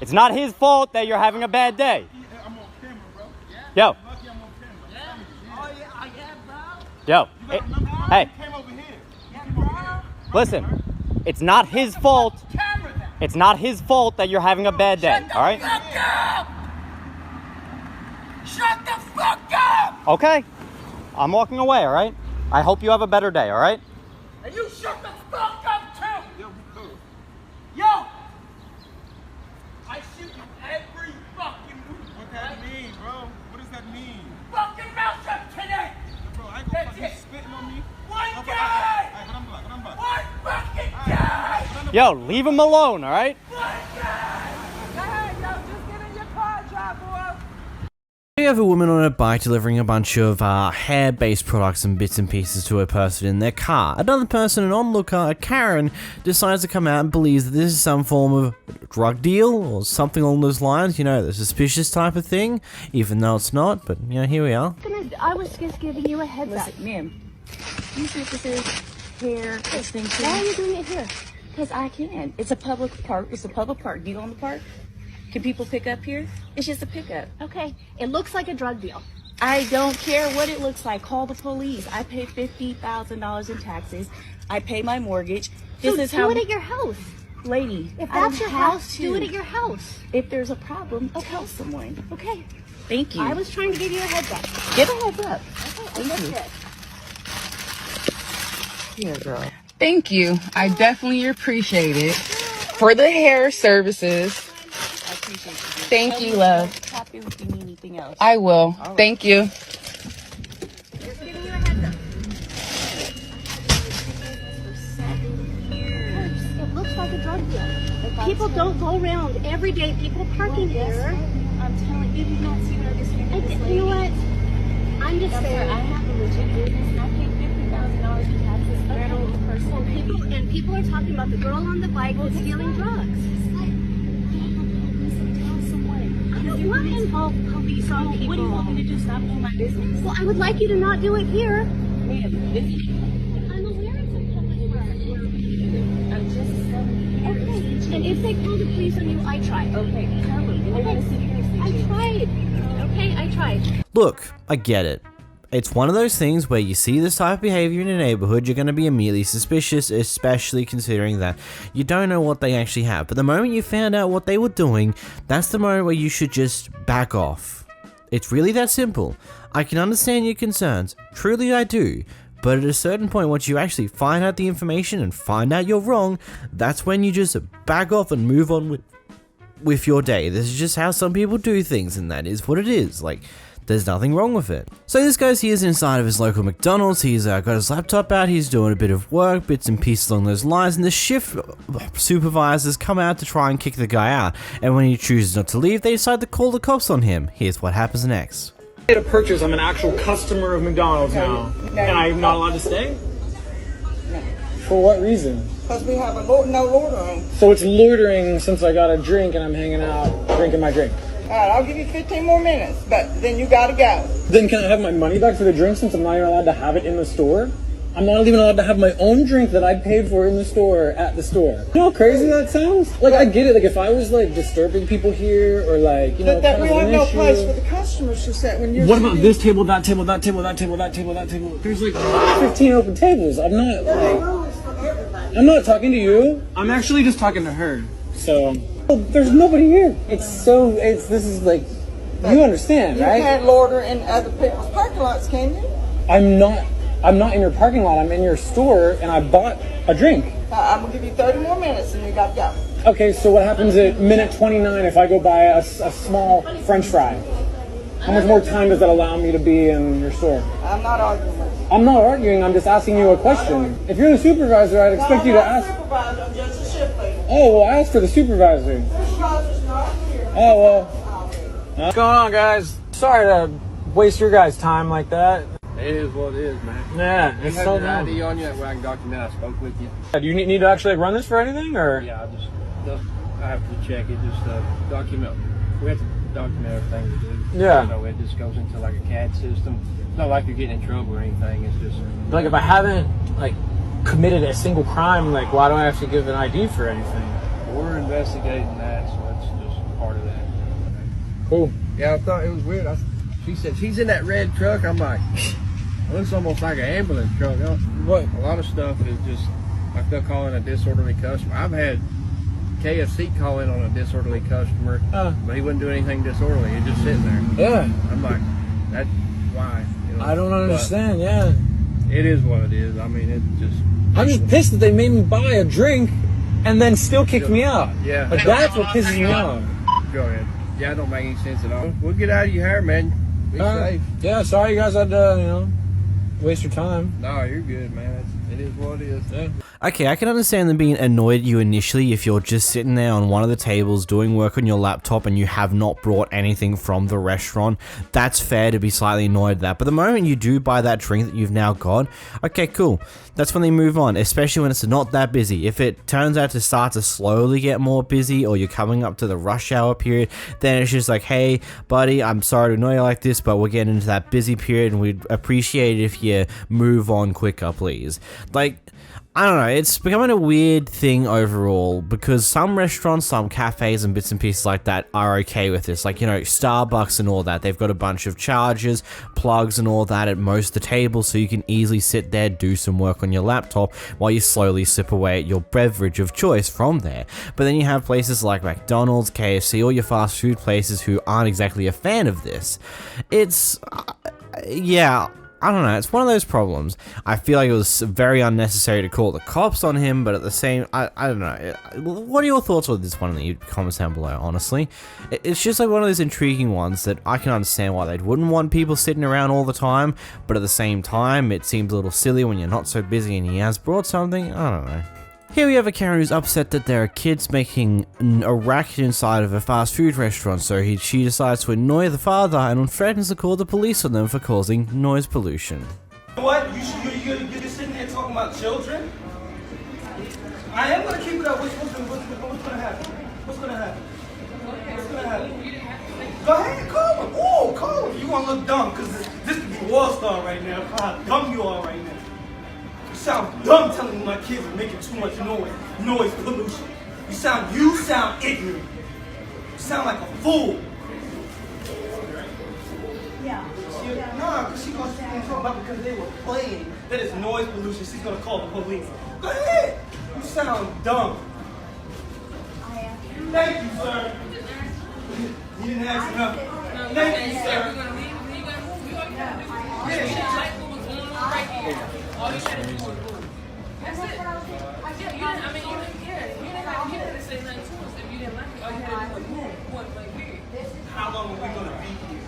It's not his fault that you're having a bad day. Yo. Hey. Listen, it's not his fault. It's not his fault that you're having a bad day, all right? Shut the fuck up! Okay. I'm walking away, all right? I hope you have a better day, all right? And you shut the fuck up too! Yo! I shoot you every fucking week. What does that mean, bro? What does that mean? Fucking mouth shut today! Bro, I ain't gonna fucking spitting on me. One guy! One fucking guy! Yo, leave him alone, all right? We have a woman on a bike delivering a bunch of hair-based products and bits and pieces to a person in their car. Another person, an onlooker, a Karen, decides to come out and believes that this is some form of drug deal or something along those lines, you know, the suspicious type of thing, even though it's not, but, you know, here we are. I was just giving you a heads up. Listen, ma'am, you see if this is hair extension? Why are you doing it here? Because I can. It's a public park. It's a public park. Do you own the park? Can people pick up here? It's just a pickup. Okay, it looks like a drug deal. I don't care what it looks like. Call the police. I pay $50,000 in taxes. I pay my mortgage. This So is do how it at your house. Lady, If I that's don't your have house, to. do it at your house. If there's a problem, tell someone. Okay. Thank you. I was trying to give you a heads up. Give a heads up. Okay, Thank you. Here, girl. Thank you. I definitely appreciate it. For the hair services. I appreciate you. Thank Tell you, me love. Tap in if you need anything else. I will. All right. Thank you. Just giving you a heads up. It looks like a drug deal. People don't go around every day. People parking here. I'm telling you, you do not see what I just heard this lady. You know what? I'm just I'm sorry, saying. I have a legit business. I pay $50,000 in taxes. we're talking about the girl on the bike that's stealing drugs. I don't want to involve police on people. What do you want me to do? Stop doing my business? Well, I would like you to not do it here. Ma'am, I'm aware it's a public park. I'm just okay. And if they call the police on you, I tried. Okay, tell me. Okay. I tried. Okay, I tried. Look, I get it. It's one of those things where you see this type of behavior in a neighborhood, you're going to be immediately suspicious, especially considering that you don't know what they actually have. But the moment you found out what they were doing, that's the moment where you should just back off. It's really that simple. I can understand your concerns, truly I do. But at a certain point, once you actually find out the information and find out you're wrong, that's when you just back off and move on with your day. This is just how some people do things, and that is what it is. Like, there's nothing wrong with it. So this guy's here inside of his local McDonald's. He's got his laptop out. He's doing a bit of work, bits and pieces along those lines. And the shift supervisors come out to try and kick the guy out. And when he chooses not to leave, they decide to call the cops on him. Here's what happens next. I made a purchase. I'm an actual customer of McDonald's now. And I'm not allowed to stay? No. For what reason? Because we have no loitering. So it's loitering since I got a drink and I'm hanging out drinking my drink. All right, I'll give you 15 more minutes, but then you gotta go. Then can I have my money back for the drink since I'm not even allowed to have it in the store? I'm not even allowed to have my own drink that I paid for in the store at the store. You know how crazy that sounds? Like, I get it. Like, if I was, like, disturbing people here or, like, you know, But that we have no issue. place for the customers to sit when you're What about this table, that table, that table, that table, that table, that table? There's, like, 15 open tables. I'm not, like... I'm not talking to you. I'm actually just talking to her. So... There's nobody here. This is like, you understand, right? You can't loiter in other people's parking lots, can you? I'm not in your parking lot. I'm in your store, and I bought a drink. I'm gonna give you 30 more minutes, and you gotta go. Okay, so what happens at minute 29 if I go buy a small French fry? How much more time does that allow me to be in your store? I'm not arguing with you. I'm not arguing. I'm just asking you a question. If you're the supervisor, I'd expect you to ask. Supervisor, I'm just a shift leader. Oh, well, ask for the supervisor. Supervisor's not here. Oh, well. What's going on, guys? Sorry to waste your guys' time like that. It is what it is, man. Yeah, you it's have so your dumb. ID on you, that way I can document I spoke with you. Do you need to actually run this for anything, or? Yeah, I have to check it, just document. We have to document everything we do. Yeah. So it just goes into like a CAD system. It's not like you're getting in trouble or anything. It's just Like, if I haven't, like, committed a single crime, like, why do I have to give an ID for anything? we're investigating that, so it's just part of that. Cool. Yeah, I thought it was weird. She said she's in that red truck. I'm like, it looks almost like an ambulance truck. What? A lot of stuff is just like they'll call in a disorderly customer. I've had KFC call in on a disorderly customer, but he wouldn't do anything disorderly. He's just sitting there. Yeah. I'm like, that's why. You know? I don't understand. Yeah. It is what it is. I mean, it's just. I'm just pissed that they made me buy a drink and then still kicked me out. Yeah. Like, that's what pisses me off. Go ahead. Yeah, it don't make any sense at all. We'll get out of your hair, man. Be safe. Yeah, sorry you guys had to, waste your time. No, you're good, man. It is what it is. Yeah. Okay, I can understand them being annoyed at you initially if you're just sitting there on one of the tables doing work on your laptop and you have not brought anything from the restaurant. That's fair to be slightly annoyed at that. But the moment you do buy that drink that you've now got, okay, cool. That's when they move on, especially when it's not that busy. If it turns out to start to slowly get more busy or you're coming up to the rush hour period, then it's just like, hey, buddy, I'm sorry to annoy you like this, but we're getting into that busy period and we'd appreciate it if you move on quicker, please. Like, I don't know, it's becoming a weird thing overall because some restaurants, some cafes and bits and pieces like that are okay with this. Like, Starbucks and all that, they've got a bunch of chargers, plugs and all that at most of the tables so you can easily sit there, do some work on your laptop while you slowly sip away at your beverage of choice from there. But then you have places like McDonald's, KFC, or your fast food places who aren't exactly a fan of this. It's, yeah, I don't know, it's one of those problems. I feel like it was very unnecessary to call the cops on him, but at the same, I don't know. What are your thoughts on this one in the comments down below, honestly? It's just like one of those intriguing ones that I can understand why they wouldn't want people sitting around all the time, but at the same time, it seems a little silly when you're not so busy and he has brought something, I don't know. Here we have a Karen who's upset that there are kids making a racket inside of a fast food restaurant, so she decides to annoy the father and threatens to call the police on them for causing noise pollution. You know what? You're just sitting there talking about children? I am gonna keep it up. What's gonna happen? What's gonna happen? What's gonna happen? Go ahead, call him. Oh, call him. You wanna look dumb, cause this could be Wall Star right now. How dumb you are right now. You sound dumb telling me my kids are making too much noise pollution. You sound ignorant. You sound like a fool. Yeah. Nah, because she's going to get in trouble because they were playing. That is noise pollution. She's going to call the police. Go ahead. You sound dumb. Thank you, sir. You didn't ask enough. Thank you, sir. All you had to do was move. That's it. Yeah, you didn't say nothing to us if you didn't like it. All you had to do was move. How long are we going to be here?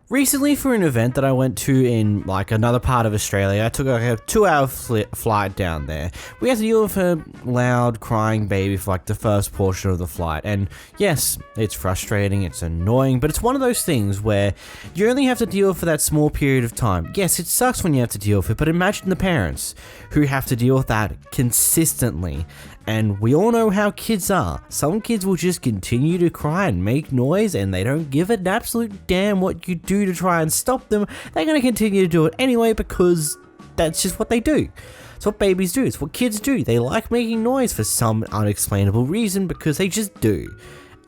Recently, for an event that I went to in like another part of Australia, I took like a 2-hour flight down there. We had to deal with a loud crying baby for like the first portion of the flight, and yes, it's frustrating, it's annoying, but it's one of those things where you only have to deal with for that small period of time. Yes, it sucks when you have to deal with it, but imagine the parents who have to deal with that consistently. And we all know how kids are. Some kids will just continue to cry and make noise, and they don't give an absolute damn what you do to try and stop them. They're going to continue to do it anyway because that's just what they do. It's what babies do. It's what kids do. They like making noise for some unexplainable reason because they just do.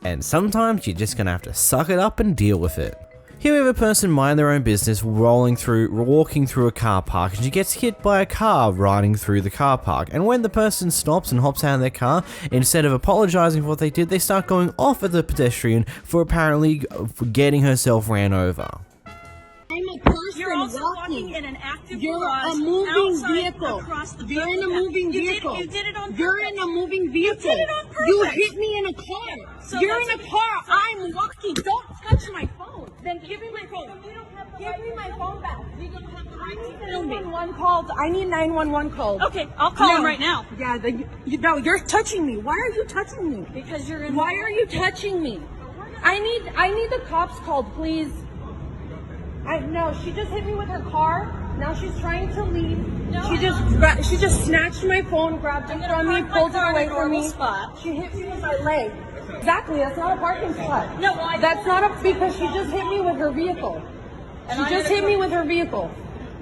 And sometimes you're just going to have to suck it up and deal with it. Here we have a person minding their own business walking through a car park, and she gets hit by a car riding through the car park. And when the person stops and hops out of their car, instead of apologizing for what they did, they start going off at the pedestrian for apparently getting herself ran over. I'm a person You're also walking in an active You're garage a moving outside vehicle. across the You're in a moving vehicle. You did it on purpose. You're in a moving vehicle. You did it on purpose. You hit me in a car. So You're in that's a car. I'm walking. Don't touch my phone. Then give me my phone. Give me my phone back. We don't have the right to film me. 911 calls. I need 911 calls. Okay, I'll call him right now. Yeah, no, you're touching me. Why are you touching me? Because you're in. Why are you touching me? I need the cops called, please. No, she just hit me with her car. Now she's trying to leave. No, She just snatched my phone, grabbed it from me, pulled it away from me. Spot. She hit me with my leg. Exactly, that's not a parking spot. No, why? That's not because she just hit me with her vehicle. She just hit me with her vehicle.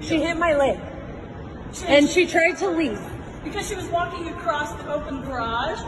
She hit my leg. And she tried to leave. Because she was walking across the open garage,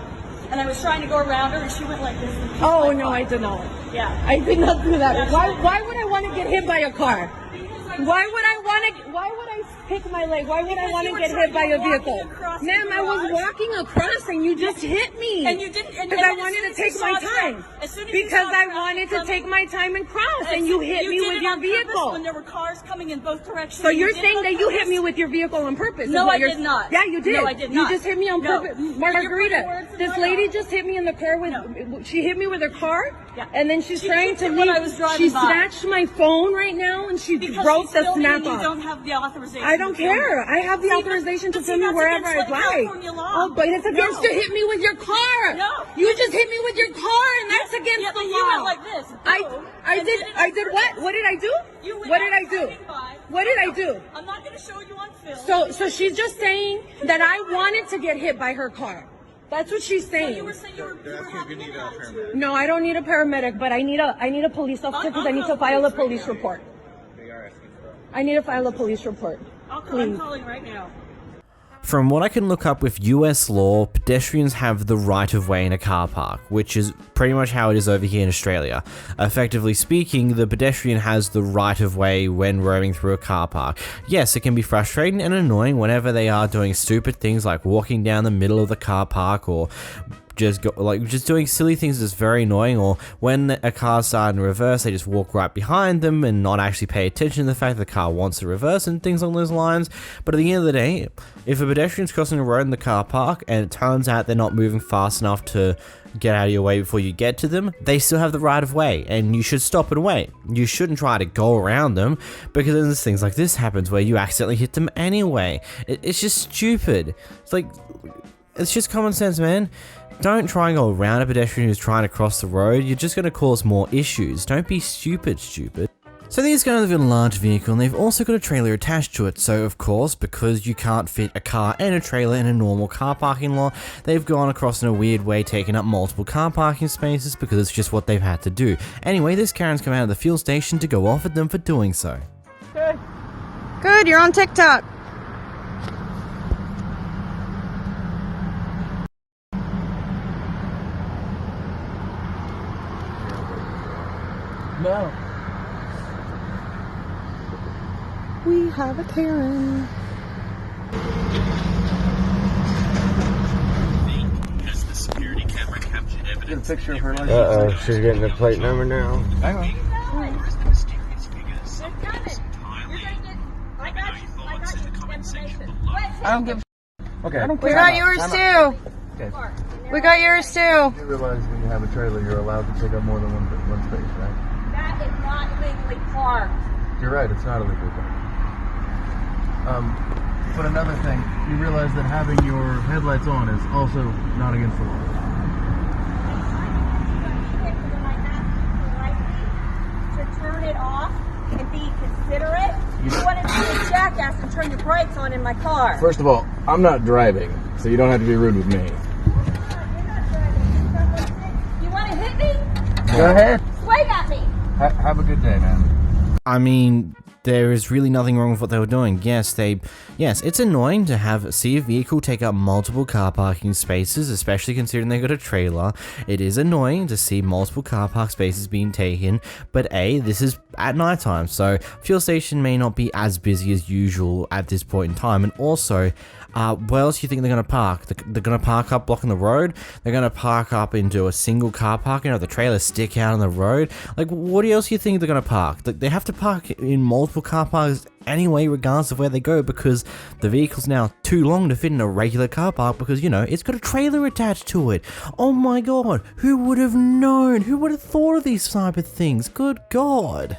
and I was trying to go around her, and she went like this. Oh no, I did not. Yeah. I did not do that. Why would I want to get hit by a car? Why would I pick my leg? Why would I want to get hit by a vehicle? Ma'am, I was walking across and you just hit me. And you didn't. Because I wanted to take my time. Because I wanted to take my time and cross, and you hit me with your vehicle. When there were cars coming in both directions. So you're saying that you hit me with your vehicle on purpose? No, I did not. Yeah, you did. No, I did not. You just hit me on purpose. Margarita, this lady just hit me in the car with. She hit me with her car, and then she's trying to leave. She snatched my phone right now, and she broke the snap off. You don't have the authorization. I don't care. I have the authorization to film me wherever I'd like. Oh, but it's against to hit me with your car. No. You just hit me with your car, and that's against the law. You went like this. I did what? What did I do? What did I do? What did I do? I'm not going to show you on film. So she's just saying that I wanted to get hit by her car. That's what she's saying. No, you were saying you were having an attitude. No, I don't need a paramedic, but I need a police officer because I need to file a police report. I need to file a police report. I'm calling right now. From what I can look up with US law, pedestrians have the right of way in a car park, which is pretty much how it is over here in Australia. Effectively speaking, the pedestrian has the right of way when roaming through a car park. Yes, it can be frustrating and annoying whenever they are doing stupid things like walking down the middle of the car park or just doing silly things that's very annoying, or when a car's starting to reverse, they just walk right behind them and not actually pay attention to the fact that the car wants to reverse and things along those lines. But at the end of the day, if a pedestrian's crossing a road in the car park and it turns out they're not moving fast enough to get out of your way before you get to them, they still have the right of way, and you should stop and wait. You shouldn't try to go around them, because then there's things like this happens where you accidentally hit them anyway. It's just stupid. It's just common sense, man. Don't try and go around a pedestrian who's trying to cross the road. You're just going to cause more issues. Don't be stupid. So these guys have got a large vehicle and they've also got a trailer attached to it, so of course, because you can't fit a car and a trailer in a normal car parking lot, they've gone across in a weird way, taking up multiple car parking spaces because it's just what they've had to do. Anyway, this Karen's come out of the fuel station to go off at them for doing so. Good. Good, you're on TikTok. No. We have a Karen. Has the security camera captured evidence? Get a picture of her license. Uh-oh, she's getting the plate number now. Hang on. I don't give a Okay. We got yours too. Okay. We got yours too. You realize when you have a trailer, you're allowed to take up more than one space, right? That is not legally parked. You're right, it's not illegal parking. But another thing, you realize that having your headlights on is also not against the law. To turn it off and be considerate. You want to be a jackass and turn your brakes on in my car. First of all, I'm not driving, so you don't have to be rude with me. You want to hit me? Go ahead. Swing at me. Have a good day, man. I mean, there is really nothing wrong with what they were doing. Yes, it's annoying to see a vehicle take up multiple car parking spaces, especially considering they got a trailer. It is annoying to see multiple car park spaces being taken, but this is at night time, so fuel station may not be as busy as usual at this point in time, and also, where else do you think they're going to park? They're going to park up blocking the road? They're going to park up into a single car park and have the trailer stick out on the road? Like, what else do you think they're going to park? They have to park in multiple car parks anyway, regardless of where they go, because the vehicle's now too long to fit in a regular car park because, it's got a trailer attached to it. Oh my god, who would have known? Who would have thought of these type of things? Good god.